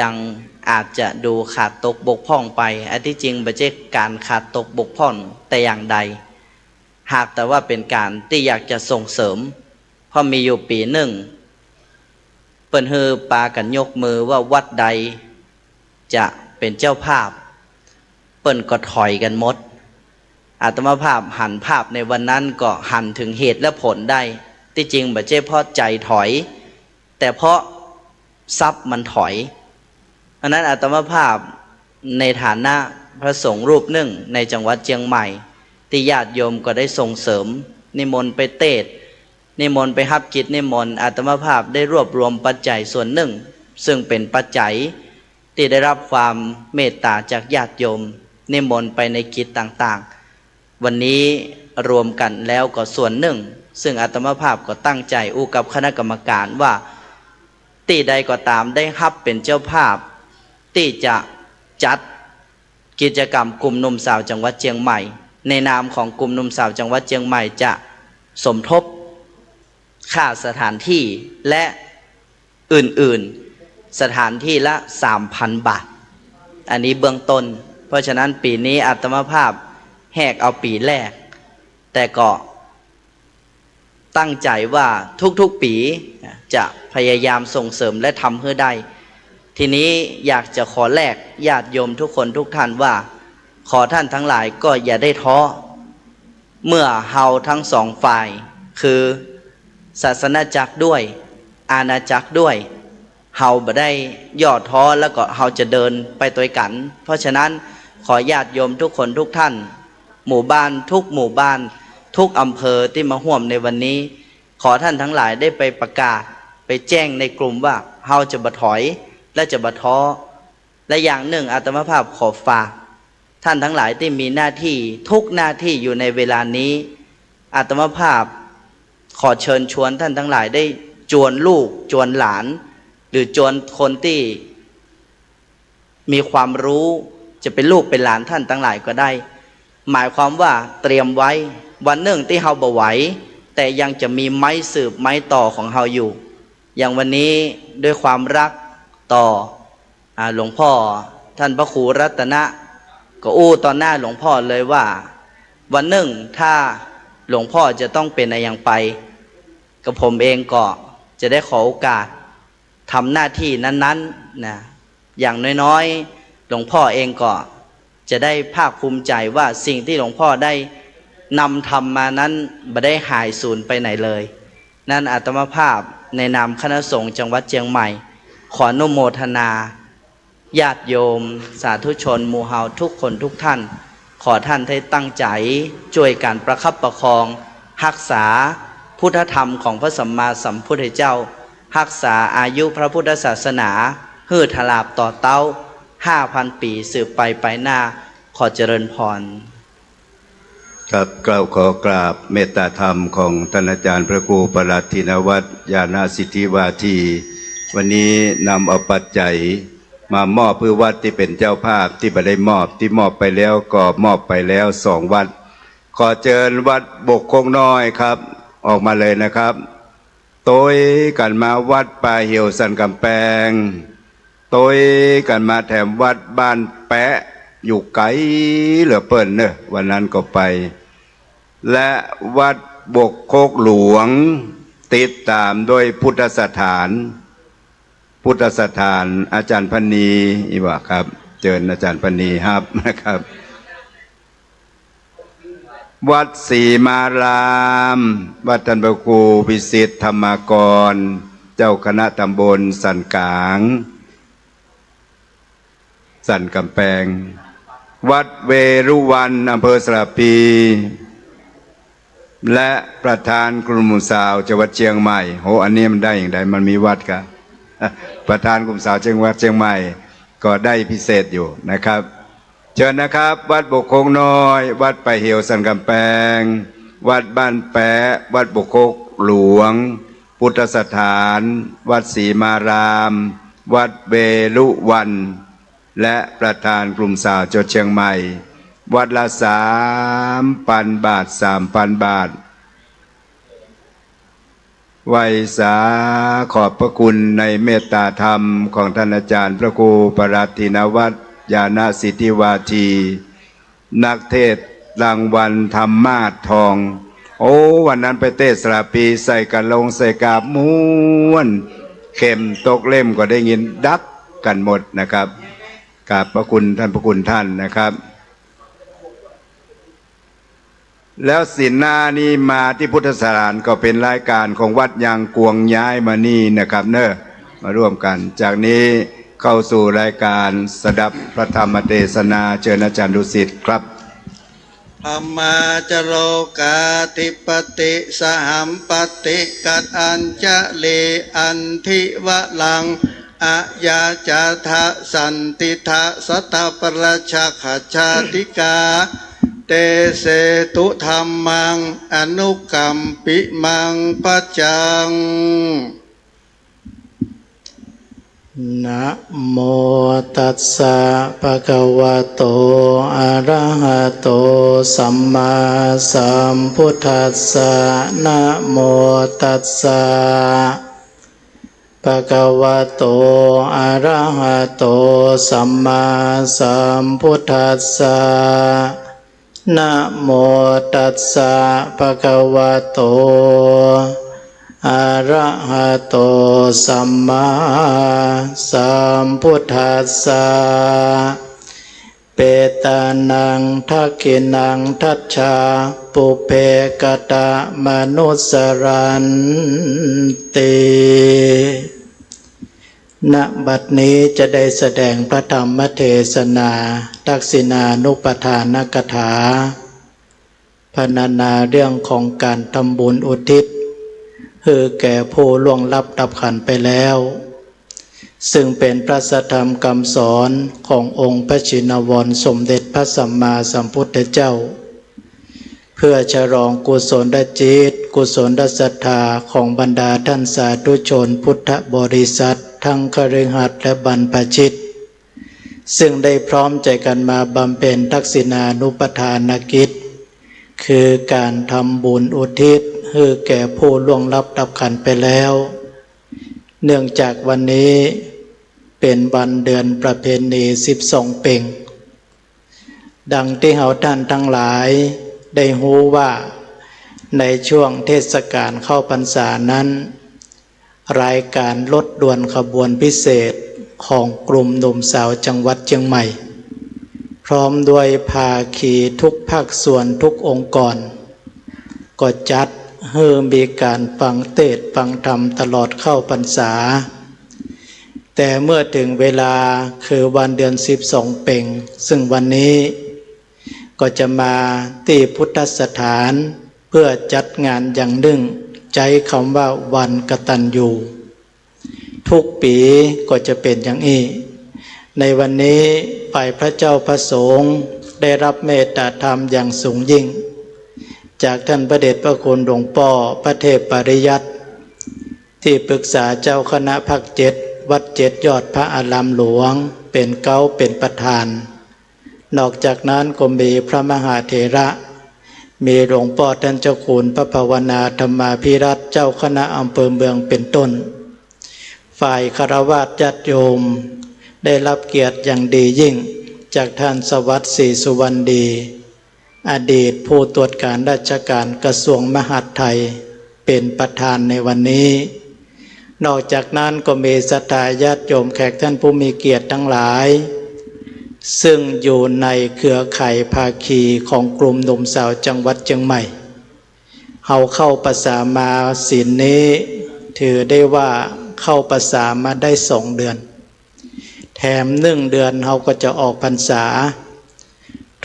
ยังอาจจะดูขาดตกบกพร่องไปอันที่จริงไม่ใช่การขาดตกบกพร่องแต่อย่างใดหากแต่ว่าเป็นการที่อยากจะส่งเสริมเพราะมีอยู่ปีหนึ่งเปิ้นฮือปากันยกมือว่าวัดใดจะเป็นเจ้าภาพเปิ้นก็ถอยกันหมดอาตมาภาพหันภาพในวันนั้นก็หันถึงเหตุและผลได้ที่จริงไม่ใช่เพราะใจถอยแต่เพราะทรัพย์มันถอยอันนั้นอาตมาภาพในฐานะพระสงฆ์รูปหนึ่งในจังหวัดเชียงใหม่ที่ญาติโยมก็ได้ส่งเสริมนิมนต์ไปเทศน์นิมนต์ไปฮับกิจนิมนต์อาตมาภาพได้รวบรวมปัจจัยส่วนหนึ่งซึ่งเป็นปัจจัยที่ได้รับความเมตตาจากญาติโยมนิมนต์ไปในกิจต่างๆวันนี้รวมกันแล้วก็ส่วนหนึ่งซึ่งอาตมาภาพก็ตั้งใจอู้กับคณะกรรมการว่าที่ใดก็ตามได้ฮับเป็นเจ้าภาพที่จะจัดกิจกรรมกลุ่มหนุ่มสาวจังหวัดเชียงใหม่ในนามของกลุ่มหนุ่มสาวจังหวัดเชียงใหม่จะสมทบค่าสถานที่และอื่นๆสถานที่ละ 3,000 บาทอันนี้เบื้องต้นเพราะฉะนั้นปีนี้อาตมาภาพแหกเอาปีแรกแต่ก็ตั้งใจว่าทุกๆปีจะพยายามส่งเสริมและทำให้ได้ทีนี้อยากจะขอแลกญาติโยมทุกคนทุกท่านว่าขอท่านทั้งหลายก็อย่าได้ท้อเมื่อเฮาทั้งสองฝ่ายคือศาสนาจักรด้วยอาณาจักรด้วยเฮาบ่ได้ย่อท้อแล้วก็เฮาจะเดินไปด้วยกันเพราะฉะนั้นขอญาติโยมทุกคนทุกท่านหมู่บ้านทุกหมู่บ้านทุกอำเภอที่มาร่วมในวันนี้ขอท่านทั้งหลายได้ไปประกาศไปแจ้งในกลุ่มว่าเฮาจะบ่ถอยและจะบ่ท้อและอย่างหนึ่งอาตมาภาพขอฝากท่านทั้งหลายที่มีหน้าที่ทุกหน้าที่อยู่ในเวลานี้อาตมาภาพขอเชิญชวนท่านทั้งหลายได้จวนลูกจวนหลานหรือจวนคนที่มีความรู้จะเป็นลูกเป็นหลานท่านทั้งหลายก็ได้หมายความว่าเตรียมไว้วันหนึ่งที่เฮาบ่ไหวแต่ยังจะมีไม้สืบไม้ต่อของเฮาอยู่อย่างวันนี้ด้วยความรักต่อหลวงพ่อท่านพระครูรัตนะก็อู้ตอนหน้าหลวงพ่อเลยว่าวันหนึ่งถ้าหลวงพ่อจะต้องเป็นอะไรอย่างไปกับผมเองก็จะได้ขอโอกาสทำหน้าที่นั้นๆนะอย่างน้อยๆหลวงพ่อเองก็จะได้ภาคภูมิใจว่าสิ่งที่หลวงพ่อได้นำทำมานั้นไม่ได้หายสูญไปไหนเลยนั่นอาตมาภาพในนามคณะสงฆ์จังหวัดเชียงใหม่ขออนุโมทนาญาติโยมสาธุชนหมู่เฮาทุกคนทุกท่านขอท่านให้ตั้งใจช่วยกันประคับประคองรักษาพุทธธรรมของพระสัมมาสัมพุทธเจ้ารักษาอายุพระพุทธศาสนาฮืดถลาบต่อเต้า 5,000 ปีสืบไปหน้าขอเจริญพรครับกล่าวขอกราบเมตตาธรรมของท่านอาจารย์พระครูประหลัดธินวัตรญาณสิทธิวาทีวันนี้นำเอาปัจจัยมามอบเพื่อวัดที่เป็นเจ้าภาพที่บ่ได้มอบที่มอบไปแล้วก็มอบไปแล้ว2 วัดขอเชิญวัดบกคงน้อยครับออกมาเลยนะครับโต้ยกันมาวัดป่าเหี่ยวสันกำแพงโต้ยกันมาแถมวัดบ้านแปะอยู่ไกลเหลือเปิ่นเนอะวันนั้นก็ไปและวัดบกโคกหลวงติดตามโดยพุทธสถานอาจารย์พณีอีว่าครับเชิญอาจารย์พณีครับนะครับวัดศรีมารามวัดท่านพระครูพิสิทธิ์ธรรมากรเจ้าคณะตำบลสันกลางสันกำแพงวัดเวรุวันอำเภอสระพีและประธานกลุ่มสาวจังหวัดเชียงใหม่โหอันนี้มันได้อย่างไรมันมีวัดกันประธานกลุ่มสาวจังหวัดเชียงใหม่ก็ได้พิเศษอยู่นะครับ เชิญนะครับ วัดบุกโคงน้อย วัดไปเหี่ยวสันกำแพงวัดบ้านแปะวัดบุกโคกหลวง พุทธสถาน วัดศรีมาราม วัดเวลุวัน และประธานกลุ่มสาวจังหวัดเชียงใหม่ วัดละ3,000 บาท 3,000 บาทไหว้สาขอบพระคุณในเมตตาธรรมของท่านอาจารย์พระครูปรัตตินวัฒน์ญาณสิทธิวาทีนักเทศรางวัลธรรมมาศทองโอ้วันนั้นไปเทศราปีใส่กันลงใส่กาบม้วนเข็มตกเล่มก็ได้ยินดักกันหมดนะครับกราบพระคุณท่านพระคุณท่านนะครับแล้วสินหน้านี้มาที่พุทธสถานก็เป็นรายการของวัดยางกวงย้ายมานี่นะครับเนอะมาร่วมกันจากนี้เข้าสู่รายการสดับพระธรรมเทศนาเชิญอาจารย์ดุสิตครับ ธรรมาจโรกาธิปติสหัมปติกัดอัญจะเลอันทิวะลังอะยาจาทะสันติทะสตปรชาขชาติกาเตเสตุธรรมังอนุกัมปิมังปัจจังนะโมตัสสะภะคะวะโตอะระหะโตสัมมาสัมพุทธัสสะนะโมตัสสะภะคะวะโตอะระหะโตสัมมาสัมพุทธัสสะนะโมตัสสะภะคะวะโตอะระหะโตสัมมาสัมพุทธัสสะเปตานังทักขินังทัชชาปุเพกตะมนุสรันติณบัดนี้จะได้แสดงพระธรรมเทศนาทักษิณานุปทานกถาพรรณนาเรื่องของการทำบุญอุทิศคือแก่ผู้ล่วงลับดับขันไปแล้วซึ่งเป็นพระสัทธรรมคำสอนขององค์พระชินวรสมเด็จพระสัมมาสัมพุทธเจ้าเพื่อฉลองกุศลจิตกุศลศรัทธาของบรรดาท่านสาธุชนพุทธบริษัททั้งคฤหัสถ์และบรรพชิตซึ่งได้พร้อมใจกันมาบำเพ็ญทักษิณานุปทานกิจคือการทำบุญอุทิศให้แก่ผู้ล่วงลับดับขันไปแล้วเนื่องจากวันนี้เป็นวันเดือนประเพณี12 เพ็งดังที่เราท่านทั้งหลายได้รู้ว่าในช่วงเทศกาลเข้าพรรษานั้นรายการรถด่วนขบวนพิเศษของกลุ่มหนุ่มสาวจังหวัดเชียงใหม่พร้อมด้วยภาคีทุกภาคส่วนทุกองค์กรก็จัดให้มีการฟังเทศน์ฟังธรรมตลอดเข้าพรรษาแต่เมื่อถึงเวลาคือวันเดือน12 เพ็งซึ่งวันนี้ก็จะมาที่พุทธสถานเพื่อจัดงานอย่างหนึ่งใจคำว่าวันกตัญญูทุกปีก็จะเป็นอย่างนี้ในวันนี้ฝ่ายพระเจ้าพระสงฆ์ได้รับเมตตาธรรมอย่างสูงยิ่งจากท่านพระเดชพระคุณหลวงพ่อพระเทพปริยัติที่ปรึกษาเจ้าคณะภาค7วัด7 ยอดพระอารามหลวงเป็นเก้าเป็นประธานนอกจากนั้นก็มีพระมหาเถระมีหลวงพ่อท่านเจ้าคุณพระภาวนาธรรมาภิรัตน์เจ้าคณะอำเภอเมืองเป็นต้นฝ่ายคฤหัสถ์ญาติโยมได้รับเกียรติอย่างดียิ่งจากท่านสวัสดิ์ศรีสุวรรณดีอดีตผู้ตรวจการราชการกระทรวงมหาดไทยเป็นประธานในวันนี้นอกจากนั้นก็มีศรัทธาญาติโยมแขกท่านผู้มีเกียรติทั้งหลายซึ่งอยู่ในเครือข่ายภาคีของกลุ่มหนุ่มสาวจังหวัดเชียงใหม่เฮาเข้าพรรษามาศีลนี้ถือได้ว่าเข้าพรรษามาได้2 เดือนแถม1 เดือนเฮาก็จะออกพรรษา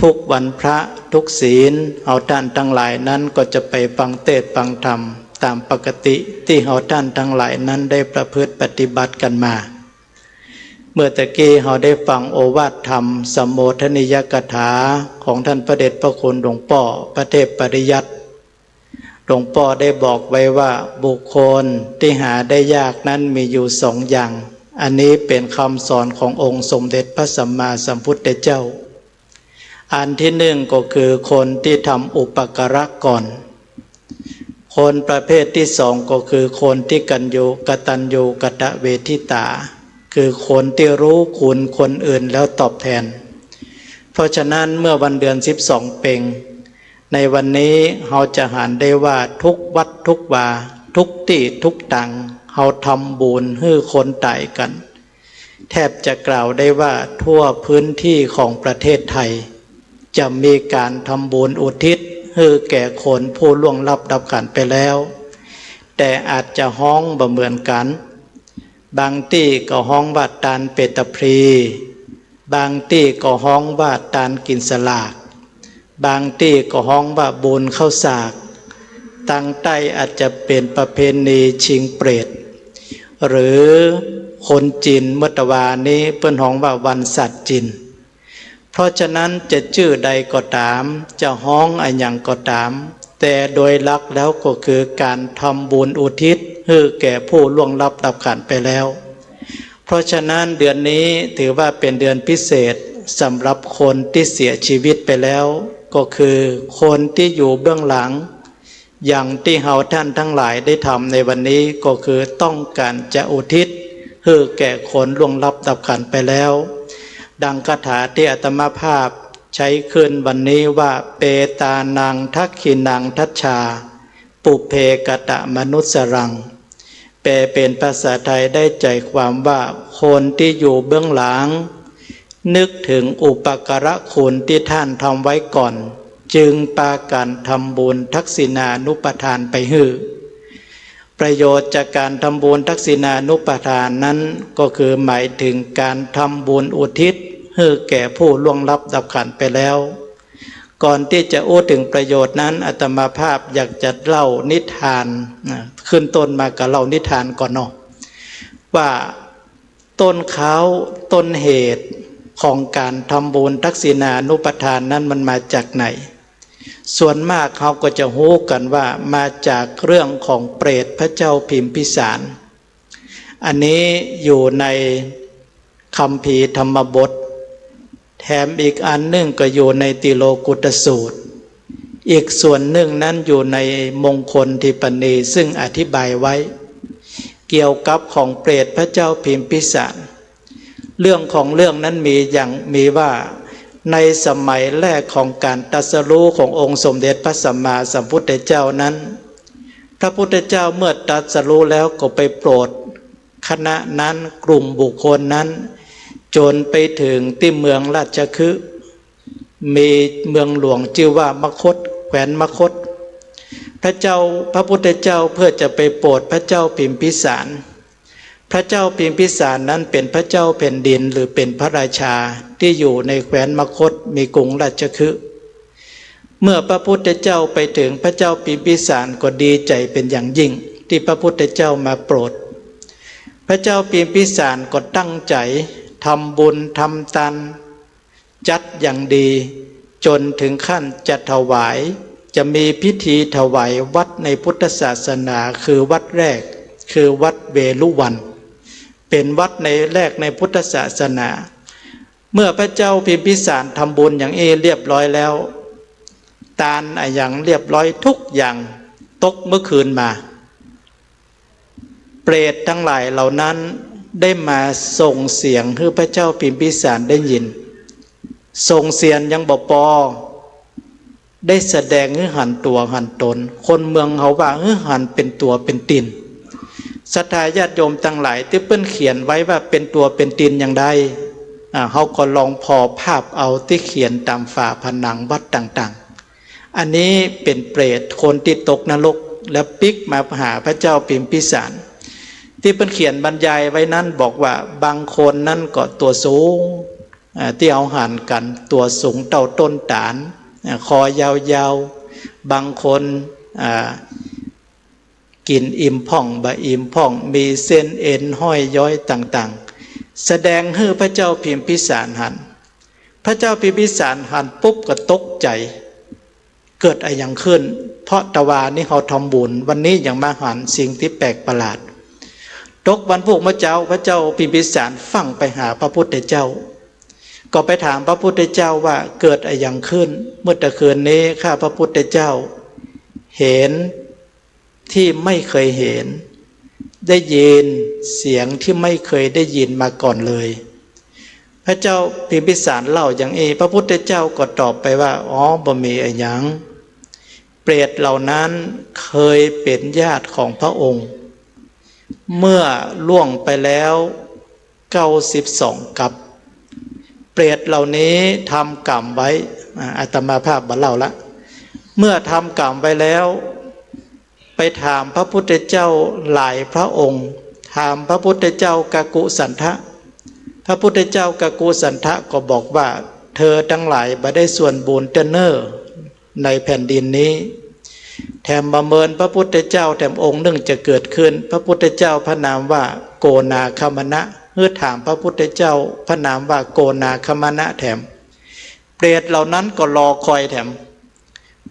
ทุกวันพระทุกศีลเฮาท่านทั้งหลายนั้นก็จะไปฟังเทศน์ฟังธรรมตามปกติที่เฮาท่านทั้งหลายนั้นได้ประพฤติปฏิบัติกันมา เมื่อตะกี้เราได้ฟังโอวาทธรรมสัมโมทนิยกถาของท่านพระเดชพระคุณหลวงพ่อพระเทพปริยัติหลวงพ่อได้บอกไว้ว่าบุคคลที่หาได้ยากนั้นมีอยู่สองอย่างอันนี้เป็นคำสอนขององค์สมเด็จพระสัมมาสัมพุทธเจ้าอันที่หนึ่งก็คือคนที่ทำอุปการะก่อนคนประเภทที่สองก็คือคนที่กตัญญูกตเวทิตาคือคนที่รู้คุณคนอื่นแล้วตอบแทนเพราะฉะนั้นเมื่อวันเดือน12เพ็งในวันนี้เราจะหันได้ว่าทุกวัดทุกวาทุกที่ทุกตังเราทำบุญให้คนตายกันแทบจะกล่าวได้ว่าทั่วพื้นที่ของประเทศไทยจะมีการทำบุญอุทิศให้แก่คนผู้ล่วงลับดับขันไปแล้วแต่อาจจะฮ้องบ่เหมือนกันบางที่ก็ฮ้องว่าตานเปตพรีบางที่ก็ฮ้องว่าตานกินสลากบางที่ก็ฮ้องว่าบุญเข้าสากตั้งใต้อาจจะเป็นประเพณีชิงเปรตหรือคนจีนเมื่อตะวานี้เปิ้นฮ้องว่าวันสัตว์จีนเพราะฉะนั้นจะชื่อใดก็ตามจะฮ้องอะไรอย่างก็ตามแต่โดยหลักแล้วก็คือการทำบุญอุทิศให้แก่ผู้ล่วงลับดับขันไปแล้วเพราะฉะนั้นเดือนนี้ถือว่าเป็นเดือนพิเศษสำหรับคนที่เสียชีวิตไปแล้วก็คือคนที่อยู่เบื้องหลังอย่างที่เฮาท่านทั้งหลายได้ทำในวันนี้ก็คือต้องการจะอุทิศให้แก่คนล่วงลับดับขันไปแล้วดังคาถาที่อาตมาภาพใช้ขึ้นวันนี้ว่าเปตานังทักขินังทัชชาปุเพกตะมนุสรังแปลเป็นภาษาไทยได้ใจความว่าคนที่อยู่เบื้องหลังนึกถึงอุปการะคุณที่ท่านทำไว้ก่อนจึงปากันทำบุญทักษิณานุปทานไปฮือประโยชน์จากการทำบุญทักษิณานุปทานนั้นก็คือหมายถึงการทำบุญอุทิศให้แก่ผู้ล่วงลับดับขันไปแล้วก่อนที่จะอู้ถึงประโยชน์นั้นอาตมาภาพอยากจะเล่านิทานขึ้นต้นมากับเล่านิทานก่อนเนาะว่าต้นเขาต้นเหตุของการทำบุญทักษิณานุปทานนั้นมันมาจากไหนส่วนมากเขาก็จะฮู้กันว่ามาจากเรื่องของเปรตพระเจ้าพิมพิสารอันนี้อยู่ในคัมภีร์ธรรมบทแถมอีกอันหนึ่งก็อยู่ในติโลกุตสูตรอีกส่วนหนึ่งนั้นอยู่ในมงคลทิปณีซึ่งอธิบายไว้เกี่ยวกับของเปรตพระเจ้าพิมพิสารเรื่องของเรื่องนั้นมีว่าในสมัยแรกของการตรัสรู้ขององค์สมเด็จพระสัมมาสัมพุทธเจ้านั้นพระพุทธเจ้าเมื่อตรัสรู้แล้วก็ไปโปรดคณะนั้นกลุ่มบุคคลนั้นจนไปถึงที่เมืองราชคฤห์มีเมืองหลวงชื่อว่ามคธแขวนมคธพระพุทธเจ้าเพื่อจะไปโปรดพระเจ้าพิมพิสารพระเจ้าพิมพิสารนั้นเป็นพระเจ้าแผ่นดินหรือเป็นพระราชาที่อยู่ในแคว้นมคธมีกรุงราชคฤห์เมื่อพระพุทธเจ้าไปถึงพระเจ้าพิมพิสารก็ดีใจเป็นอย่างยิ่งที่พระพุทธเจ้ามาโปรดพระเจ้าพิมพิสารก็ตั้งใจทำบุญทำทานจัดอย่างดีจนถึงขั้นจะถวายจะมีพิธีถวายวัดในพุทธศาสนาคือวัดแรกคือวัดเวลุวันเป็นวัดในแรกในพุทธศาสนาเมื่อพระเจ้าพิมพิสารทำบุญอย่างเรียบร้อยแล้วทานอย่างเรียบร้อยทุกอย่างตกเมื่อคืนมาเปรตทั้งหลายเหล่านั้นได้มาส่งเสียงให้พระเจ้าพิมพิสารได้ยินส่งเสียงยังบ่พอได้แสดงให้หันตัวหันตนคนเมืองเขาว่าหันเป็นตัวเป็นตินศรัทธาญาติโยมทั้งหลายที่เปิ้นเขียนไว้ว่าเป็นตัวเป็นตินอย่างใดเขาก็ลองพอภาพเอาที่เขียนตามฝาผนังวัดต่างๆอันนี้เป็นเปรตคนที่ตกนรกแล้วปิกมาหาพระเจ้าพิมพิสารที่เปิ้นเขียนบรรยายไว้นั้นบอกว่าบางคนนั้นก็ตัวสูงที่เอาหันกันตัวสูงเท่าต้นตาลคอยาวๆบางคนกินอิ่มพ่องบะอิ่มพ่องมีเส้นเอ็นห้อยย้อยต่างๆ แสดงให้พระเจ้าพิมพิสารหันพระเจ้าพิมพิสารหันปุ๊บก็ตกใจเกิดอะไรอย่างขึ้นเพราะตะวานี่เขาทำบุญวันนี้อย่างมาหันสิ่งที่แปลกประหลาดตกวันพวกพระเจ้าพิมพิสารฟังไปหาพระพุทธเจ้าก็ไปถามพระพุทธเจ้าว่าเกิดอะไรอย่างขึ้นเมื่อตะคืนนี้ข้าพระพุทธเจ้าเห็นที่ไม่เคยเห็นได้ยินเสียงที่ไม่เคยได้ยินมาก่อนเลยพระเจ้าพิมพิสารเล่าอย่างนี้พระพุทธเจ้าก็ตอบไปว่าอ๋อบ่มีอะไรหยังเปรตเหล่านั้นเคยเป็นญาติของพระองค์เมื่อล่วงไปแล้ว92กับเปรตเหล่านี้ทำกรรมไว้อาตมาภาพบันเล่าละเมื่อทำกรรมไว้แล้วไปถามพระพุทธเจ้าหลายพระองค์ถามพระพุทธเจ้ากากุสันทะพระพุทธเจ้ากากุสันทะก็บอกว่าเธอทั้งหลายบ่ได้ส่วนบุญเนอในแผ่นดินนี้แถมประเมินพระพุทธเจ้าแถมองค์หนึ่งจะเกิดขึ้นพระพุทธเจ้าพระนามว่าโกนาคมณะเมื่อถามพระพุทธเจ้าพระนามว่าโกนาคมณะแถมเปรตเหล่านั้นก็รอคอยแถม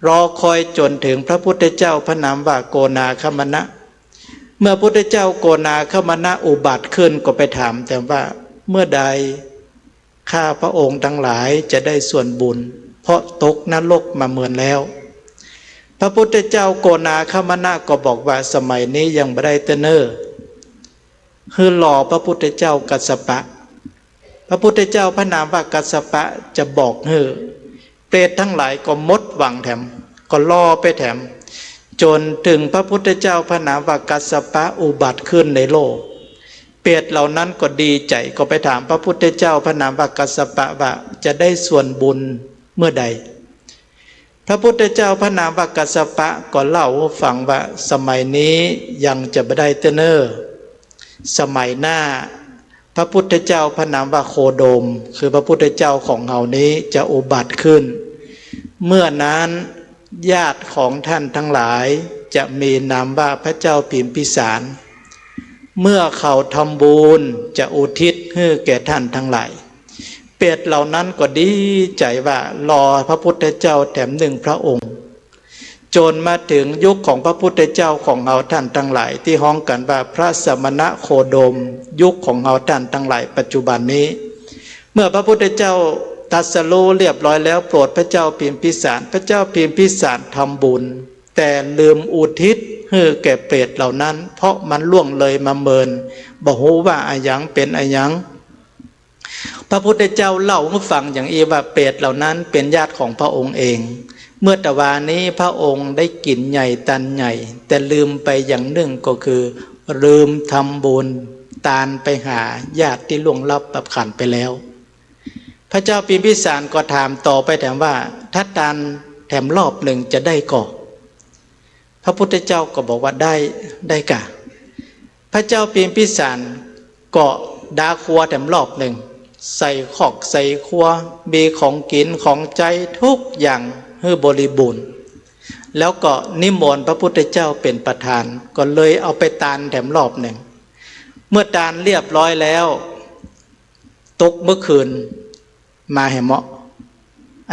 รอคอยจนถึงพระพุทธเจ้าพระนามว่าโกนาคมณะเมื่อพุทธเจ้าโกนาคมณะอุบัติขึ้นก็ไปถามแต่ว่าเมื่อใดข้าพระองค์ทั้งหลายจะได้ส่วนบุญเพราะตกนรกมาเมือนแล้วพระพุทธเจ้าโกนาคมณะก็บอกว่าสมัยนี้ยังไม่ได้เนอคือรอพระพุทธเจ้ากัสสปะพระพุทธเจ้าพระนามว่ากัสสปะจะบอกเปรตทั้งหลายก็มดหวังแถมก็รอไปแถมจนถึงพระพุทธเจ้าพระนามว่ากัสสปะอุบัติขึ้นในโลกเปรตเหล่านั้นก็ดีใจก็ไปถามพระพุทธเจ้าพระนามว่ากัสสปะว่าจะได้ส่วนบุญเมื่อใดพระพุทธเจ้าพระนามว่ากัสสปะก็เล่าฟังว่าสมัยนี้ยังจะไม่ได้เนอสมัยหน้าพระพุทธเจ้าพระนามว่าโคโดมคือพระพุทธเจ้าของเฮานี้จะอุบัติขึ้นเมื่อนั้นญาติของท่านทั้งหลายจะมีนามว่าพระเจ้าพิมพิสารเมื่อเขาทำบุญจะอุทิศให้แก่ท่านทั้งหลายเปรตเหล่านั้นก็ดีใจว่ารอพระพุทธเจ้าแถมหนึ่งพระองค์จนมาถึงยุคของพระพุทธเจ้าของเราท่านทั้งหลายที่ฮ้องกันว่าพระสมณะโคดมยุคของเราท่านทั้งหลายปัจจุบันนี้เมื่อพระพุทธเจ้าตรัสรู้เรียบร้อยแล้วโปรดพระเจ้าพิมพิสารพระเจ้าพิมพิสารทำบุญแต่ลืมอุทิศให้แก่เปรตเหล่านั้นเพราะมันล่วงเลยมาเมินบ่ฮู้ว่าอะหยังเป็นอะหยังพระพุทธเจ้าเล่าให้ฟังอย่างอีว่าเปรตเหล่านั้นเป็นญาติของพระองค์เองเมื่อตะวานี้พระองค์ได้กินใหญ่ตันใหญ่แต่ลืมไปอย่างหนึ่งก็คือลืมทำบุญตานไปหาญาติที่ล่วงลับปับขันไปแล้วพระเจ้าพิมพิสารก็ถามต่อไปแถมว่าถ้าตานแถมรอบหนึ่งจะได้ก่อพระพุทธเจ้าก็บอกว่าได้กะพระเจ้าพิมพิสารก็ดาครัวแถมรอบหนึ่งใส่ขอกใส่ครัวมีของกินของใจทุกอย่างให้บริบูรณ์แล้วก็นิมนต์พระพุทธเจ้าเป็นประธานก็เลยเอาไปตานแถมรอบหนึ่งเมื่อตานเรียบร้อยแล้วตกเมื่อคืนมาแห่เหมาะ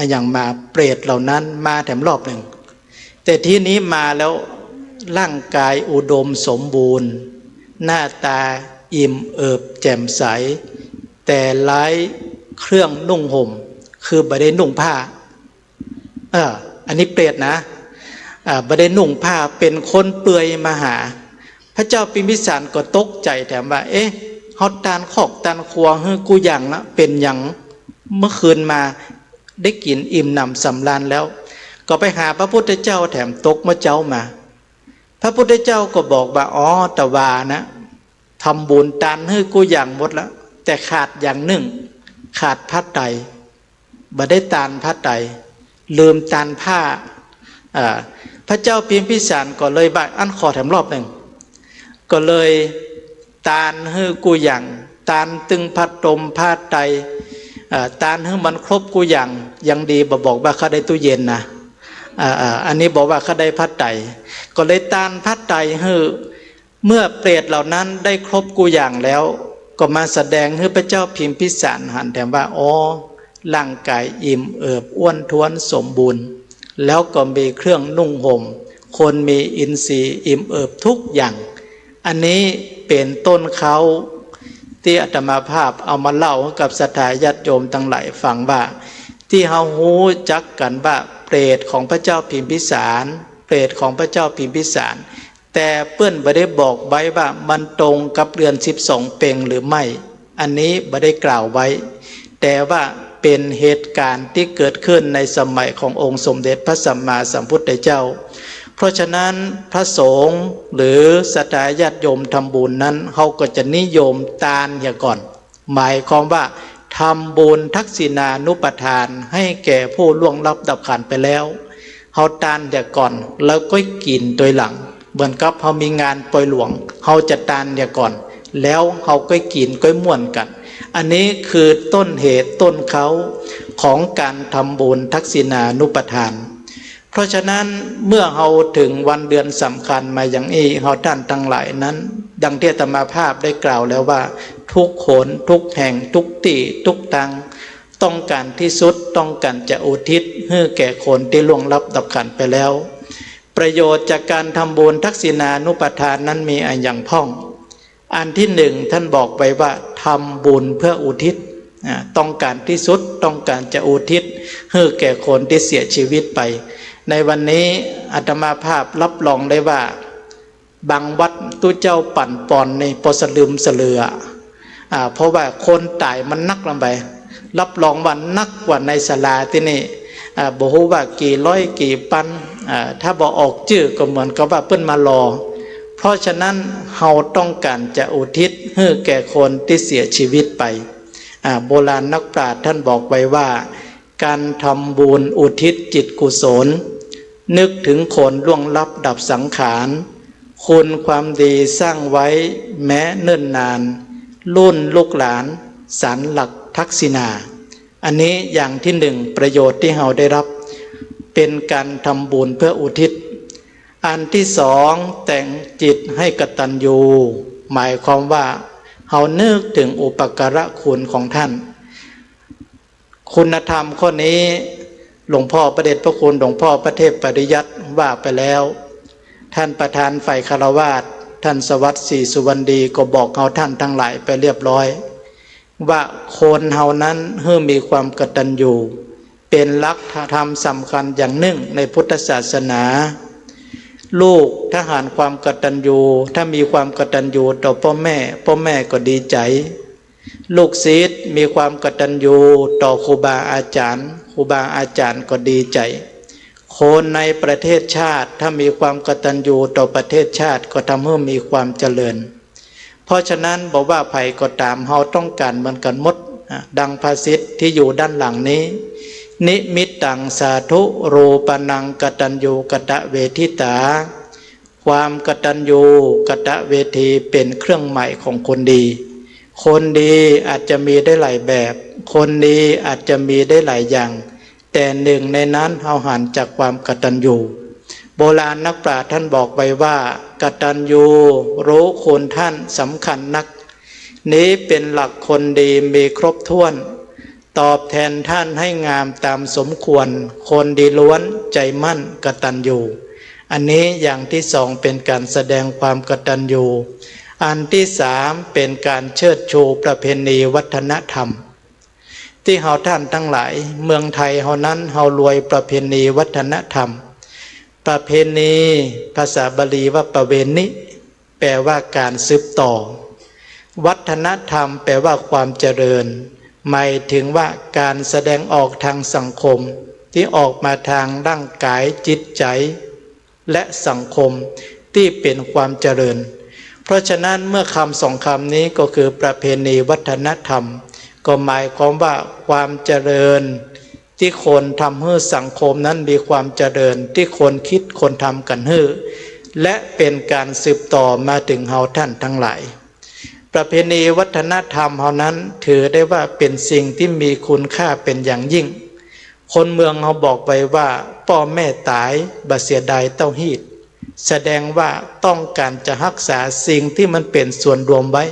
อย่างมาเปรตเหล่านั้นมาแถมรอบหนึ่งแต่ที่นี้มาแล้วร่างกายอุดมสมบูรณ์หน้าตาอิ่มเอิบแจ่มใสแต่ไร้เครื่องนุ่งห่มคือบ่ได้นุ่งผ้าอันนี้เปรตนะบ่ได้นุ่งผ้าเป็นคนเปื่อยมาหาพระเจ้าพิมพิสารก็ตกใจแถมว่าเฮาตานขอกตานครัวให้กูอย่างละเป็นอย่างเมื่อคืนมาได้กินอิ่มหนำสำราญแล้วก็ไปหาพระพุทธเจ้าแถมตกเมื่อเจ้ามาพระพุทธเจ้าก็บอกว่าอ๋อตะวานะทำบุญตานให้กูอย่างหมดแล้วแต่ขาดอย่างหนึ่งขาดผ้าไตรบ่ได้ตานผ้าไตรลืมตานผ้าพระเจ้าพิมพิสารก็เลยบ่ายอันขอแถมรอบหนึ่งก็เลยตานให้กูอย่างตานตึงพัดตมผ้าไตรตานให้มันครบกูอย่างยังดีบอกว่าเขาได้ตู้เย็นนะอันนี้บอกว่าเขาได้ผ้าไตรก็เลยตานผ้าไตรให้เมื่อเปรตเหล่านั้นได้ครบกูอย่างแล้ว ก็มาแสดงให้พระเจ้าพิมพิสารหันแต่ว่าอ๋อร่างกายอิ่มเอิบอ้วนท้วนสมบูรณ์แล้วก็มีเครื่องนุ่งห่มคนมีอินทรีย์อิ่มเอิบทุกอย่างอันนี้เป็นต้นเขาที่อาตมาภาพเอามาเล่าให้กับศรัทธาญาติโยมทั้งหลายฟังว่าที่เฮาฮู้จักกันว่าเปรตของพระเจ้าพิมพิสารเปรตของพระเจ้าพิมพิสารแต่เปิ้นบ่ได้บอกไว้ว่ามันตรงกับเรือน12เป่งหรือไม่อันนี้บ่ได้กล่าวไว้แต่ว่าเป็นเหตุการณ์ที่เกิดขึ้นในสมัยขององค์สมเด็จพระสัมมาสัมพุทธเจ้าเพราะฉะนั้นพระสงฆ์หรือศรัทธาญาติโยมทำบุญนั้นเขาก็จะนิยมทานอย่าก่อนหมายความว่าทำบุญทักษิณานุปทานให้แก่ผู้ล่วงลับดับขันไปแล้วเขาทานอย่าก่อนแล้วก็กินโดยหลังเหมือนกับเขามีงานปล่อยหลวงเขาจะทานอย่าก่อนแล้วเขาก็กินก็ม่วนกันอันนี้คือต้นเหตุต้นเขาของการทำบุญทักษิณานุปทานเพราะฉะนั้นเมื่อเราถึงวันเดือนสำคัญมาอย่างนี้เราท่านทั้งหลายนั้นดังที่อาตมาภาพได้กล่าวแล้วว่าทุกคนทุกแห่งทุกที่ทุกทางต้องการที่สุดต้องการจะอุทิศให้แก่คนที่ล่วงลับดับขันไปแล้วประโยชน์จากการทำบุญทักษิณานุปทานนั้นมีอย่างพ้องอันที่หนึ่งท่านบอกไว้ว่าทำบุญเพื่ออุทิศต้องการที่สุดต้องการจะอุทิศให้แก่คนที่เสียชีวิตไปในวันนี้อาตมาภาพรับรองได้ว่าบางวัดตู้เจ้าปั่นปอนในปสลืมเสลือเพราะว่าคนตายมันนักลงไปรับรองว่านักกว่าในศาลาที่นี่บอกว่ากี่ร้อยกี่พันถ้าบอกออกชื่อก็เหมือนกับว่าเพิ่นมารอเพราะฉะนั้นเราต้องการจะอุทิศให้แก่คนที่เสียชีวิตไปโบราณนักปราชญ์ท่านบอกไว้ว่าการทำบุญอุทิศจิตกุศลนึกถึงคนล่วงลับดับสังขารคุณความดีสร้างไว้แม้เนิ่นนานรุ่นลูกหลานสารหลักทักษิณาอันนี้อย่างที่หนึ่งประโยชน์ที่เราได้รับเป็นการทำบุญเพื่ออุทิศอันที่สองแต่งจิตให้กตัญญูหมายความว่าเรานึกถึงอุปการะคุณของท่านคุณธรรมข้อนี้หลวงพ่อประเดชพระคุณหลวงพ่อพระเทพปริยัติว่าไปแล้วท่านประธานฝ่ายคฤหัสถ์ท่านสวัสดิ์ศรีสุวรรณดีก็บอกเฮาท่านทั้งหลายไปเรียบร้อยว่าคนเฮานั้นมีความกตัญญูเป็นหลักธรรมสำคัญอย่างหนึ่งในพุทธศาสนาลูกถ้าหารความกตัญญูถ้ามีความกตัญญูต่อพ่อแม่ก็ดีใจลูกศิษย์มีความกตัญญูต่อครูบาอาจารย์ก็ดีใจคนในประเทศชาติถ้ามีความกตัญญูต่อประเทศชาติก็ทำให้มีความเจริญเพราะฉะนั้นบอกว่าภัยก็ตามเฮาต้องการเหมือนกันหมดดังภาษิตที่อยู่ด้านหลังนี้นิมิตตังสาธุรูปนังกตัญญูกตเวทิตาความกตัญญูกตเวทีเป็นเครื่องหมายของคนดีคนดีอาจจะมีได้หลายแบบคนดีอาจจะมีได้หลายอย่างแต่หนึ่งในนั้นเฮาหันจากความกตัญญูโบราณนักปราชญ์ท่านบอกไว้ว่ากตัญญูรู้คุณท่านสำคัญนักนี้เป็นหลักคนดีมีครบถ้วนตอบแทนท่านให้งามตามสมควรคนดีล้วนใจมั่นกตัญญูอันนี้อย่างที่สองเป็นการแสดงความกตัญญูอันที่สามเป็นการเชิดชูประเพณีวัฒนธรรมที่เฮาท่านทั้งหลายเมืองไทยเฮานั้นเฮารวยประเพณีวัฒนธรรมประเพณีภาษาบาลีว่าประเวณีแปลว่าการสืบต่อวัฒนธรรมแปลว่าความเจริญหมายถึงว่าการแสดงออกทางสังคมที่ออกมาทางร่างกายจิตใจและสังคมที่เป็นความเจริญเพราะฉะนั้นเมื่อคำสองคำนี้ก็คือประเพณีวัฒนธรรมก็หมายความว่าความเจริญที่คนทำให้สังคมนั้นมีความเจริญที่คนคิดคนทำกันให้และเป็นการสืบต่อมาถึงเฮาท่านทั้งหลายประเพณีวัฒนธรรมเฮานั้นถือได้ว่าเป็นสิ่งที่มีคุณค่าเป็นอย่างยิ่งคนเมืองเฮาบอกไว้ว่าพ่อแม่ตายบ่เสียดายเต้าฮีดแสดงว่าต้องการจะรักษาสิ่งที่มันเป็นส่วนรวมไว้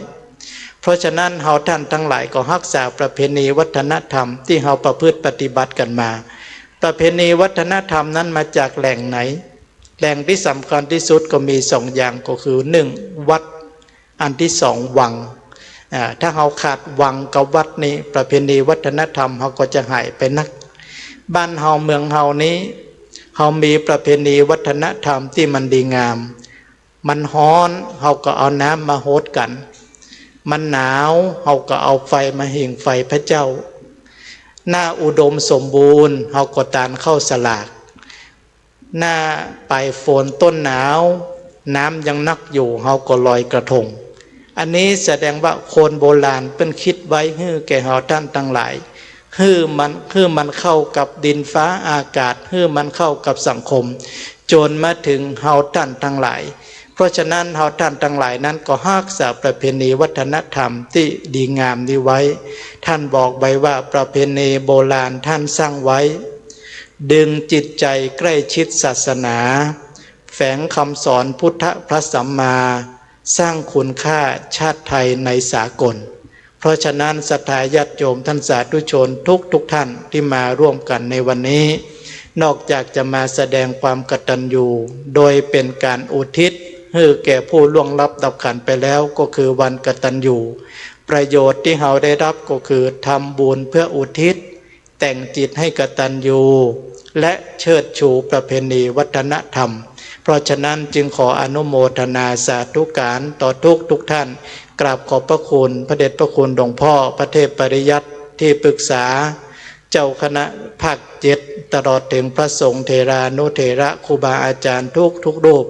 เพ เพราะฉะนั้นเฮาท่านทั้งหลายก็รักษาประเพณีวัฒนธรรมที่เฮาประพฤติปฏิบัติกันมาประเพณีวัฒนธรรมนั้นมาจากแหล่งไหนแหล่งที่สำคัญที่สุดก็มีสองอย่างก็คือหนึ่งวัดอันที่สองวังถ้าเฮาขาดวังกับวัดนี้ประเพณีวัฒนธรรมเฮาก็จะหายไปนักบ้านเฮาเมืองเฮานี้เฮามีประเพณีวัฒนธรรมที่มันดีงามมันฮ้อนเฮาก็เอาน้ำมาโหดกันมันหนาวเฮาก็เอาไฟมาหิ่งไฟพระเจ้าหน้าอุดมสมบูรณ์เฮาก็ตานเข้าสลากหน้าปลายฝนต้นหนาวน้ำยังนักอยู่เฮาก็ลอยกระทงอันนี้แสดงว่าคนโบราณเป็นคิดไว้ให้แก่เฮาท่านทั้งหลายให้มันเข้ากับดินฟ้าอากาศให้มันเข้ากับสังคมจนมาถึงเฮาท่านทั้งหลายเพราะฉะนั้นเฮาท่านทั้งหลายนั้นก็รักษาประเพณีวัฒนธรรมที่ดีงามนี้ไว้ท่านบอกไว้ว่าประเพณีโบราณท่านสร้างไว้ดึงจิตใจใกล้ชิดศาสนาแฝงคำสอนพุทธพระสัมมาสร้างคุณค่าชาติไทยในสากลเพราะฉะนั้นศรัทธาญาติโยมท่านสาธุชนทุกท่านที่มาร่วมกันในวันนี้นอกจากจะมาแสดงความกตัญญูโดยเป็นการอุทิศให้แก่ผู้ล่วงลับดับขันไปแล้วก็คือวันกตัญญูประโยชน์ที่เราได้รับก็คือทำบุญเพื่ออุทิศแต่งจิตให้กตัญญูและเชิดชูประเพณีวัฒนธรรมเพราะฉะนั้นจึงขออนุโมทนาสาธุการต่อทุกท่านกราบขอบพระคุณพระเดชพระคุณหลวงพ่อพระเทพปริยัติที่ปรึกษาเจ้าคณะภาค7ตลอดถึงพระสงฆ์เถรานุเถระครูบาอาจารย์ทุกรูป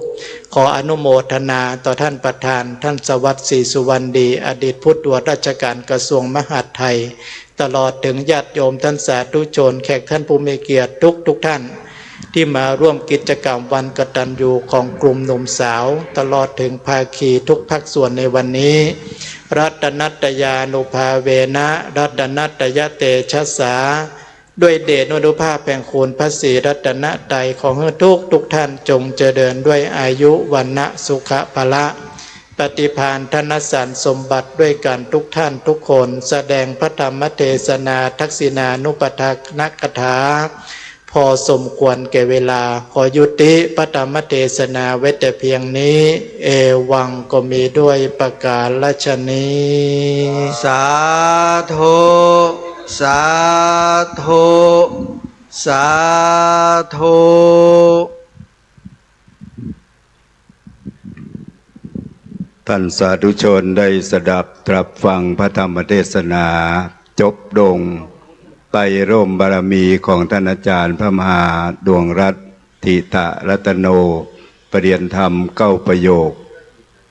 ขออนุโมทนาต่อท่านประธานท่านสวัสดิ์ศรีสุวรรณดีอดีตผู้ตรวจราชการกระทรวงมหาดไทยตลอดถึงญาติโยมท่านสาธุชนแขกท่านผู้มีเกียรติทุกท่านที่มาร่วมกิจกรรมวันกตัญญูของกลุ่มหนุ่มสาวตลอดถึงภาคีทุกภาคส่วนในวันนี้รัตนัตยานุภาเวนะรัตนัตยเตชะสาด้วยเดชอนุภาพแห่งคุณพระศรีรัตนตรัยของทุกท่านจงเจริญด้วยอายุวันนะสุขภละปฏิภาณธนสารสมบัติด้วยกันทุกท่านทุกคนแสดงพระธรรมเทศนาทักษิณานุปทานกถาพอสมควรแก่เวลาขอยุติพระธรรมเทศนาไว้แต่เพียงนี้เอวังก็มีด้วยประกาศนี้สาธุสาธุสาธุ ท่านสาธุชนได้สดับตรับฟังพระธรรมเทศนาจบลงไปร่มบารมีของท่านอาจารย์พระมหาดวงรัตน์ทิตะรัตโนปริยนธรรม9ประโยค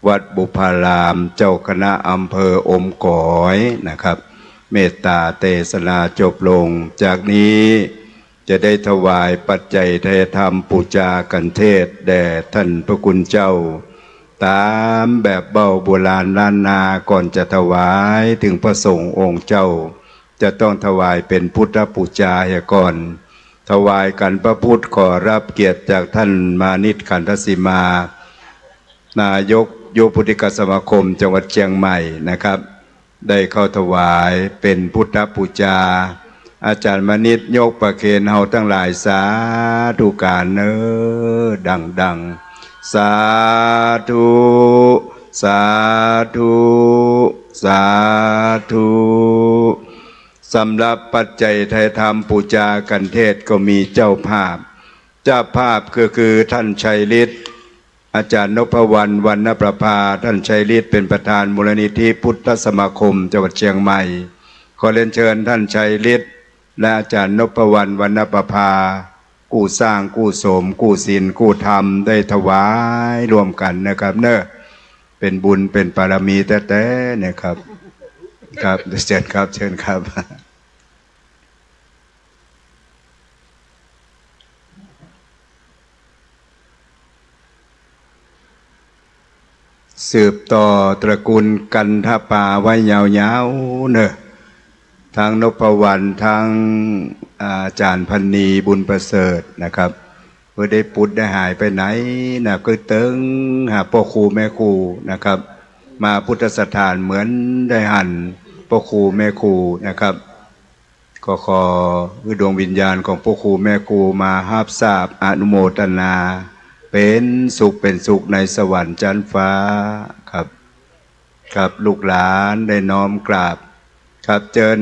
วัดบุพารามเจ้าคณะอำเภออมก๋อยนะครับเมตตาเทศนาจบลงจากนี้จะได้ถวายปัจจัยทายธรรมปูจากันเทศแด่ท่านพระคุณเจ้าตามแบบเบาโบราณล้านนาก่อนจะถวายถึงพระสงฆ์องค์เจ้าจะต้องถวายเป็นพุทธปูจาก่อนถวายกันพระพุทธขอรับเกียรติจากท่านมานิตขันธสีมานายกโยพุทธิกสมาคมจังหวัดเชียงใหม่นะครับได้เข้าถวายเป็นพุทธปูจาอาจารย์มานิตยกประเคนเฮาทั้งหลายสาธุการเนอดังสาธุสาธุสาธุสำหรับปัจจัยไทยธรรมปูจากันเทศก็มีเจ้าภาพก็คือท่านชัยฤทธิ์อาจารย์นพวรรณวรรณประภาท่านชัยฤทธิ์เป็นประธานมูลนิธิพุทธสมาคมจังหวัดเชียงใหม่ขอเรียนเชิญท่านชัยฤทธิ์และอาจารย์นพวรรณวรรณประภากู้สร้างกู้สมกู้ศีลกู้ธรรมได้ถวายรวมกันนะครับเนอะเป็นบุญเป็นบารมีแท้ๆนะครับครับเชิญครับสืบต่อตระกูลกันทป่าไว้ยาวๆเนอะทางนพวรรณทางอาจารย์พันนีบุญประเสริฐนะครับเพื่อได้ปุดได้หายไปไหนนะก็เติงหาพ่อครูแม่ครูนะครับ มาพุทธสถานเหมือนได้หันพ่อครูแม่ครูนะครับก็ขอดวงวิญญาณของพ่อครูแม่ครูมาราบทราบอนุโมทนาเป็นสุขในสวรรค์ชั้นฟ้าครับครับลูกหลานได้น้อมกราบครับเชิญ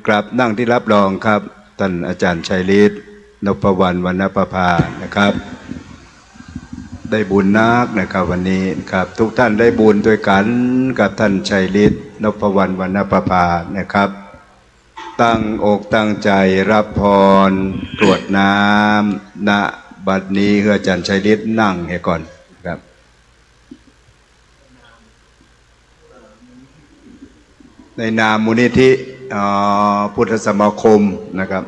กราบนั่งที่รับรองครับท่านอาจารย์ชัยฤทธิ์นพวรรณวรรณประภานะครับได้บุญนักนะครับวันนี้ครับทุกท่านได้บุญด้วยกันกับท่านชัยฤทธิ์นพวรรณวรรณประภานะครับตั้งอกตั้งใจรับพรกรวดน้ำณบัดนี้เพื่ออาจารย์ชัยฤทธิ์นั่งให้ก่อนครับในนามมูลนิธิพุทธสมาคมนะครับ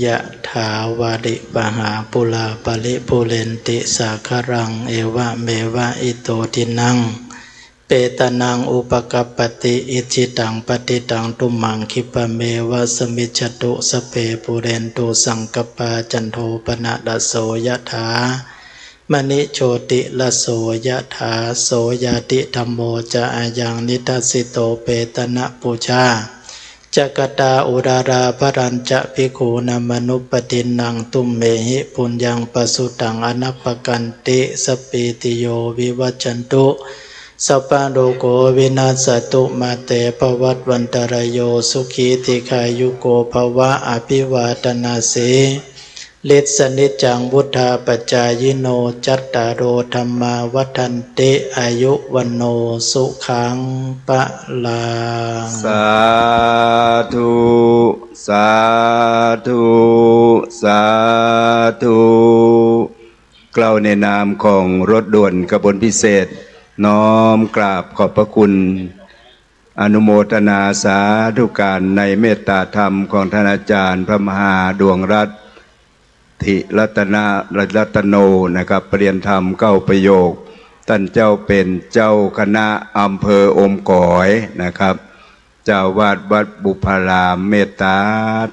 ยะถาวาริปหาปุราปริปุเรนติสาคารังเอวะเมวะอิโตทินังเปตนังอุปกัปปติอิจิตังปฏิตังตุมังคิปะเมวะสมิจฉตุสเปปุเรนตุสังกปาจันโทปนะดะโสยะถามณิโชติละโสยะถาโสยติธัมโมจะอายังนิทัสสิโตเปตนะปูชาจักตาอุราราภรัญจะภิกขุนามนุปตินังตุมเมหิปุญญังปสุตังอนัปปกันติสปีติโยวิวัจจันตุสัพพะโลโกวินาศตุมาเตภวัตวันตรายโยสุขีติขายุโกภวะอภิวาทนาสีฤทธิสนิจจังวุธาปัจจายโนจัตตารโอธรรมาวัฏันติอายุวันโนสุขังปะลา สาธุสาธุสาธุกล่าวในนามของรถด่วนขบวนพิเศษน้อมกราบขอบพระคุณอนุโมทนาสาธุการในเมตตาธรรมของท่านอาจารย์พระมหาดวงรัตน์ธิรัตโนนะครับเปลี่ยนธรรม9ประโยคท่านเจ้าเป็นเจ้าคณะอำเภออมก๋อยนะครับเจ้าวาดวัดบุพารามเมตตา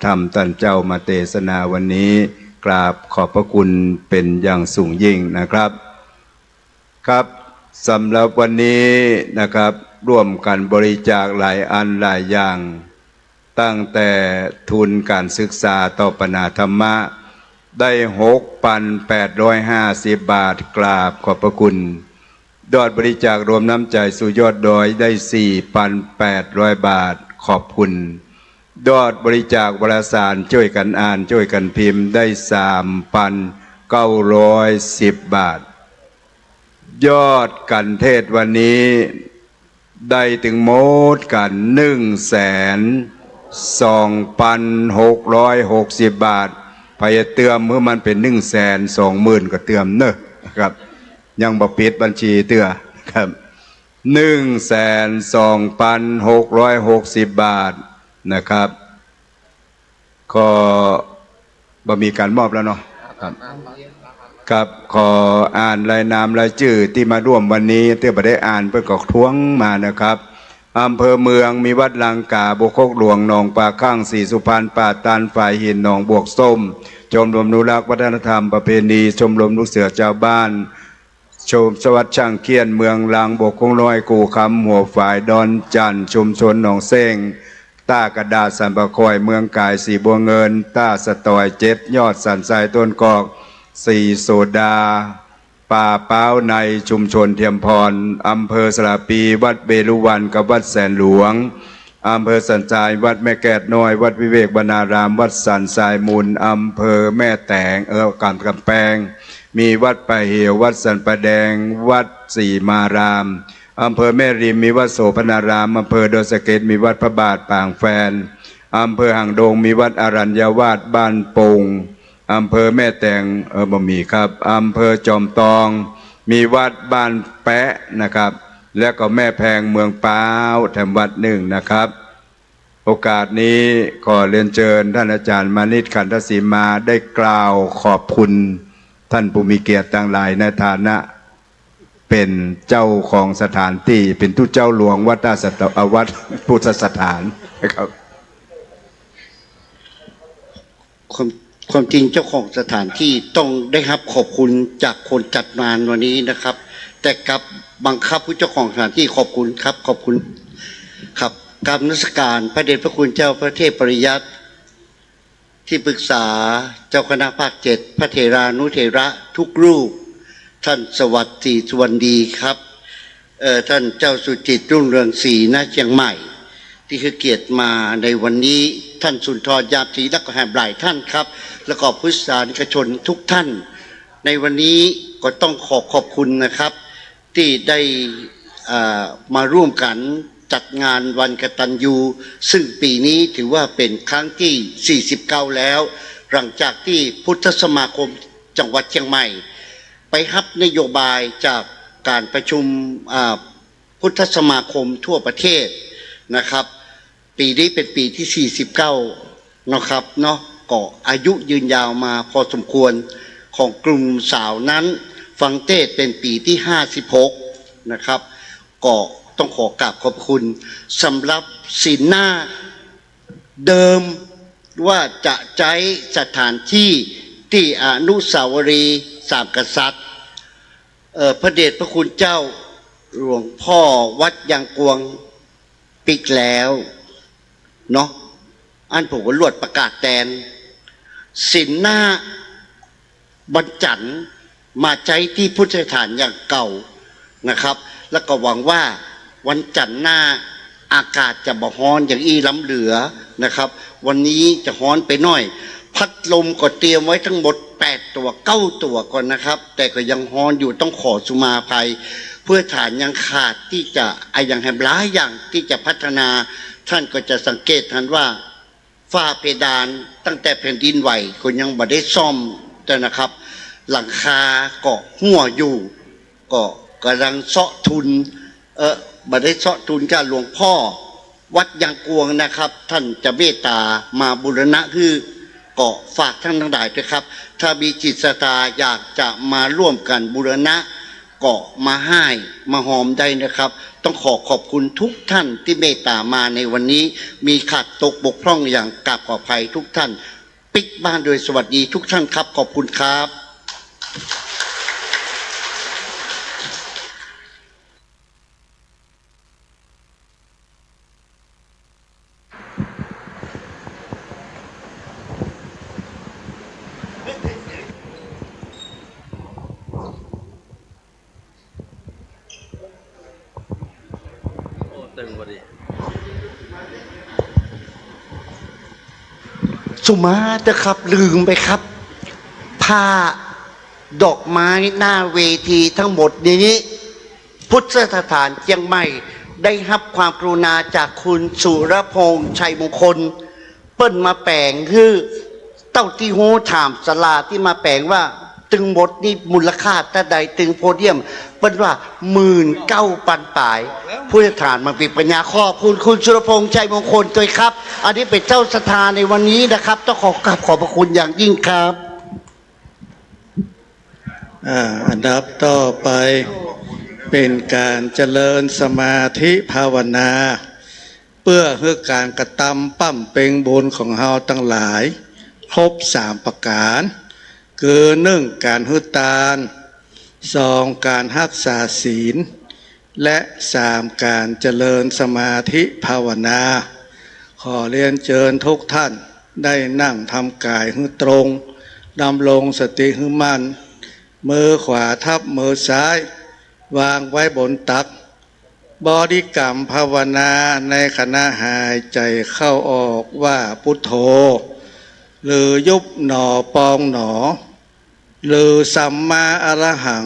ธรรมท่านเจ้ามาเทศนาวันนี้กราบขอบพระคุณเป็นอย่างสูงยิ่งนะครับครับสำหรับวันนี้นะครับร่วมกันบริจาคหลายอันหลายอย่างตั้งแต่ทุนการศึกษาต่อปนาธรรมะได้ 6,850 บาทกราบขอบพระคุณยอดบริจาครวมน้ำใจสู่ยอดดอยได้ 4,800 บาทขอบคุณยอดบริจาควารสารช่วยกันอ่านช่วยกันพิมพ์ได้ 3,910 บาทยอดกันเทศวันนี้ได้ถึงโมดกัน1,2,660 บาทพยเตือมเมื่อมันเป็น120,000ก็เตือมเนอะครับยังบ่ปิดบัญชีเตือครับ1,2,660 บาทนะครับก็บ่มีการมอบแล้วเนาะครับขออ่านรายนามรายชื่อที่มาร่วมวันนี้เตื้อบ่ได้อ่านเพื่อกอกท้วงมานะครับอำเภอเมืองมีวัดลังกาบุคกหลวงหนองปลาข้างสีสุพรรณป่าตานฝ่ายหินหนองบวกส้มชมรมอนุรักษ์วัฒนธรรมประเพณีชมรมลูกเสือชาวบ้านชมสวัสดิ์ช่างเคียนเมืองลางบกคงน้อยกูคำหัวฝ่ายดอนจันชุมชนหนองเซ้งต้ากระดาษสันปะคอยเมืองกายสีบัวเงินต้าสตอย7ยอดสันทรายต้นกอก4โซดาป่าเป้าในชุมชนเทียมพรอำเภอสระปีวัดเบลุวันกับวัดแสนหลวงอำเภอสันทรายวัดแม่แกดน้อยวัดวิเวกบรรณารามวัดสันทรายมูลอำเภอแม่แตงกำแพงมีวัดป่าเหววัดสันปะแดงวัดสีมารามอำเภอแม่ริมมีวัดโสพนารามอำเภอดอยสะเก็ดมีวัดพระบาทปางแฟนอำเภอหางดงมีวัดอรัญญาวาสบ้านปงอำเภอแม่แตงบ่มีครับอำเภอจอมตองมีวัดบ้านแปะนะครับและก็แม่แพงเมืองป้าวแถมวัดหนึ่งนะครับโอกาสนี้ขอเรียนเชิญท่านอาจารย์มานิตขันธสีมาได้กล่าวขอบคุณท่านผู้มีเกียรติต่างหลายในฐานะเป็นเจ้าของสถานที่เป็นทุเจ้าหลวงวัดวัดพุทธสถานนะครับ ความจริงเจ้าของสถานที่ต้องได้รับขอบคุณจากคนจัดงานวันนี้นะครับ แต่กับบังคับผู้เจ้าของสถานที่ขอบคุณครับขอบคุณครับกราบนมัสการพระเดชพระคุณเจ้าพระเทพปริยัติที่ปรึกษาเจ้าคณะภาค7พระเถรานุเถระทุกรูปท่านสวัสดีสุวรรณดีครับท่านเจ้าสุจิตรุ่งเรืองศรีณเชียงใหม่ที่คือเกียรติมาในวันนี้ท่านสุนทรยามศรีและก็แหบหลายท่านครับแล้วก็พุทธศาสนิกชนทุกท่านในวันนี้ก็ต้องขอบคุณนะครับที่ได้มาร่วมกันจัดงานวันกตัญญูซึ่งปีนี้ถือว่าเป็นครั้งที่49แล้วหลังจากที่พุทธสมาคมจังหวัดเชียงใหม่ไปรับนโยบายจากการประชุมพุทธสมาคมทั่วประเทศนะครับปีนี้เป็นปีที่49นะครับเนาะก็อายุยืนยาวมาพอสมควรของกลุ่มสาวนั้นฟังเทศเป็นปีที่56นะครับก็ต้องขอกราบขอบคุณสำหรับศีลหน้าเดิมว่าจะใช้สถานที่ที่อนุสาวรีย์สามกษัตริย์พระเดชพระคุณเจ้าหลวงพ่อวัดยางกวงปิกแล้วเนาะอันผมก็ลวดประกาศแตนศีลหน้าบรรจันมาใช้ที่พุทธสถานอย่างเก่านะครับแล้วก็หวังว่าวันจันทร์หน้าอากาศจะบ่ฮ้อนอย่างอีล้ำเหลือนะครับวันนี้จะฮ้อนไปหน่อยพัดลมก็เตรียมไว้ทั้งหมด8ตัว9ตัวก่อนนะครับแต่ก็ยังฮ้อนอยู่ต้องขอสุมาภัยเพื่อฐานยังขาดที่จะอย่างแหมหลายอย่างที่จะพัฒนาท่านก็จะสังเกตทันว่าฝ้าเพดานตั้งแต่แผ่นดินไหวก็ยังบ่ได้ซ่อมแต่นะครับหลังคาก็หัวอยู่ก็กำลังเสาะทุนบ่ได้เสาะทุนกับหลวงพ่อวัดยางกวงนะครับท่านจะเมตตามาบูรณะคือก็ฝากท่านทั้งหลายด้วยครับถ้ามีจิตศรัทธาอยากจะมาร่วมกันบูรณะก็มาให้มาหอมได้นะครับต้องขอบคุณทุกท่านที่เมตตามาในวันนี้มีขาดตกบกพร่องอย่างกราบขออภัยทุกท่านปิกบ้านโดยสวัสดีทุกท่านครับขอบคุณครับสุมาเถอะครับลืมไปครับผ้าดอกไม้หน้าเวทีทั้งหมดนี้พุทธสถานเชียงใหม่ได้รับความกรุณาจากคุณสุรพงษ์ชัยมงคลเปิ้นมาแปลงคือเต้าที่โหถามสลาที่มาแปลงว่าตึงหมดนี่มูลค่าแต่ใดตึงโพเดียมเปิ้นว่า19,000 ปลายผู้สถานมันเป็นปัญญาขอบคุณสุรพงษ์ชัยมงคลด้วยครับอันนี้เป็นเจ้าสถานในวันนี้นะครับต้องขอบพระคุณอย่างยิ่งครับอันดับต่อไปเป็นการเจริญสมาธิภาวนาเพื่อให้การกระทำปั้มเป่งบุญของเฮาทั้งหลายครบ3ประการคือ1การให้ทาน2การรักษาศีลและ3การเจริญสมาธิภาวนาขอเรียนเชิญทุกท่านได้นั่งทำกายให้ตรงดำรงสติให้มั่นมือขวาทับมือซ้ายวางไว้บนตักบริกรรมภาวนาในขณะหายใจเข้าออกว่าพุทโธหรือยุบหนอปองหนอหรือสัมมาอรหัง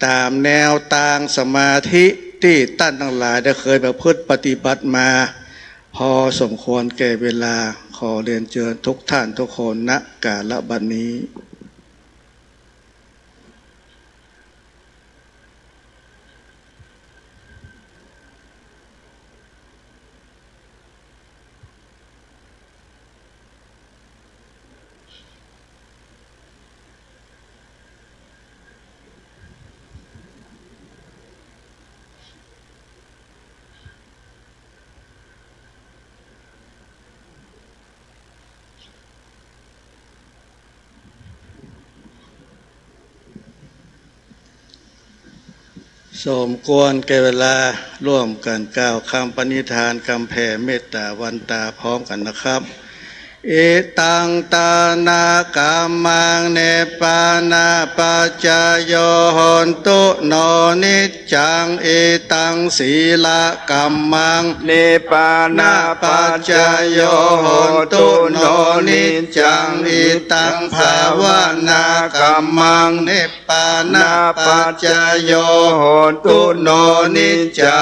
ตามแนวทางสมาธิที่ท่านทั้งหลายได้เคยประพฤติปฏิบัติมาพอสมควรแก่เวลาขอเรียนเชิญทุกท่านทุกคนณกาลบัดนี้ สมควรแก่เวลาร่วมกันกล่าวคำปณิธานคำแผ่เมตตาวันตาพร้อมกันนะครับเอตังตานากามังเนปานาปัจจโยโหนตุโนนิจจังเอตังศีลกัมมัง เนปานาปัจจโยโหตุโนนิจจังอิตังภาวนากัมมัง เนปานา นาปัจจโยโหตุโนนิจจั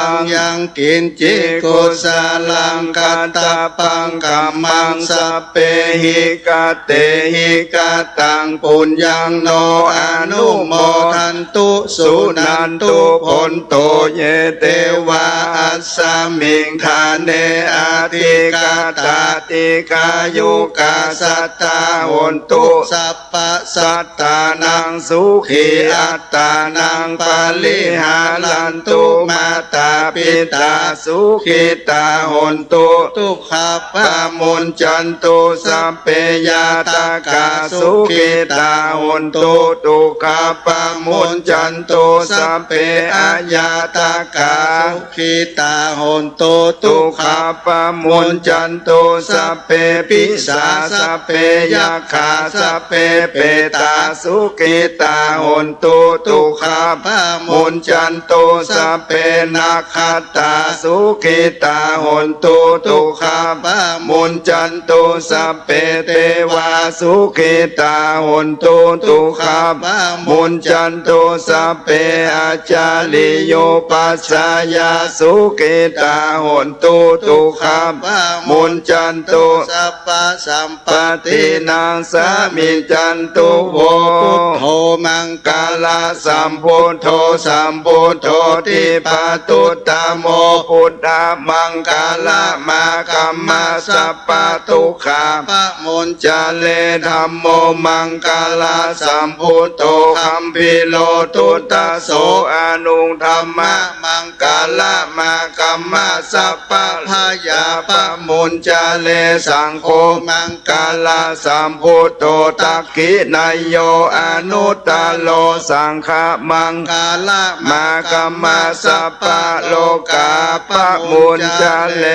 ง ยังกินจิกุสลังกัตตปังกัมมัง สัพเพหิกาเตหิกาตังปุญญังโนอนุโมทันตุสุนันตุผลโตเยเตวะอัสสมิงทานเนอาติกาตาติกายุกาสัตตาโหนตุ สัพพะ สัตตานังสุขีอัตตานังปาลิหาลันตุมาตาปิตาสุขิตาโหนตุ ทุกขปะ ปามุนจันตุสัพเพยาตากาสุขิตาโหนตุตุขปามุนจันตุสัพเพอายาตากา สุขิตาโหนตุทุ ตุ กข ขาปามุนจันตุสัพเพปิสาสัพเพยัคขาสัพเพเปตาสุขิตาโหนตุตุขาปามุนจันตุสัพเพนาคาตาสุขิตาโหนตุตุขาปามุนจันตุสัพเพเทวาสุขิตาโหนตุตุขาปามุนจันตุสัพเพอาจาริโยปัสสายาสุขิตาโหนตุตุขาปามุนจันตุ สัพพะสัมป ปฏินังสามิจันตุโว พุทโธมัง กาลาสัมพุทโธสัมพุทโธทิปาตุตตโมพุทธามังกาลามากัมมาสัพพะทุกขา ปะมน จาเลธัมโมมังกาลาสัมพุทโธคัมภิโลตุตตโสอนุธัมมะมังกาลามากัมมาสัพพะพยาปะมุนจาเลสังโฆมังกาลาสัมพุทโธตักขินายโยอนุตตโลสังฆมัง กาละ มากัมมาสัพพะโลกาปะมุนจาเล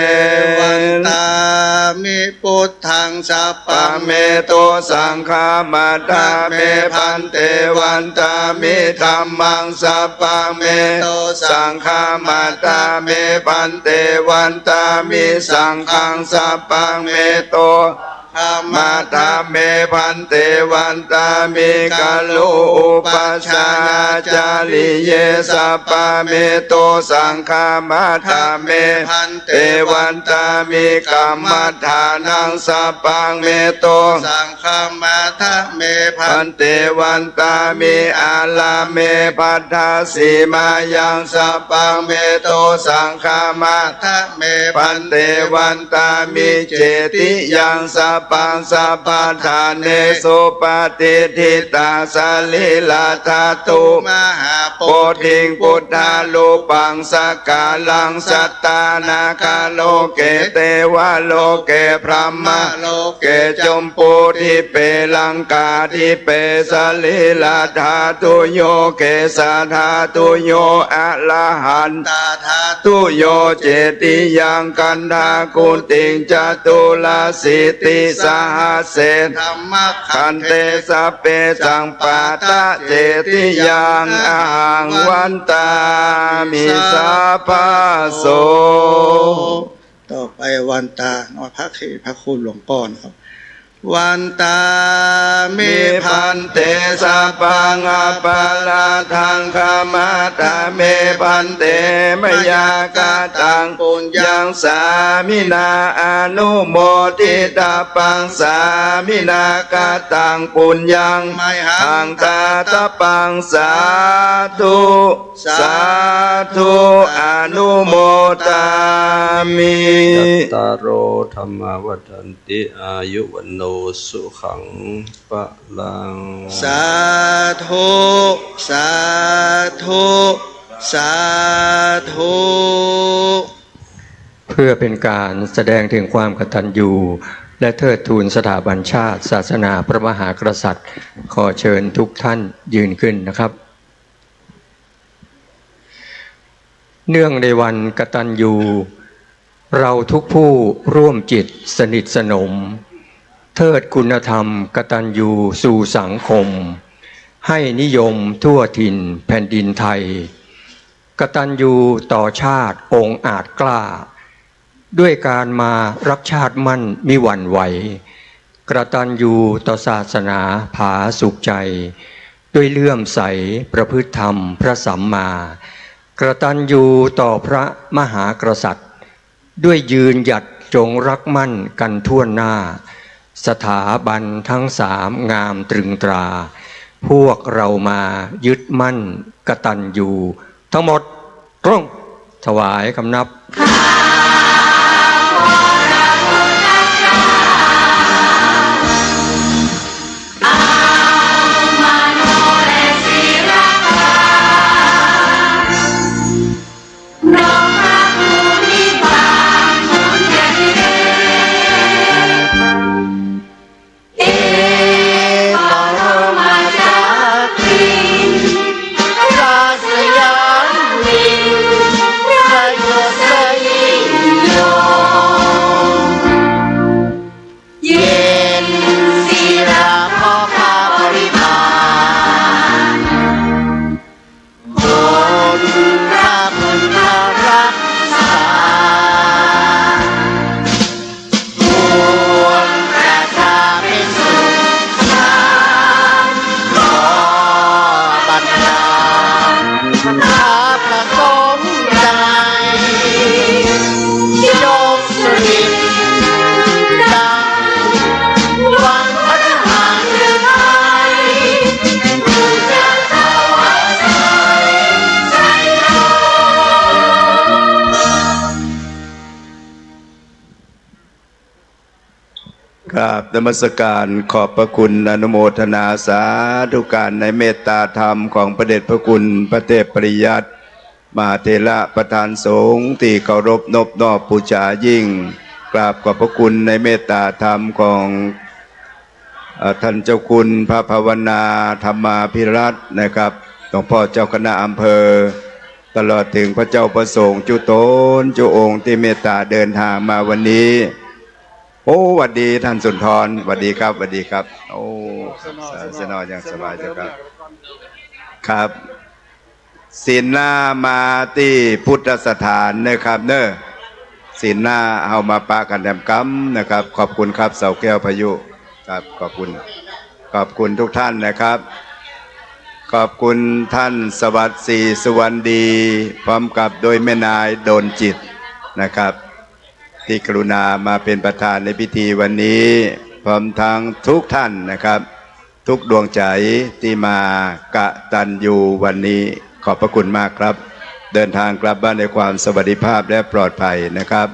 วันตามิพุทธังสัพ ปะ พะ เมโตสังฆามาตาเมพันเตวันตามิธัมมังสัพพะเมโตสังฆามาตาเมพันเตวันตามิสังฆังสัพพะเมโตมาตาเมพันเตวันตามิกาลุอุปัชฌาจาริเยสัพพะเมโตสังฆามาตาเมพันเตวันตามิกัมมัฏฐานังสัพพะเมโต สังฆมาทะเมพั พั น นเตวันตามิอาลาเมปัฏฐาสีมายังสัพพังเมโตสังฆามา ทะเม พันเตวันตามิเจติยังสัพพังสัพพะทานเนสุปฏิทิตาสลิลาธาตุ มหา โพธิงพุทธาลูปังสกาลังสัตตานาคาโลเกเตวะโลเกพระมะ โล เกจมปูทิเปลังกาทิเปสลิลาธาตุโยเกสาธาตุโยอะละหัน ตาธา ตุโยเจติยังกันธากุติงจตุลาสิติสหัสเส ธรรม ขันเตสัพเพสังปาตะเจติยังอาหังวันตามิสัพพะโส ต่อไปวันตาพระเขพระคุณหลวงพ่อนะครับ วันตามิ มิ พั พั น นเตสัพพังอปาลาทังคามาตาเมพันเตมยากาตังปุญญังสามินาอนุโมทิตาปังสามินากาตังปุญญัง ไมหั หั ง งตาตะปังสาธุสาธุอนุโมตามิ ยัตตารโอธรรมวัฏันติอายุวันโนสุขังปะลัง สาธุสาธุสาธุ เพื่อเป็นการแสดงถึงความกตัญญูและเทิดทูนสถาบันชาติศาสนาพระมหากษัตริย์ขอเชิญทุกท่านยืนขึ้นนะครับ เนื่องในวันกตัญญูเราทุกผู้ร่วมจิตสนิทสนมเทิดคุณธรรมกตัญญูสู่สังคมให้นิยมทั่วถิ่นแผ่นดินไทยกตัญญูต่อชาติองค์อาจกล้าด้วยการมารักชาติมั่นมิหวั่นไหวกตัญญูต่อศาสนาผาสุขใจด้วยเลื่อมใสประพฤติธรรมพระสัมมากตัญญูต่อพระมหากษัตริย์ด้วยยืนหยัดจงรักมั่นกันทั่วหน้าสถาบันทั้งสามงามตรึงตราพวกเรามายึดมั่นกตัญญูทั้งหมดตรงถวายคำนับกราบนมัสการขอบพระคุณอนุโมทนาสาธุการในเมตตาธรรมของพระเดชพระคุณพระเทพปริยัติมหาเถระประธานสงฆ์ที่เคารพนอบน้อมบูชายิ่งกราบขอบพระคุณในเมตตาธรรมของท่านเจ้าคุณพระภาวนาธรรมาภิรัตน์นะครับหลวงพ่อเจ้าคณะอำเภอตลอดถึงพระเจ้าประสงค์จุโตนจุองค์ที่เมตตาเดินทางมาวันนี้โอ้หวัดดีท่านสุนทรหวัดดีครับหวัดดีครับโอ้สนออย่างสบายจ้ะครับครับศีลหน้ามาที่พุทธสถานนะครับเนอะศีลหน้าเอามาปะกันแดมกัมนะครับขอบคุณครับเสาแก้วพายุครับขอบคุณทุกท่านนะครับขอบคุณท่านสวัสดิ์ศรีสุวรรณดีพร้อมกับโดยแม่นายโดนจิตนะครับที่กรุณามาเป็นประธานในพิธีวันนี้พร้อมทั้งทุกท่านนะครับทุกดวงใจที่มากตัญญูวันนี้ขอบพระคุณมากครับเดินทางกลับบ้านในความสวัสดิภาพและปลอดภัยนะครับ